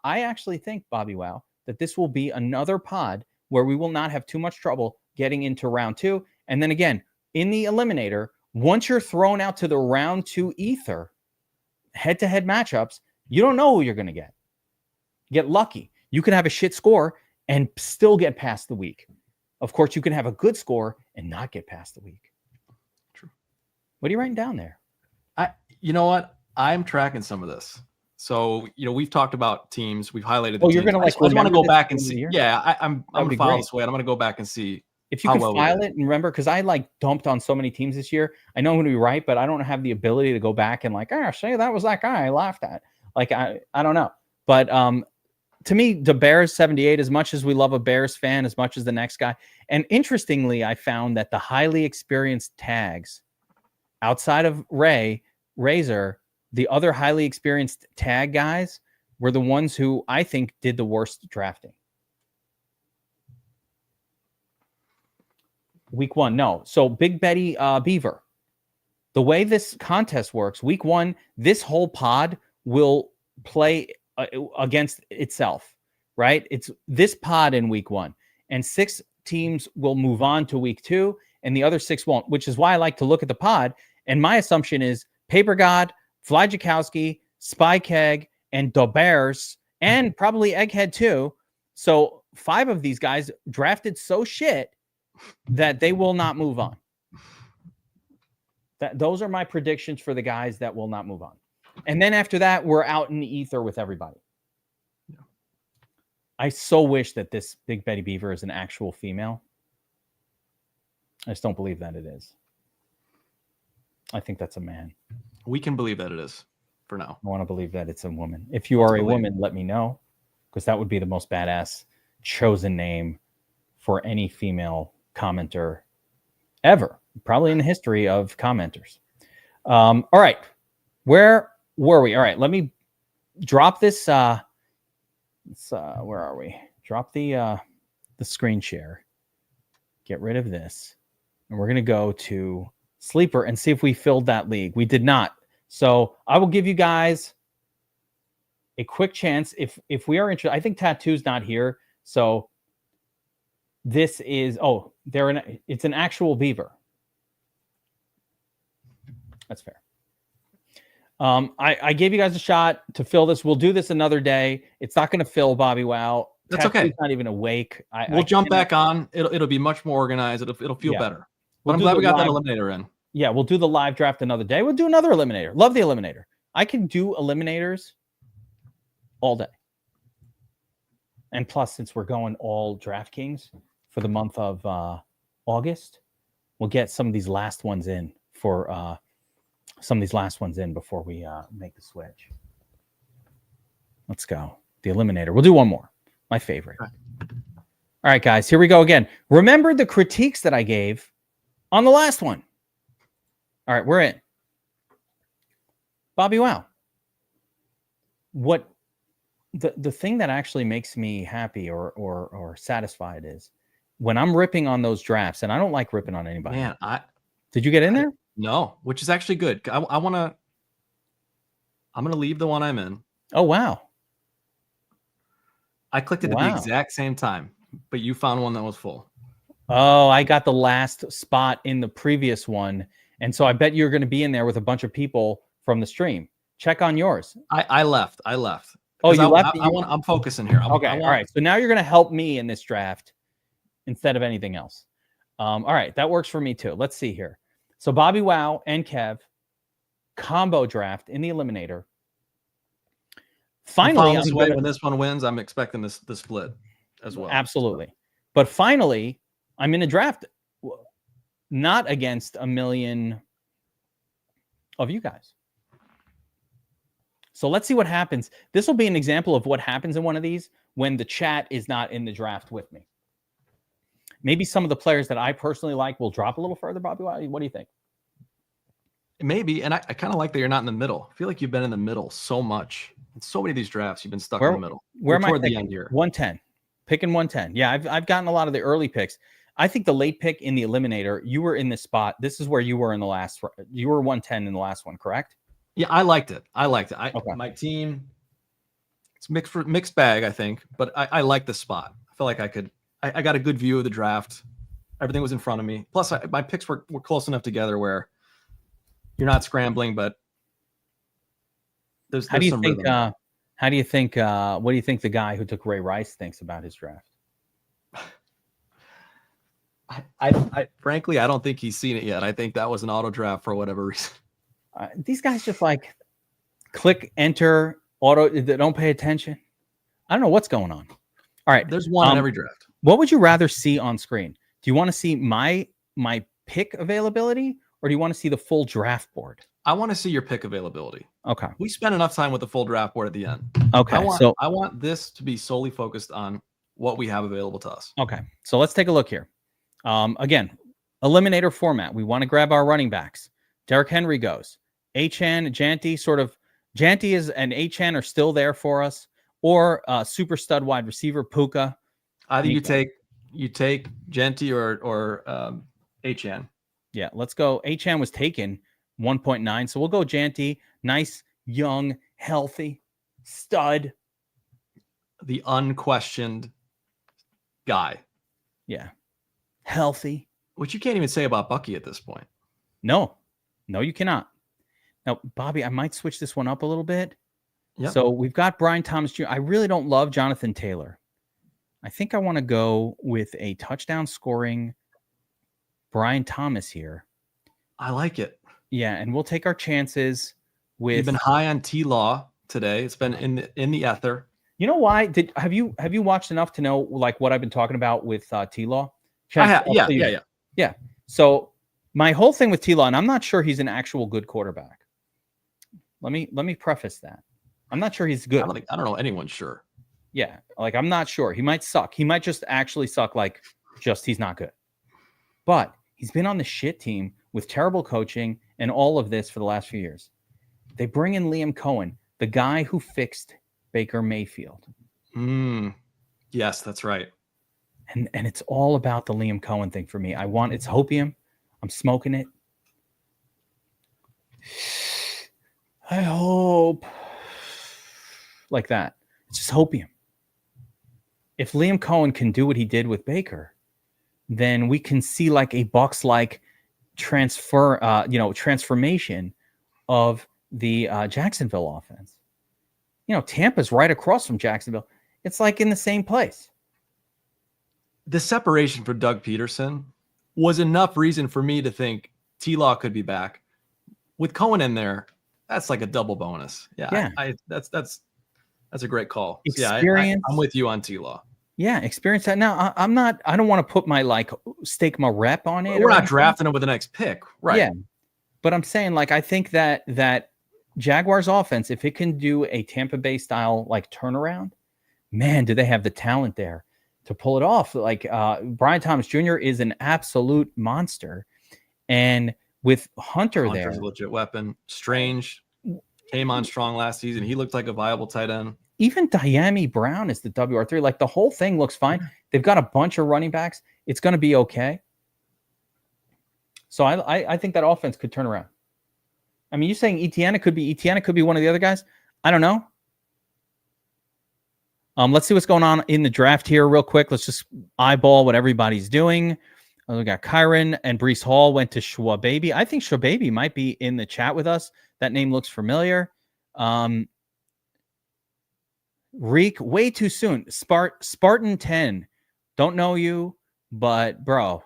actually think, Bobby Wow, that this will be another pod where we will not have too much trouble getting into round 2. And then again, in the Eliminator, once you're thrown out to the round 2 ether, head-to-head matchups, you don't know who you're going to get. Get lucky. You can have a shit score and still get past the week. Of course, you can have a good score and not get past the week. True. What are you writing down there? You know what? I'm tracking some of this. So, we've talked about teams. We've highlighted the you're teams. going to I just want to go back and see. Yeah, I'm going to file this way. And I'm going to go back and see. If you can file it and remember, because I dumped on so many teams this year. I know I'm going to be right, but I don't have the ability to go back and say that was that guy I laughed at. I don't know. But to me, the Bears 78, as much as we love a Bears fan, as much as the next guy. And interestingly, I found that the highly experienced tags outside of Razor, the other highly experienced tag guys were the ones who I think did the worst drafting. Week 1, no. So Big Betty Beaver. The way this contest works, week 1, this whole pod will play against itself, right? It's this pod in week 1. And 6 teams will move on to week 2, and the other 6 won't, which is why I like to look at the pod. And my assumption is Paper God, Fly Jakowski, Spy Keg, and the Bears, and probably Egghead too. So 5 of these guys drafted so shit that they will not move on. Those are my predictions for the guys that will not move on. And then after that, we're out in the ether with everybody. Yeah. I so wish that this Big Betty Beaver is an actual female. I just don't believe that it is. I think that's a man. We can believe that it is for now. I want to believe that it's a woman. If you are a woman, let me know, because that would be the most badass chosen name for any female commenter ever, probably in the history of commenters. All right. Where were we? All right. Let me drop this. Where are we? Drop the screen share. Get rid of this. And we're going to go to Sleeper and see if we filled that league. We did not. So I will give you guys a quick chance. If we are interested, I think Tattoo's not here. So this is, it's an actual beaver. That's fair. I gave you guys a shot to fill this. We'll do this another day. It's not going to fill Bobby Wow. That's Tattoo's okay. Not even awake. We'll jump back on. It'll be much more organized. It'll feel better. But I'm glad we got that eliminator in. Yeah, we'll do the live draft another day. We'll do another eliminator. Love the eliminator. I can do eliminators all day. And plus, since we're going all DraftKings for the month of August, we'll get some of these last ones in before we make the switch. Let's go. The eliminator. We'll do one more. My favorite. All right, guys, here we go again. Remember the critiques that I gave on the last one. All right, we're in. Bobby Wow. What the thing that actually makes me happy or satisfied is when I'm ripping on those drafts, and I don't like ripping on anybody. Man, did you get in there? No, which is actually good. I'm gonna leave the one I'm in. Oh wow. I clicked it at the exact same time, but you found one that was full. Oh, I got the last spot in the previous one. And so I bet you're going to be in there with a bunch of people from the stream. Check on yours. I left. Oh, you left? I'm focusing here. Okay. All right. So now you're going to help me in this draft instead of anything else. All right. That works for me too. Let's see here. So Bobby Wow and Kev combo draft in the Eliminator. Finally, when this one wins, I'm expecting the split as well. Absolutely. But finally, I'm in a draft not against a million of you guys. So let's see what happens. This will be an example of what happens in one of these when the chat is not in the draft with me. Maybe some of the players that I personally like will drop a little further, Bobby. What do you think? Maybe, and I kind of like that you're not in the middle. I feel like you've been in the middle so much. In so many of these drafts, you've been stuck in the middle. Where am I toward the end here? 110. Picking 110. Yeah, I've gotten a lot of the early picks. I think the late pick in the Eliminator, you were in this spot. This is where you were in the last. You were 110 in the last one, correct? Yeah, I liked it. Okay. My team It's mixed bag, I think, but I like the spot. I feel like I got a good view of the draft. Everything was in front of me. Plus, my picks were close enough together where you're not scrambling, but there's some rhythm. What do you think the guy who took Ray Rice thinks about his draft? I frankly, I don't think he's seen it yet. I think that was an auto draft for whatever reason. These guys just like click, enter, auto. They don't pay attention. I don't know what's going on. All right. There's one in every draft. What would you rather see on screen? Do you want to see my pick availability, or do you want to see the full draft board? I want to see your pick availability. Okay. We spent enough time with the full draft board at the end. Okay. I want this to be solely focused on what we have available to us. Okay. So let's take a look here. Again, eliminator format. We want to grab our running backs. Derrick Henry goes. Achane, Janty, Janty and Achane are still there for us. Or super stud wide receiver, Puka. Either you take Janty or Achane. Yeah, let's go. Achane was taken 1.9. So we'll go Janty. Nice, young, healthy, stud. The unquestioned guy. Yeah. Healthy. Which you can't even say about Bucky at this point. No, you cannot. Now, Bobby, I might switch this one up a little bit. Yep. So we've got Brian Thomas Jr. I really don't love Jonathan Taylor. I think I want to go with a touchdown scoring Brian Thomas here. I like it. Yeah, and we'll take our chances with. You've been high on T-Law today. It's been in the ether. You know why? Have you watched enough to know like what I've been talking about with T-Law? I have. Yeah. So my whole thing with T-Law, and I'm not sure he's an actual good quarterback. Let me preface that. I'm not sure he's good. I don't know anyone's sure. Yeah, like I'm not sure. He might suck. He might just actually suck. Like he's not good. But he's been on the shit team with terrible coaching and all of this for the last few years. They bring in Liam Cohen, the guy who fixed Baker Mayfield. Yes, that's right. And it's all about the Liam Cohen thing for me. It's hopium. I'm smoking it. I hope. Like that. It's just hopium. If Liam Cohen can do what he did with Baker, then we can see like a Bucs-like transformation of the Jacksonville offense. Tampa's right across from Jacksonville. It's like in the same place. The separation for Doug Peterson was enough reason for me to think T-Law could be back. With Cohen in there, that's like a double bonus. Yeah. That's a great call. Experience. I'm with you on T-Law. Yeah, experience that. Now, I don't want to put my stake my rep on it. We're not drafting him with the next pick. Right. Yeah. But I'm saying I think that Jaguars offense, if it can do a Tampa Bay style turnaround, man, do they have the talent there to pull it off. Brian Thomas Jr. is an absolute monster. And with Hunter's there. A legit weapon. Strange came on strong last season. He looked like a viable tight end. Even Diami Brown is the WR3. The whole thing looks fine. They've got a bunch of running backs. It's going to be okay. So I think that offense could turn around. I mean, you're saying Etienne could be one of the other guys? I don't know. Let's see what's going on in the draft here real quick. Let's just eyeball what everybody's doing. We got Kyron and Breece Hall went to Schwababy. I think Schwababy might be in the chat with us. That name looks familiar. Reek, way too soon. Spartan 10. Don't know you, but bro,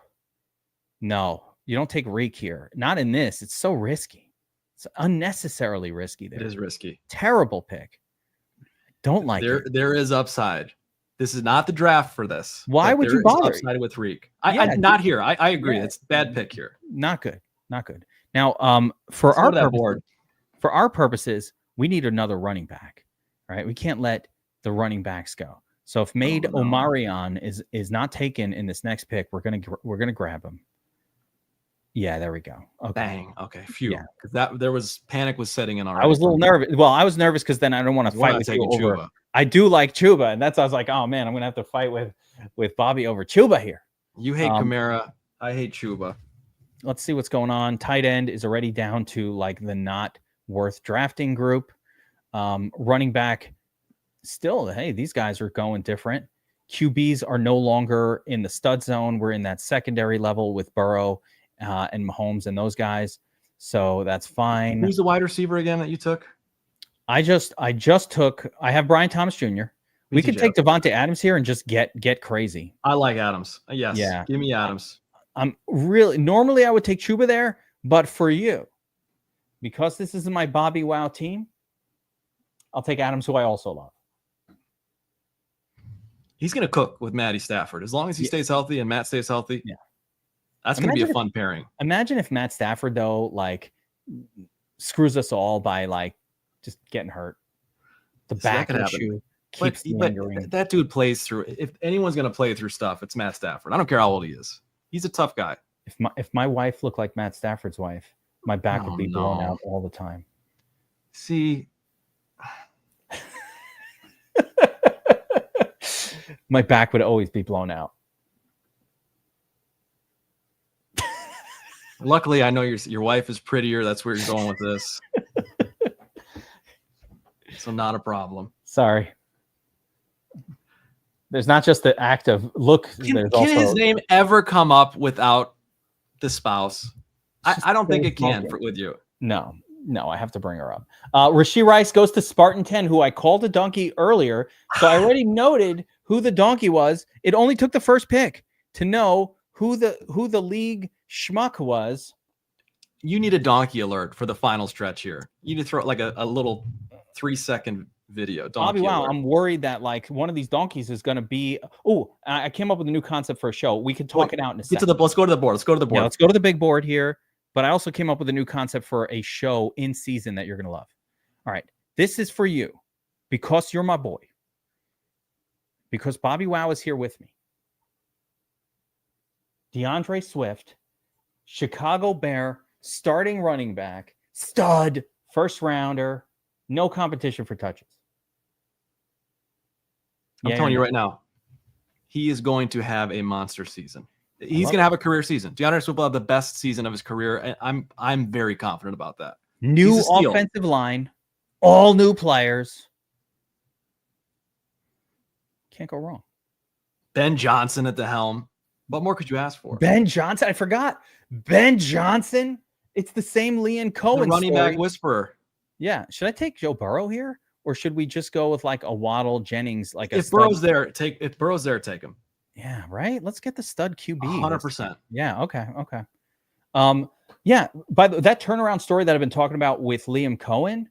no, you don't take Reek here. Not in this. It's so risky. It's unnecessarily risky there. It is risky. Terrible pick. Don't like it. There is upside. This is not the draft for this. Why would you bother? Upside with Reek. Not here. I agree. Yeah. It's a bad pick here. Not good. Now, for our purposes, we need another running back. All right. We can't let the running backs go. So if Omarion is not taken in this next pick, we're gonna grab him. Yeah, there we go. Okay. Bang. Okay. Phew. Yeah. Because panic was setting in already. I was a little nervous. Well, I was nervous because then I don't want to fight with you over. Chuba. I do like Chuba, and I was like, oh man, I'm gonna have to fight with Bobby over Chuba here. You hate Kamara. I hate Chuba. Let's see what's going on. Tight end is already down to the not worth drafting group. Running back, still, hey, these guys are going different. QBs are no longer in the stud zone. We're in that secondary level with Burrow and Mahomes and those guys. So that's fine. Who's the wide receiver again that you took? I have Brian Thomas Jr. We could take Devontae Adams here and just get crazy. I like Adams. Yes. Yeah. Give me Adams. Normally I would take Chuba there, but for you, because this is my Bobby Wow team, I'll take Adams, who I also love. He's going to cook with Matty Stafford. As long as he stays healthy and Matt stays healthy. Yeah. That's going to be a fun pairing. Imagine if Matt Stafford, though, like screws us all by like just getting hurt. The back issue keeps lingering. But that dude plays through. If anyone's going to play through stuff, it's Matt Stafford. I don't care how old he is. He's a tough guy. If my wife looked like Matt Stafford's wife, my back would be blown out all the time. See, my back would always be blown out. Luckily, I know your wife is prettier. That's where you're going with this. So not a problem. Sorry. There's not just the act of look. Can his name ever come up without the spouse? I don't think it can with you. No, I have to bring her up. Rashee Rice goes to Spartan 10, who I called a donkey earlier. So I already noted who the donkey was. It only took the first pick to know who the league schmuck was. You need a donkey alert for the final stretch here. You need to throw like a little 3-second video. Bobby, wow, I'm worried that like one of these donkeys is going to be. Oh, I came up with a new concept for a show. We could talk it out in a second. Let's go to the board. Yeah, let's go to the big board here. But I also came up with a new concept for a show in season that you're going to love. All right, this is for you because you're my boy. Because Bobby Wow is here with me. DeAndre Swift, Chicago Bear, starting running back, stud, first rounder, no competition for touches. I'm telling you right now, he is going to have a monster season. He's going to have a career season. DeAndre Swift will have the best season of his career, and I'm very confident about that. New offensive line, all new players. Can't go wrong. Ben Johnson at the helm. What more could you ask for? Ben Johnson. I forgot. Ben Johnson. It's the same Liam Cohen the running back whisperer. Yeah. Should I take Joe Burrow here? Or should we just go with like a Waddle Jennings? Like if Burrow's there, take him. Yeah, right. Let's get the stud QB. 100%. Yeah. Okay. Yeah. By that turnaround story that I've been talking about with Liam Cohen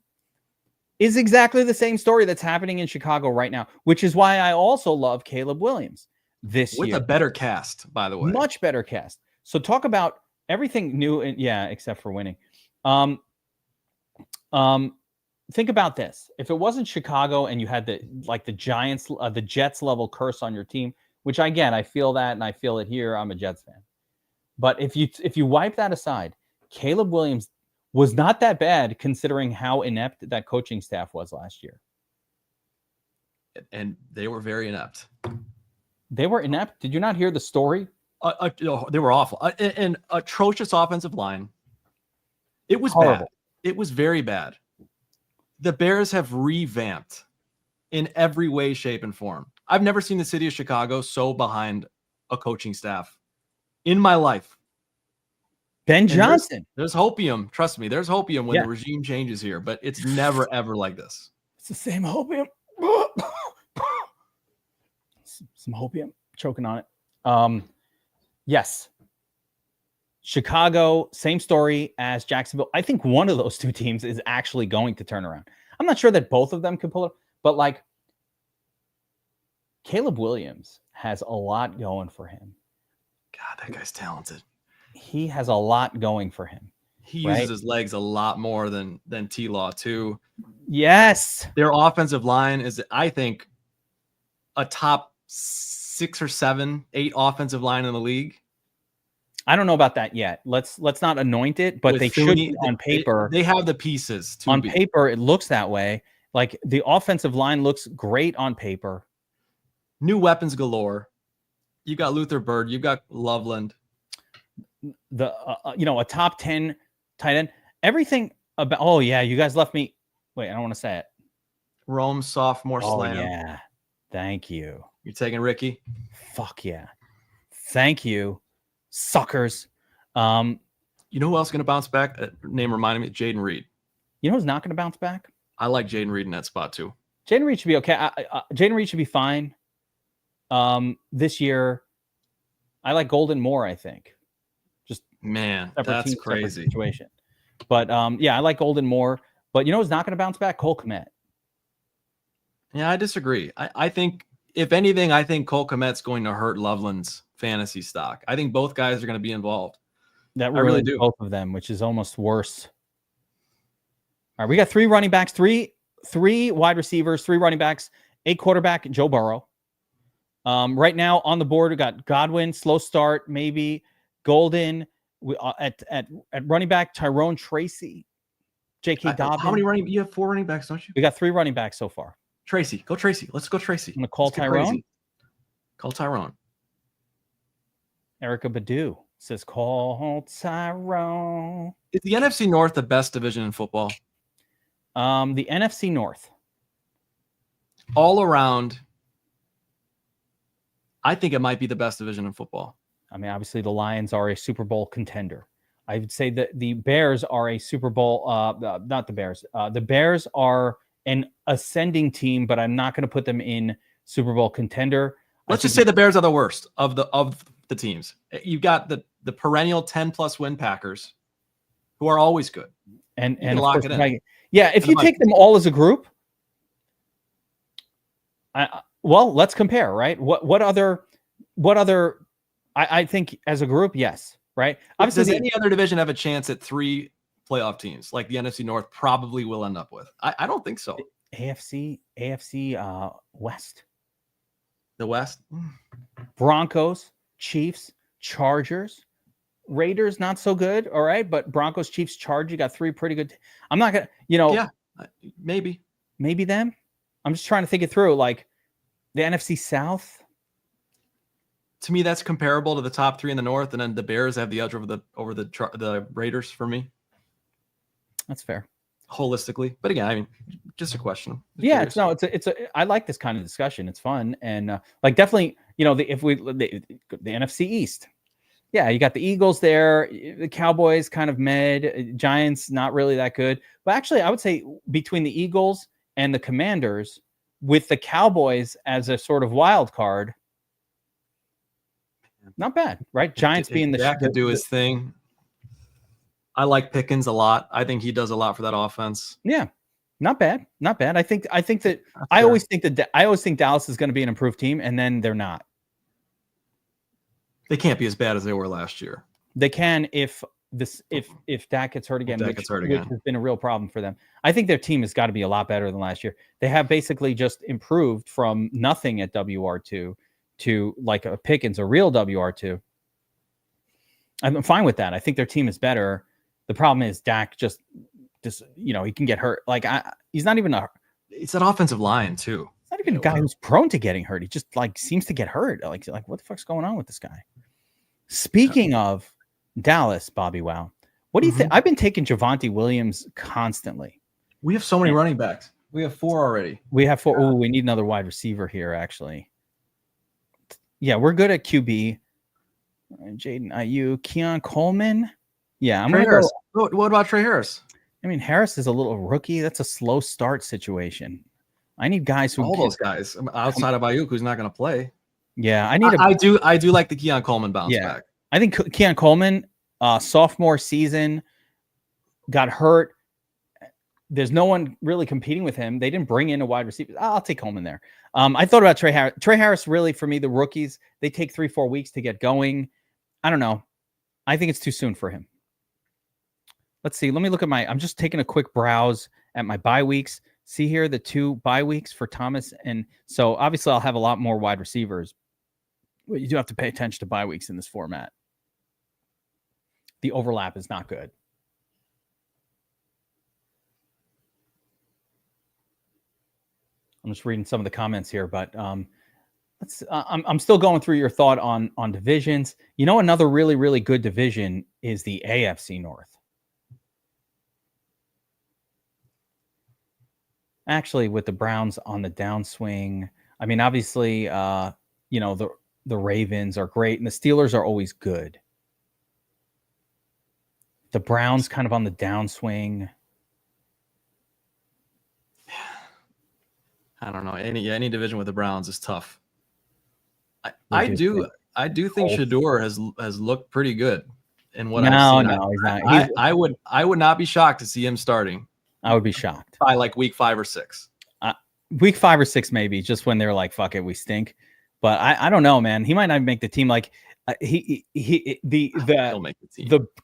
is exactly the same story that's happening in Chicago right now, which is why I also love Caleb Williams this year. With a better cast, by the way. Much better cast. So talk about everything new and except for winning. Think about this. If it wasn't Chicago and you had the Giants, the Jets level curse on your team, which I get, I feel that and I feel it here. I'm a Jets fan. But if you wipe that aside, Caleb Williams was not that bad considering how inept that coaching staff was last year. And they were very inept. They were inept. Did you not hear the story? They were awful. An atrocious offensive line. It was horrible. Bad. It was very bad. The Bears have revamped in every way, shape, and form. I've never seen the city of Chicago so behind a coaching staff in my life. Ben Johnson. There's hopium. Trust me, there's hopium when the regime changes here, but it's never, ever like this. It's the same hopium. Some hopium. Choking on it. Yes. Chicago, same story as Jacksonville. I think one of those two teams is actually going to turn around. I'm not sure that both of them can pull it, but like Caleb Williams has a lot going for him. God, that guy's talented. He has a lot going for him. He uses his legs a lot more than T-Law too. Yes. Their offensive line is, I think, a top 6 or 7, 8 offensive line in the league. I don't know about that yet. Let's not anoint it, but they should be on paper. They have the pieces to on paper. It looks that way. Like the offensive line looks great on paper. New weapons galore. You got Luther Bird. You got Loveland. The a top 10 tight end. Everything about. Oh yeah, you guys left me. Wait, I don't want to say it. Rome sophomore slam. Yeah. Thank you. You're taking Ricky? Fuck yeah. Thank you, suckers. You know who else is going to bounce back? Name reminded me, Jaden Reed. You know who's not going to bounce back? I like Jaden Reed in that spot too. Jaden Reed should be okay. Jaden Reed should be fine. This year, I like Golden more, I think. Just man, that's crazy situation. But yeah, I like Golden more. But you know who's not going to bounce back? Cole Kmet. Yeah, I disagree. I think, if anything, I think Cole Kmet's going to hurt Loveland's fantasy stock. I think both guys are going to be involved. That really do. Both of them, which is almost worse. All right, we got 3 running backs, three wide receivers, 3 running backs, a quarterback, Joe Burrow. Right now on the board, we got Godwin, slow start, maybe Golden. At running back, Tyrone Tracy, J.K. Dobbins. How many running? You have 4 running backs, don't you? We got 3 running backs so far. Tracy, go Tracy. Let's go Tracy. I'm gonna call Tyrone. Call Tyrone. Erica Badu says, "Call Tyrone." Is the NFC North the best division in football? The NFC North, all around, I think it might be the best division in football. I mean, obviously the Lions are a Super Bowl contender. I would say that the Bears are a Super Bowl. Not the Bears. The Bears are an ascending team, but I'm not going to put them in Super Bowl contender. Let's just say the Bears are the worst of the teams. You've got the perennial 10+ win Packers, who are always good. And lock course, it in. Yeah, if you take them all as a group, well, let's compare, right? What other? I think as a group, yes, right. Obviously, does any other division have a chance at 3 playoff teams like the NFC North probably will end up with? I don't think so. AFC West. The West? Broncos, Chiefs, Chargers, Raiders, not so good. All right. But Broncos, Chiefs, Chargers, you got 3 pretty good. I'm not going to, Yeah, maybe them. I'm just trying to think it through. Like the NFC South. To me, that's comparable to the top 3 in the North. And then the Bears have the edge over the Raiders for me. That's fair. Holistically. But again, I mean, just a question. Yeah, I like this kind of discussion. It's fun. And like definitely, the NFC East. Yeah, you got the Eagles there, the Cowboys kind of mid, Giants not really that good. But actually, I would say between the Eagles and the Commanders, with the Cowboys as a sort of wild card, not bad, right? Giants being Dak could do his thing. I like Pickens a lot. I think he does a lot for that offense. Yeah, not bad. I think that I always think Dallas is going to be an improved team, and then they're not. They can't be as bad as they were last year. They can if Dak gets hurt again, which has been a real problem for them. I think their team has got to be a lot better than last year. They have basically just improved from nothing at WR2 to like a Pickens, a real WR2. I'm fine with that. I think their team is better. The problem is Dak just he can get hurt. Like he's not even it's an offensive line too. It's not even a guy who's prone to getting hurt. He just like seems to get hurt. Like what the fuck's going on with this guy? Speaking of Dallas, Bobby Wow, what do you think? I've been taking Javonte Williams constantly. We have so many running backs. We have 4 already. We have 4. Oh, we need another wide receiver here, actually. Yeah, we're good at QB. Jaden Ayuk, Keon Coleman. Yeah, I'm Trey Harris. What about Trey Harris? I mean, Harris is a little rookie. That's a slow start situation. I need guys who those guys outside of Ayuk who's not going to play. Yeah, I do like the Keon Coleman bounce back. I think Keon Coleman, sophomore season, got hurt. There's no one really competing with him. They didn't bring in a wide receiver. I'll take Coleman there. I thought about Trey Harris. Trey Harris, really, for me, the rookies, they take 3-4 weeks to get going. I don't know. I think it's too soon for him. Let's see. Let me look at I'm just taking a quick browse at my bye weeks. See here, the 2 bye weeks for Thomas. And so obviously I'll have a lot more wide receivers. But you do have to pay attention to bye weeks in this format. The overlap is not good. I'm just reading some of the comments here, but I'm still going through your thought on divisions. Another really, really good division is the AFC North. Actually, with the Browns on the downswing, I mean, obviously, the Ravens are great, and the Steelers are always good. The Browns kind of on the downswing. I don't know. Any division with the Browns is tough. I do think Shador has looked pretty good in what I've seen. No, he's not. I would not be shocked to see him starting. I would be shocked by like week 5 or 6. Week 5 or 6, maybe, just when they're like, "Fuck it, we stink." But I don't know, man. He might not make the team. Like the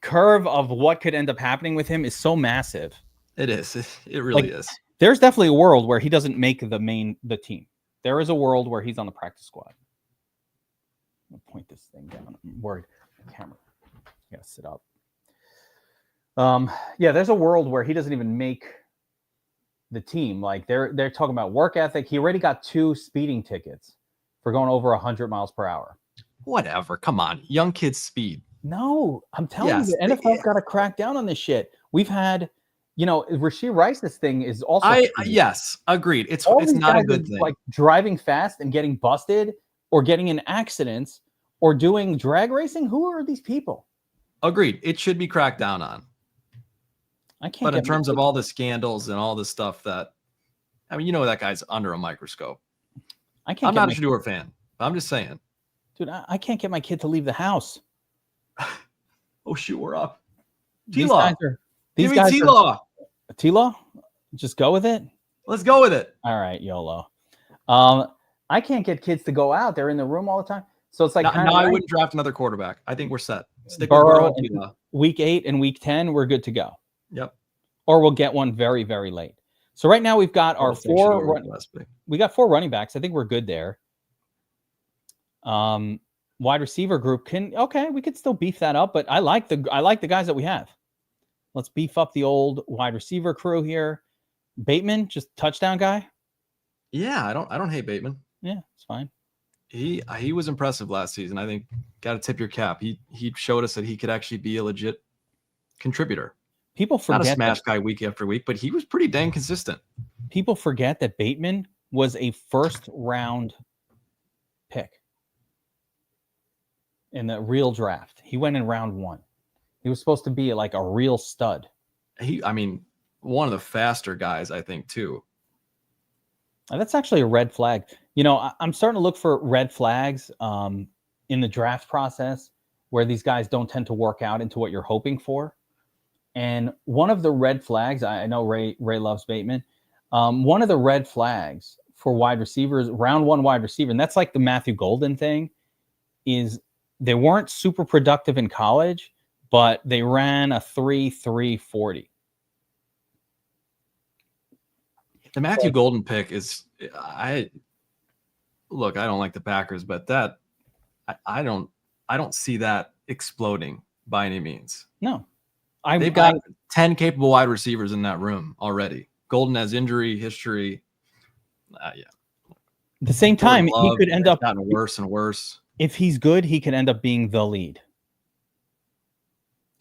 curve of what could end up happening with him is so massive. It is. It really is. There's definitely a world where he doesn't make the team. There is a world where he's on the practice squad. I'm gonna point this thing down. I'm worried. The camera. I gotta sit up. Yeah, there's a world where he doesn't even make the team. Like they're talking about work ethic. He already got 2 speeding tickets for going over 100 miles per hour. Whatever. Come on. Young kids speed. No, I'm telling you, the NFL's got to crack down on this shit. We've had, Rashee Rice's thing is also. Yes, agreed. It's not a good thing. Like driving fast and getting busted or getting in accidents or doing drag racing. Who are these people? Agreed. It should be cracked down on. I can't. But in terms of all the scandals and all the stuff that, that guy's under a microscope. I'm not a Shador fan. I'm just saying. Dude, I can't get my kid to leave the house. Oh, shoot, we're up. T-Law. Give me T-Law. T-Law? Just go with it? Let's go with it. All right, YOLO. I can't get kids to go out. They're in the room all the time. So it's like I wouldn't draft another quarterback. I think we're set. Stick with Burrow and T-Law. Week 8 and week 10, we're good to go. Yep. Or we'll get one very, very late. So right now we've got our 4 we got 4 running backs. I think we're good there. Wide receiver group we could still beef that up, but I like the guys that we have. Let's beef up the old wide receiver crew here. Bateman, just touchdown guy. Yeah, I don't hate Bateman. Yeah, it's fine. He was impressive last season. I think got to tip your cap. He showed us that he could actually be a legit contributor. People forget not a smash guy week after week, but he was pretty dang consistent. People forget that Bateman was a first-round pick in the real draft. He went in round 1. He was supposed to be like a real stud. One of the faster guys, I think, too. That's actually a red flag. I'm starting to look for red flags in the draft process where these guys don't tend to work out into what you're hoping for. And one of the red flags, I know Ray loves Bateman. One of the red flags for wide receivers, round 1 wide receiver, and that's like the Matthew Golden thing, is they weren't super productive in college, but they ran a 3.40. The Matthew Golden pick is, I don't like the Packers, but that I don't see that exploding by any means. No. They've got 10 capable wide receivers in that room already. Golden has injury history. Yeah. At the same time, he could end up gotten worse and worse. If he's good, he can end up being the lead.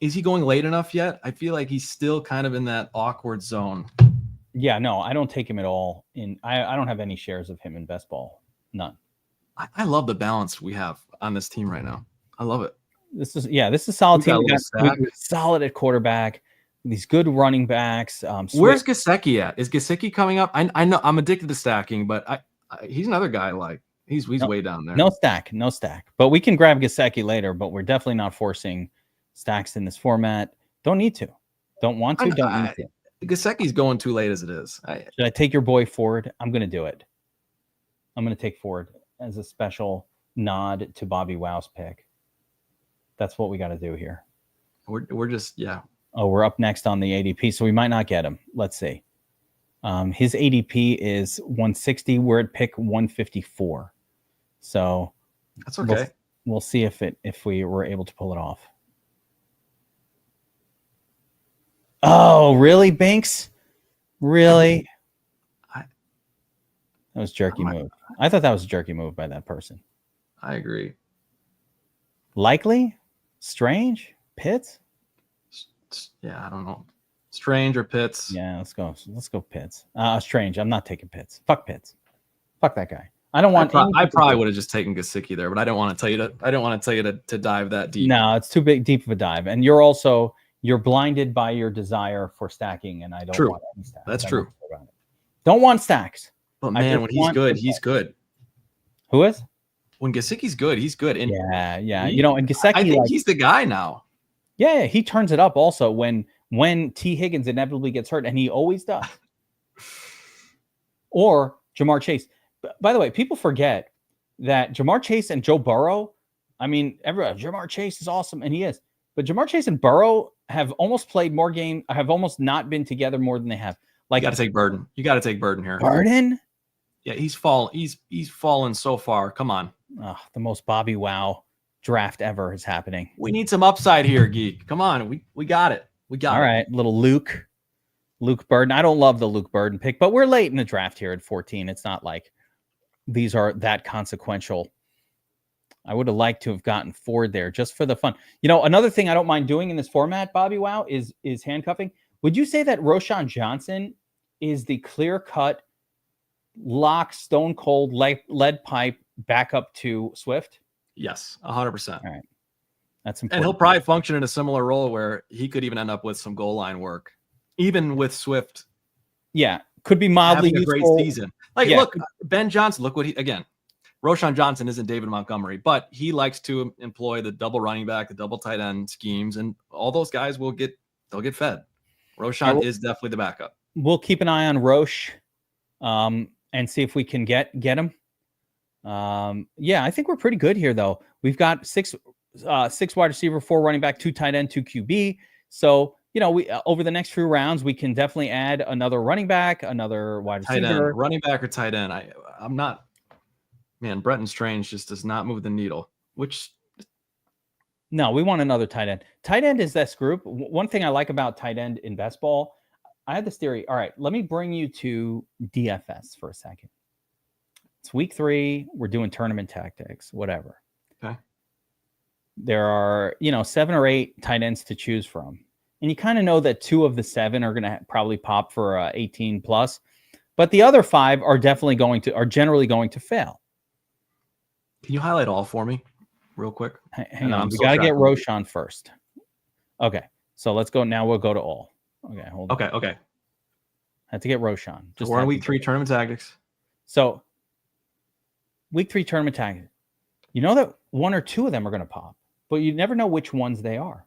Is he going late enough yet? I feel like he's still kind of in that awkward zone. Yeah, no, I don't take him at all. I don't have any shares of him in Best Ball. None. I love the balance we have on this team right now. I love it. This is a solid team. We're solid at quarterback. These good running backs. Where's Gesicki at? Is Gesicki coming up? I know I'm addicted to stacking, but he's another guy like he's way down there. No stack. But we can grab Gesicki later. But we're definitely not forcing stacks in this format. Don't need to. Don't want to. Don't need to. Gesicki's going too late as it is. Should I take your boy Ford? I'm going to do it. I'm going to take Ford as a special nod to Bobby Wow's pick. That's what we got to do here. We're just, yeah. Oh, we're up next on the ADP, so we might not get him. Let's see. His ADP is 160. We're at pick 154. So that's okay. We'll see if we were able to pull it off. Oh, really, Binks? Really? That was jerky move. I thought that was a jerky move by that person. I agree. Likely? Strange? Pitts? Yeah, I don't know. Strange or Pitts? Yeah, let's go. Let's go Pitts. Strange. I'm not taking Pitts. Fuck Pitts. Fuck that guy. I don't want. I probably would have just taken Gesicki there, but I don't want to tell you to. I don't want to tell you to dive that deep. No, it's too deep of a dive, and you're blinded by your desire for stacking, and I don't want any stacks. That's true. Don't want stacks. But man, when he's good, he's good. Who is? When Gesicki's good, he's good. And yeah. You know, and Gesicki, I think he's the guy now. Yeah, he turns it up also when T. Higgins inevitably gets hurt, and he always does. Or Jamar Chase. By the way, people forget that Jamar Chase and Joe Burrow, I mean, everyone, Jamar Chase is awesome, and he is. But Jamar Chase and Burrow have almost played more games, have almost not been together more than they have. Like, you got to take Burden. You got to take Burden here. Burden? Yeah, he's fallen so far. Come on. Oh, the most Bobby Wow draft ever is happening. We need some upside here, Geek. Come on. We got it. We got it. All right, little Luke Burden. I don't love the Luke Burden pick, but we're late in the draft here at 14. It's not like these are that consequential. I would have liked to have gotten Ford there just for the fun. You know, another thing I don't mind doing in this format, Bobby Wow, is handcuffing. Would you say that Roshan Johnson is the clear-cut, lock, stone cold lead pipe backup to Swift? Yes, 100%. All right. That's important. And he'll probably function in a similar role where he could even end up with some goal line work, even with Swift. Yeah, could be mildly having a useful. Great season. Like, look, Ben Johnson, look what again, Roshan Johnson isn't David Montgomery, but he likes to employ the double running back, the double tight end schemes, and all those guys they'll get fed. Roshan is definitely the backup. We'll keep an eye on Roche and see if we can get him. Yeah, I think we're pretty good here, though. We've got six wide receiver, 4 running back, 2 tight end, 2 QB. So, you know, we over the next few rounds, we can definitely add another running back, another wide receiver. Tight end, running back or tight end. I'm not, man, Bretton Strange just does not move the needle, which. No, we want another tight end. Tight end is this group. One thing I like about tight end in best ball, I had this theory. All right, let me bring you to DFS for a second. It's week 3. We're doing tournament tactics, whatever. Okay. There are, 7 or 8 tight ends to choose from. And you kind of know that 2 of the 7 are going to probably pop for 18 plus, but the other 5 are generally going to fail. Can you highlight all for me real quick? Hang on. We got to get Roshan first. Okay. So let's go. Now we'll go to all. Okay. Hold on. Okay. Had to get Roshan. Just we're in week 3 tournament tactics. So week 3 tournament tactics. You know that 1 or 2 of them are going to pop, but you never know which ones they are.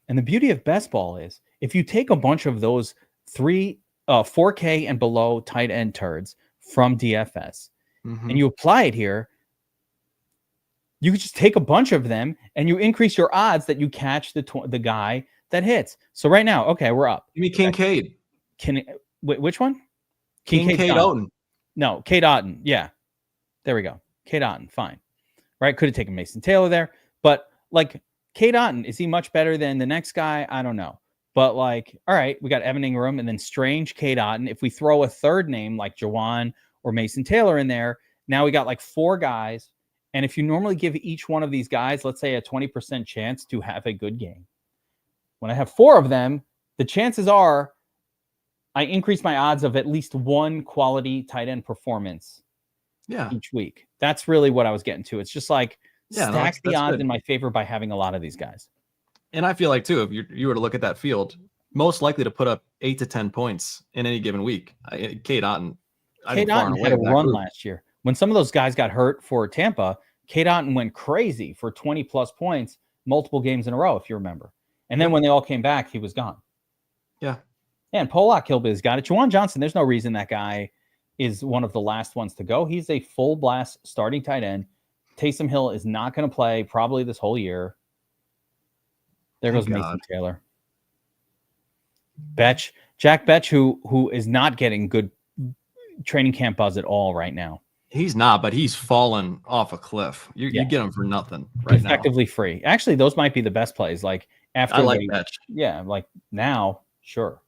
And the beauty of best ball is if you take a bunch of those 4K and below tight end turds from DFS and you apply it here, you can just take a bunch of them and you increase your odds that you catch the guy that hits. So right now, okay, we're up. You mean Kincaid? Which one? Kincaid Otten. No, Cade Otton. Yeah. There we go. Cade Otton. Fine. Right? Could have taken Mason Taylor there. But like Cade Otton, is he much better than the next guy? I don't know. But like, all right, we got Evan Ingram and then Strange, Cade Otton. If we throw a third name like Jawan or Mason Taylor in there, now we got like 4 guys. And if you normally give each one of these guys, let's say a 20% chance to have a good game, when I have 4 of them, the chances are I increase my odds of at least 1 quality tight end performance each week. That's really what I was getting to. It's just like stack the odds in my favor by having a lot of these guys. And I feel like, too, if you were to look at that field, most likely to put up 8 to 10 points in any given week. Cade Otton. Cade Otton had a run last year. When some of those guys got hurt for Tampa, Cade Otton went crazy for 20-plus points multiple games in a row, if you remember. And then when they all came back, he was gone. Yeah. And Pollock Kilby's got it. Juwan Johnson, there's no reason that guy is one of the last ones to go. He's a full blast starting tight end. Taysom Hill is not going to play probably this whole year. There goes Mason Taylor. Jack Betch, who is not getting good training camp buzz at all right now. He's not, but he's fallen off a cliff. You get him for nothing right now. Effectively free. Actually, those might be the best plays. Like after I like Betch. Yeah, like now, sure.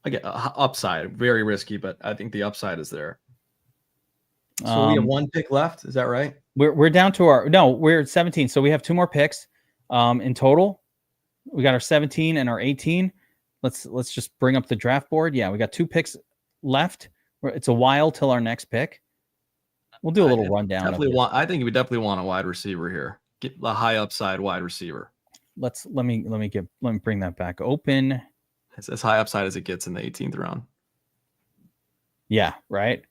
I get upside, very risky, but I think the upside is there. So we have 1 pick left. Is that right? We're down to we're at 17. So we have 2 more picks in total. We got our 17 and our 18. Let's just bring up the draft board. Yeah, we got 2 picks left. It's a while till our next pick. We'll do a little rundown. I think we definitely want a wide receiver here. Get a high upside wide receiver. Let me bring that back open. It's as high upside as it gets in the 18th round. Yeah, right.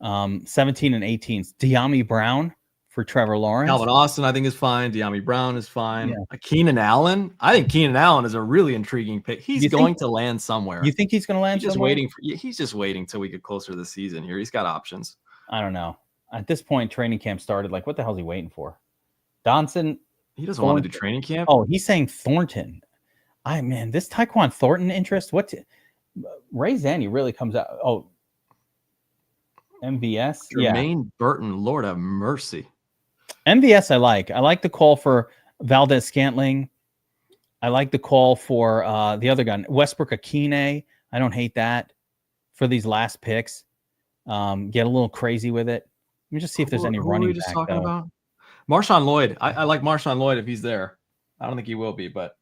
17 and 18. De'Ami Brown for Trevor Lawrence. Calvin Austin, I think, is fine. De'Ami Brown is fine. Yeah. Keenan Allen. I think Keenan Allen is a really intriguing pick. He's going to land somewhere. You think he's going to land somewhere? He's just waiting till we get closer to the season here. He's got options. I don't know. At this point, training camp started. Like, what the hell is he waiting for? Donson. He doesn't want to do training camp. Oh, he's saying Thornton. This Tyquan Thornton interest. Ray Zanny really comes out. Oh, MVS. Jermaine Burton. Lord have mercy. MVS, I like. I like the call for Valdez Scantling. I like the call for the other guy, Westbrook Akine. I don't hate that for these last picks. Get a little crazy with it. Let me just see if there's any running back. Talking about Marshawn Lloyd. I like Marshawn Lloyd if he's there. I don't think he will be, but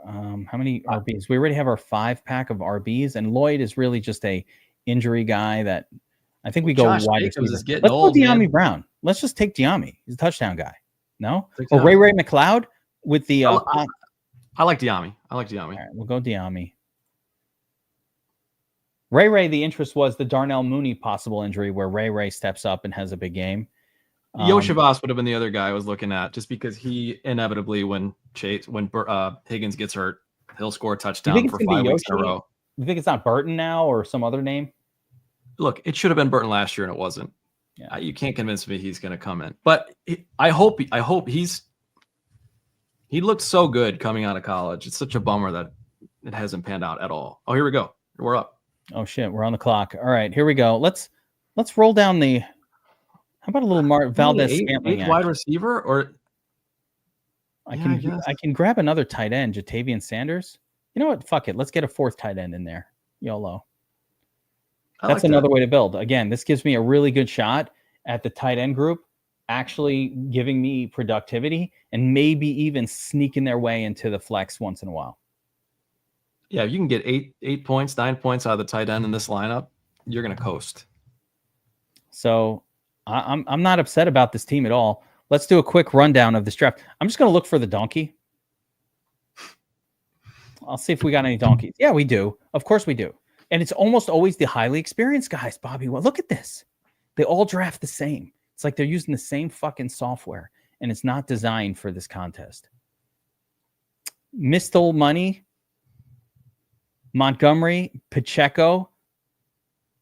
how many RBs? We already have our 5-pack of RBs, and Lloyd is really just a injury guy that I think we go wide receiver. Let's go De'Ami Brown. Let's just take De'Ami. He's a touchdown guy. No? Or Ray McLeod with the I like De'Ami. All right, we'll go De'Ami. Ray, the interest was the Darnell Mooney possible injury where Ray steps up and has a big game. Yoshivas would have been the other guy I was looking at, just because he inevitably, when Higgins gets hurt, he'll score a touchdown for 5 weeks in a row. You think it's not Burton now or some other name? Look, it should have been Burton last year and it wasn't. Yeah. You can't convince me he's going to come in, but I hope he looked so good coming out of college. It's such a bummer that it hasn't panned out at all. Oh, here we go. We're up. Oh shit, we're on the clock. All right, here we go. Let's roll down the. How about a little Valdez Scantling wide receiver, or I can grab another tight end, Jatavian Sanders. You know what? Fuck it. Let's get a 4th tight end in there. YOLO. That's another way to build. Again, this gives me a really good shot at the tight end group actually giving me productivity and maybe even sneaking their way into the flex once in a while. Yeah, if you can get 8 points, 9 points out of the tight end in this lineup, you're going to coast. So I'm not upset about this team at all. Let's do a quick rundown of this draft. I'm just going to look for the donkey. I'll see if we got any donkeys. Yeah, we do. Of course we do. And it's almost always the highly experienced guys, Bobby. Well, look at this. They all draft the same. It's like they're using the same fucking software, and it's not designed for this contest. Mistle Money, Montgomery, Pacheco,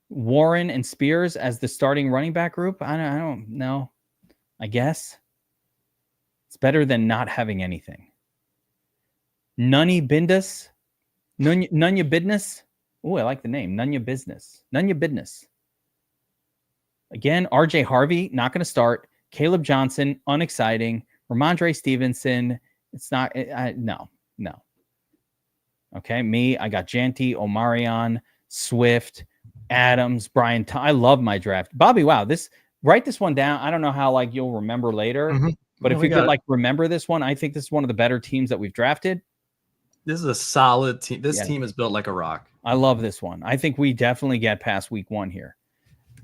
Warren, and Spears as the starting running back group. I don't know. I guess it's better than not having anything. Nunya Business. Oh, I like the name. Nunya Business. Again, RJ Harvey, not going to start. Caleb Johnson, unexciting. Ramondre Stevenson, it's not. No. Okay, I got Janty, Omarion, Swift, Adams, Brian. I love my draft. Bobby, wow. Write this one down. I don't know how you'll remember later, but if you could remember this one, I think this is one of the better teams that we've drafted. This is a solid team. This team is built like a rock. I love this one. I think we definitely get past week 1 here.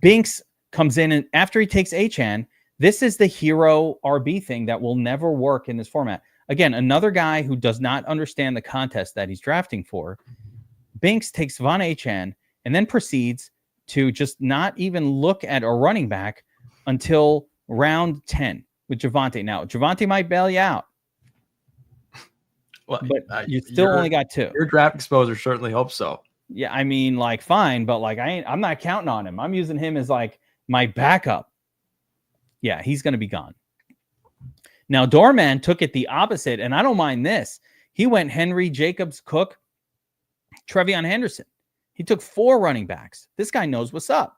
Binks comes in, and after he takes Achane, this is the hero RB thing that will never work in this format. Again, another guy who does not understand the contest that he's drafting for. Binks takes Von Achane and then proceeds to just not even look at a running back until round 10 with Javonte. Now, Javonte might bail you out. Well, but you still only got 2. Your draft exposure certainly hopes so. Yeah, I mean, fine, but I'm not counting on him. I'm using him as my backup. Yeah, he's going to be gone. Now, Doorman took it the opposite, and I don't mind this. He went Henry, Jacobs, Cook, Trevion Henderson. He took 4 running backs. This guy knows what's up.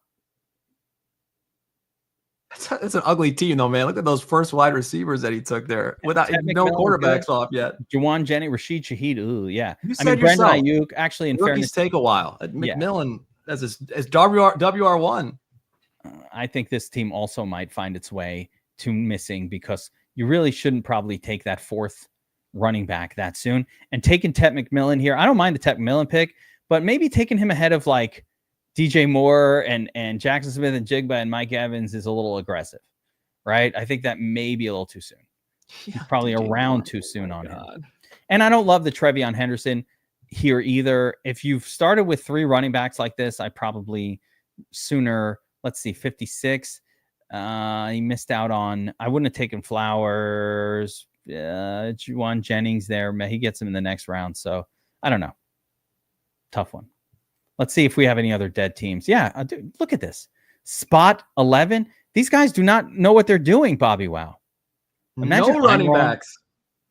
It's an ugly team, though, man. Look at those first wide receivers that he took there without no quarterbacks off yet. Jawan Jennings, Rashid Shaheed. Ooh, yeah. You said Brandon Ayuk, actually, in fairness, take a while. McMillan as WR1. I think this team also might find its way to missing because you really shouldn't probably take that 4th running back that soon. And taking Ted McMillan here, I don't mind the Ted McMillan pick, but maybe taking him ahead of like DJ Moore and Jackson Smith and Jigba and Mike Evans is a little aggressive, right? I think that may be a little too soon. Yeah, He's probably DJ around Moore. too soon Oh on God. him. And I don't love the Trevion Henderson here either. If you've started with 3 running backs like this, I probably sooner, let's see, 56. He missed out on, I wouldn't have taken Flowers. Juwan Jennings there. He gets him in the next round. So I don't know. Tough one. Let's see if we have any other dead teams. Yeah, dude, look at this. Spot 11. These guys do not know what they're doing, Bobby Wow. Imagine no running backs.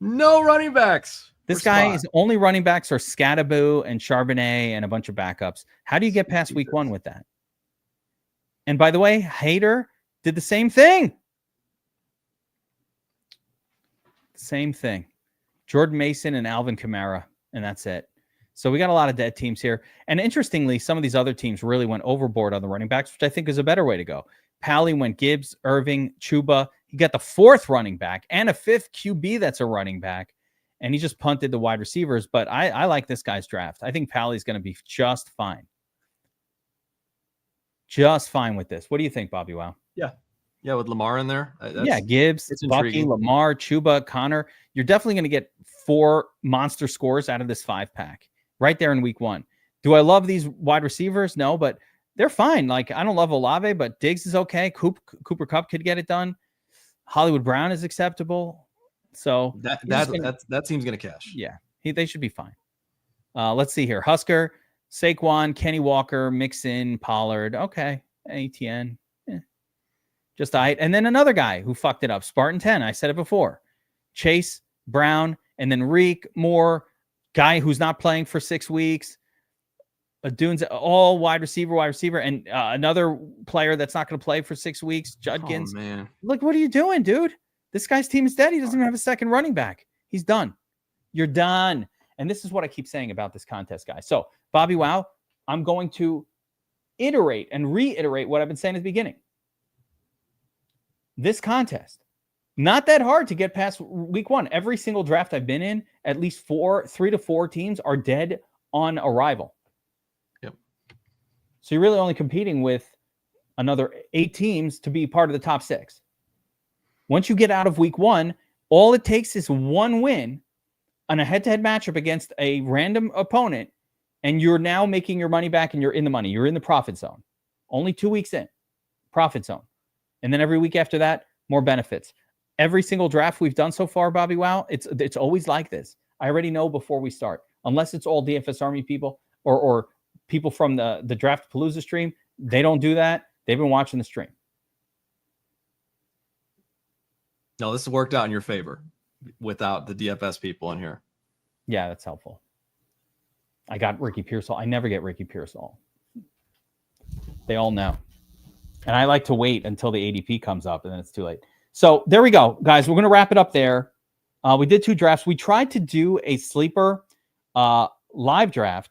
No running backs. This guy's only running backs are Scattaboo and Charbonnet and a bunch of backups. How do you get past week 1 with that? And by the way, Hader did the same thing. Same thing. Jordan Mason and Alvin Kamara, and that's it. So we got a lot of dead teams here. And interestingly, some of these other teams really went overboard on the running backs, which I think is a better way to go. Pally went Gibbs, Irving, Chuba. He got the 4th running back and a 5th QB that's a running back. And he just punted the wide receivers. But I like this guy's draft. I think Pally's going to be just fine. Just fine with this. What do you think, Bobby Wow? Yeah, with Lamar in there. Gibbs, Bucky, Lamar, Chuba, Connor. You're definitely going to get 4 monster scores out of this 5-pack right there in week 1. Do I love these wide receivers? No, but they're fine. Like, I don't love Olave, but Diggs is okay. Cooper Kupp could get it done. Hollywood Brown is acceptable. So that team's going to cash. Yeah, they should be fine. Let's see here. Husker, Saquon, Kenny Walker, Mixon, Pollard. Okay. ATN. Just all right. And then another guy who fucked it up. Spartan 10. I said it before. Chase, Brown, and then Reek, Moore, guy who's not playing for 6 weeks. Dune's all wide receiver, and another player that's not going to play for 6 weeks. Judkins. Oh, man. Look, what are you doing, dude? This guy's team is dead. He doesn't even have a second running back. He's done. You're done. And this is what I keep saying about this contest, guys. So, Bobby Wow, I'm going to iterate and reiterate what I've been saying at the beginning. This contest, not that hard to get past week 1. Every single draft I've been in, at least 3 to 4 teams are dead on arrival. Yep. So you're really only competing with another 8 teams to be part of the top 6. Once you get out of week 1, all it takes is 1 win on a head-to-head matchup against a random opponent, and you're now making your money back and you're in the money. You're in the profit zone. Only 2 weeks in, profit zone. And then every week after that, more benefits. Every single draft we've done so far, Bobby Wow, it's always like this. I already know before we start, unless it's all DFS Army people or people from the Draft-a-Palooza stream. They don't do that. They've been watching the stream. No, this has worked out in your favor without the DFS people in here. Yeah, that's helpful. I got Ricky Pearsall. I never get Ricky Pearsall. They all know. And I like to wait until the ADP comes up, and then it's too late. So there we go, guys. We're going to wrap it up there. We did 2 drafts. We tried to do a sleeper live draft.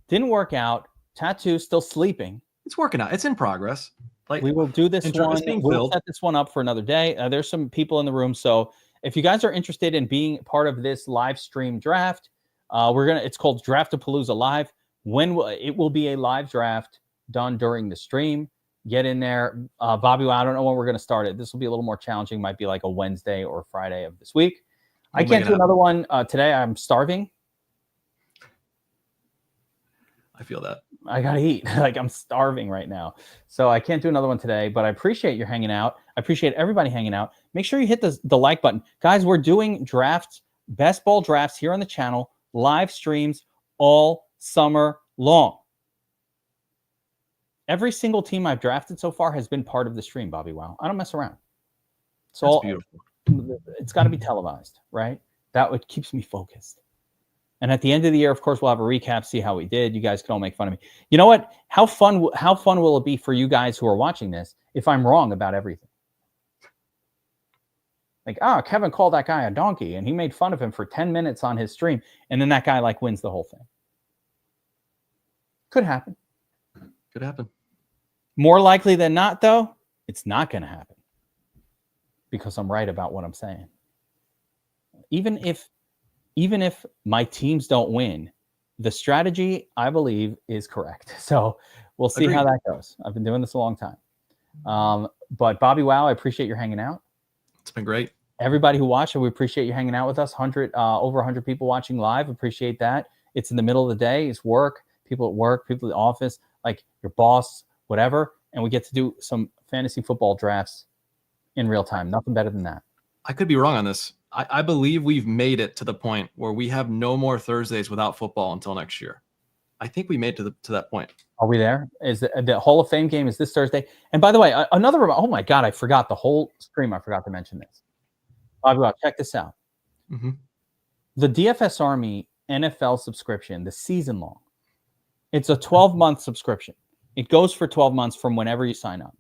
Didn't work out. Tattoo still sleeping. It's working out. It's in progress. Like, we will do this one. We'll set this one up for another day. There's some people in the room. So if you guys are interested in being part of this live stream draft, it's called Draft-a-Palooza Live. It will be a live draft done during the stream. Get in there. Bobby, I don't know when we're going to start it. This will be a little more challenging. Might be like a Wednesday or Friday of this week. I can't do another one today. I'm starving. I feel that. I got to eat. Like, I'm starving right now. So I can't do another one today, but I appreciate your hanging out. I appreciate everybody hanging out. Make sure you hit the like button. Guys, we're doing drafts, best ball drafts here on the channel, live streams all summer long. Every single team I've drafted so far has been part of the stream, Bobby Wow. I don't mess around. So beautiful. It's got to be televised, right? That keeps me focused. And at the end of the year, of course, we'll have a recap, see how we did. You guys can all make fun of me. You know what? How fun will it be for you guys who are watching this if I'm wrong about everything? Like, Kevin called that guy a donkey, and he made fun of him for 10 minutes on his stream, and then that guy, wins the whole thing. Could happen. Could happen. More likely than not, though, it's not going to happen. because I'm right about what I'm saying. Even if my teams don't win, the strategy, I believe, is correct. So we'll see how that goes. I've been doing this a long time. But Bobby Wow, I appreciate your hanging out. It's been great. Everybody who watched, we appreciate you hanging out with us. Over 100 people watching live. Appreciate that. It's in the middle of the day. It's work. People at work, people at the office, like your boss, whatever. And we get to do some fantasy football drafts in real time. Nothing better than that. I could be wrong on this. I believe we've made it to the point where we have no more Thursdays without football until next year. I think we made to that point. Are we there? Is the Hall of Fame game is this Thursday? And by the way, oh my God, I forgot the whole stream. I forgot to mention this. Check this out. Mm-hmm. The DFS Army NFL subscription, the season long, it's a 12-month subscription. It goes for 12 months from whenever you sign up.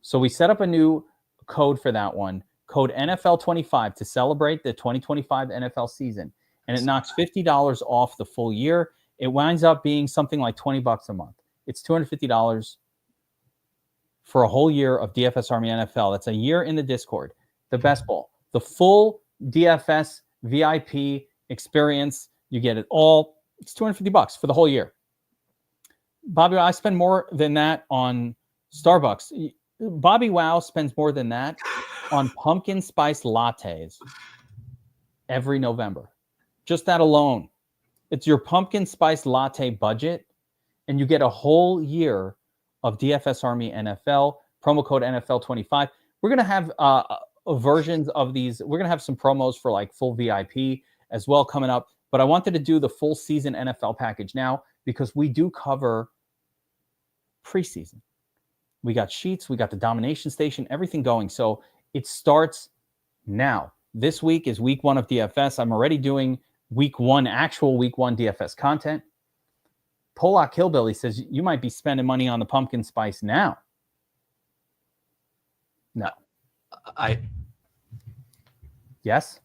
So we set up a new code for that one, code NFL25, to celebrate the 2025 NFL season. And it knocks $50 off the full year. It winds up being something like $20 a month. It's $250 for a whole year of DFS Army NFL. That's a year in the Discord, the Best Ball, the full DFS VIP experience. You get it all. It's $250 for the whole year. Bobby, I spend more than that on Starbucks. Bobby Wow spends more than that on pumpkin spice lattes every November. Just that alone. It's your pumpkin spice latte budget, and you get a whole year of DFS Army NFL, promo code NFL25. We're going to have versions of these. We're going to have some promos for like full VIP as well coming up, but I wanted to do the full season NFL package now because we do cover preseason. We got sheets, we got the domination station, everything going. So it starts now. This week is week 1 of DFS. I'm already doing actual week one DFS content. Polak Hillbilly says you might be spending money on the pumpkin spice now. No. Yes.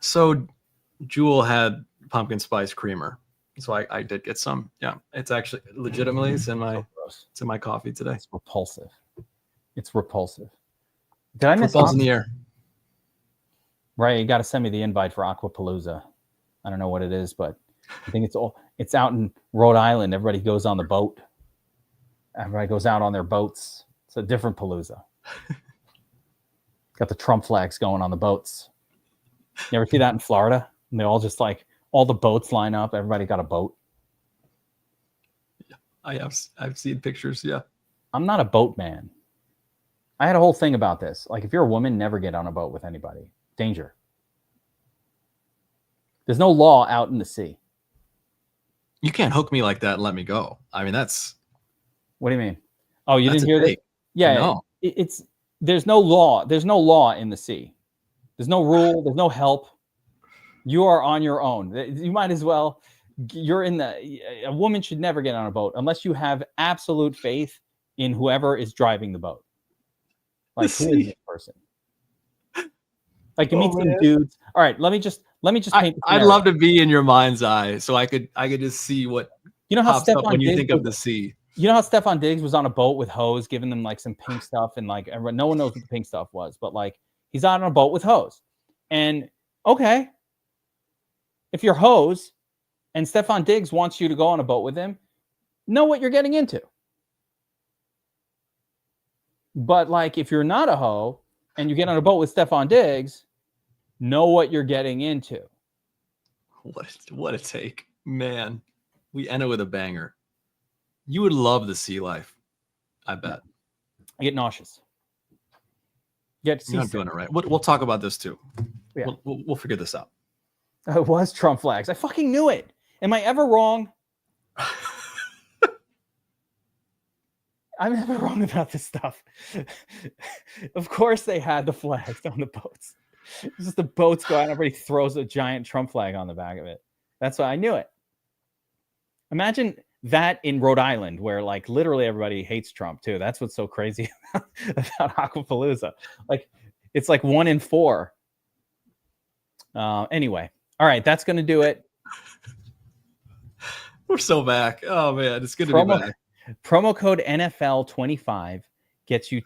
So Jewel had pumpkin spice creamer. So I did get some. Yeah. It's actually legitimately it's in my coffee today. It's repulsive. Did I miss football's in the air? Right, you got to send me the invite for Aquapalooza. I don't know what it is, but I think it's out in Rhode Island. Everybody goes on the boat. Everybody goes out on their boats. It's a different Palooza. Got the Trump flags going on the boats. You ever see that in Florida? And they all just like all the boats line up. Everybody got a boat. Yeah, I've seen pictures. Yeah, I'm not a boat man. I had a whole thing about this. Like, if you're a woman, never get on a boat with anybody. Danger. There's no law out in the sea. You can't hook me like that and let me go. I mean, that's. What do you mean? Oh, you didn't hear this? Yeah, no. There's no law. There's no law in the sea. There's no rule. There's no help. You are on your own. You might as well. A woman should never get on a boat unless you have absolute faith in whoever is driving the boat. Like, who is this person? Like, you meet some dudes. All right, let me just paint. I'd love to be in your mind's eye, so I could just see what how pops up when you think of the sea. You know how Stephon Diggs was on a boat with hose, giving them like some pink stuff, and like everyone, no one knows what the pink stuff was, but like he's out on a boat with hose. And okay, if you're hose and Stephon Diggs wants you to go on a boat with him, know what you're getting into. But like, if you're not a hoe and you get on a boat with Stephon Diggs, know what you're getting into. What a take, man. We end it with a banger. You would love the sea life, I bet. I get nauseous. You're not doing it right. We'll talk about this too. Yeah. We'll figure this out. It was Trump flags. I fucking knew it. Am I ever wrong? I'm never wrong about this stuff. Of course they had the flags on the boats. It's just the boats go out and everybody throws a giant Trump flag on the back of it. That's why I knew it. Imagine that in Rhode Island, where like literally everybody hates Trump too. That's what's so crazy about Aquapalooza. Like, it's like 1 in 4. Anyway, all right, that's going to do it. We're so back. Oh man, it's good to be back. Promo code NFL25 gets you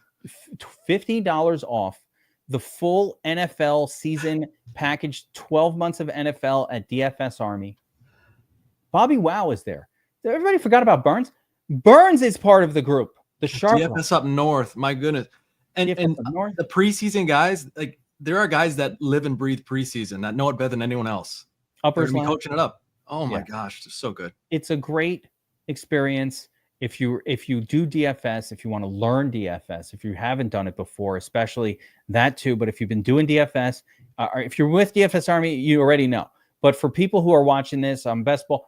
$50 off the full NFL season package, 12 months of NFL at DFS Army. Bobby Wow is there. Everybody forgot about Burns. Burns is part of the group. The sharp DFS up north, my goodness. And the preseason guys, like there are guys that live and breathe preseason that know it better than anyone else. Uppers be coaching it up. Oh my gosh, it's so good. It's a great experience. If you do DFS, if you want to learn DFS, if you haven't done it before, especially that too. But if you've been doing DFS, or if you're with DFS Army, you already know. But for people who are watching this on Best Ball,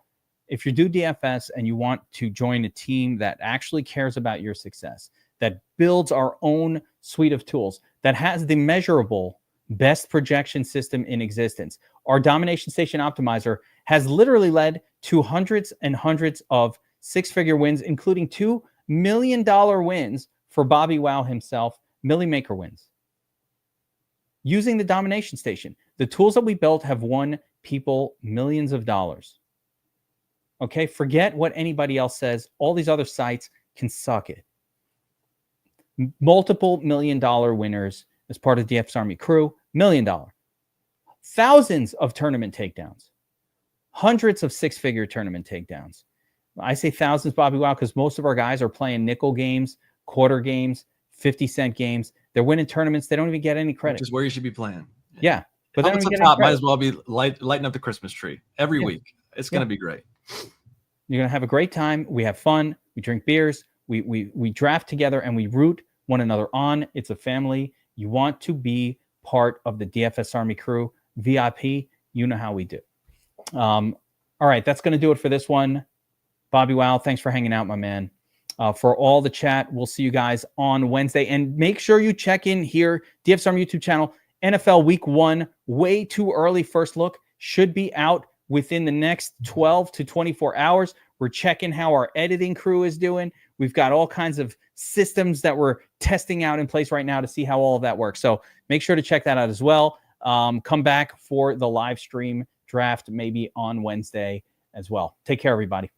if you do DFS and you want to join a team that actually cares about your success, that builds our own suite of tools, that has the measurable best projection system in existence, our Domination Station Optimizer has literally led to hundreds and hundreds of six-figure wins, including $2 million wins for Bobby Wow himself, Millie Maker wins. Using the Domination Station, the tools that we built have won people millions of dollars. Okay, forget what anybody else says. All these other sites can suck it. Multiple $1 million winners as part of the DFS Army crew, $1 million. Thousands of tournament takedowns. Hundreds of six-figure tournament takedowns. I say thousands, Bobby Wow, because most of our guys are playing nickel games, quarter games, 50-cent games. They're winning tournaments. They don't even get any credit. Which is where you should be playing. Yeah. But up the top might as well be lighting up the Christmas tree every week. It's going to be great. You're going to have a great time. We have fun. We drink beers. We draft together and we root one another on. It's a family. You want to be part of the DFS Army crew, VIP. You know how we do. All right. That's going to do it for this one. Bobby Wow, thanks for hanging out, my man. For all the chat, we'll see you guys on Wednesday. And make sure you check in here, DFS Army YouTube channel, NFL Week 1, way too early first look, should be out within the next 12 to 24 hours. We're checking how our editing crew is doing. We've got all kinds of systems that we're testing out in place right now to see how all of that works. So make sure to check that out as well. Come back for the live stream draft maybe on Wednesday as well. Take care, everybody.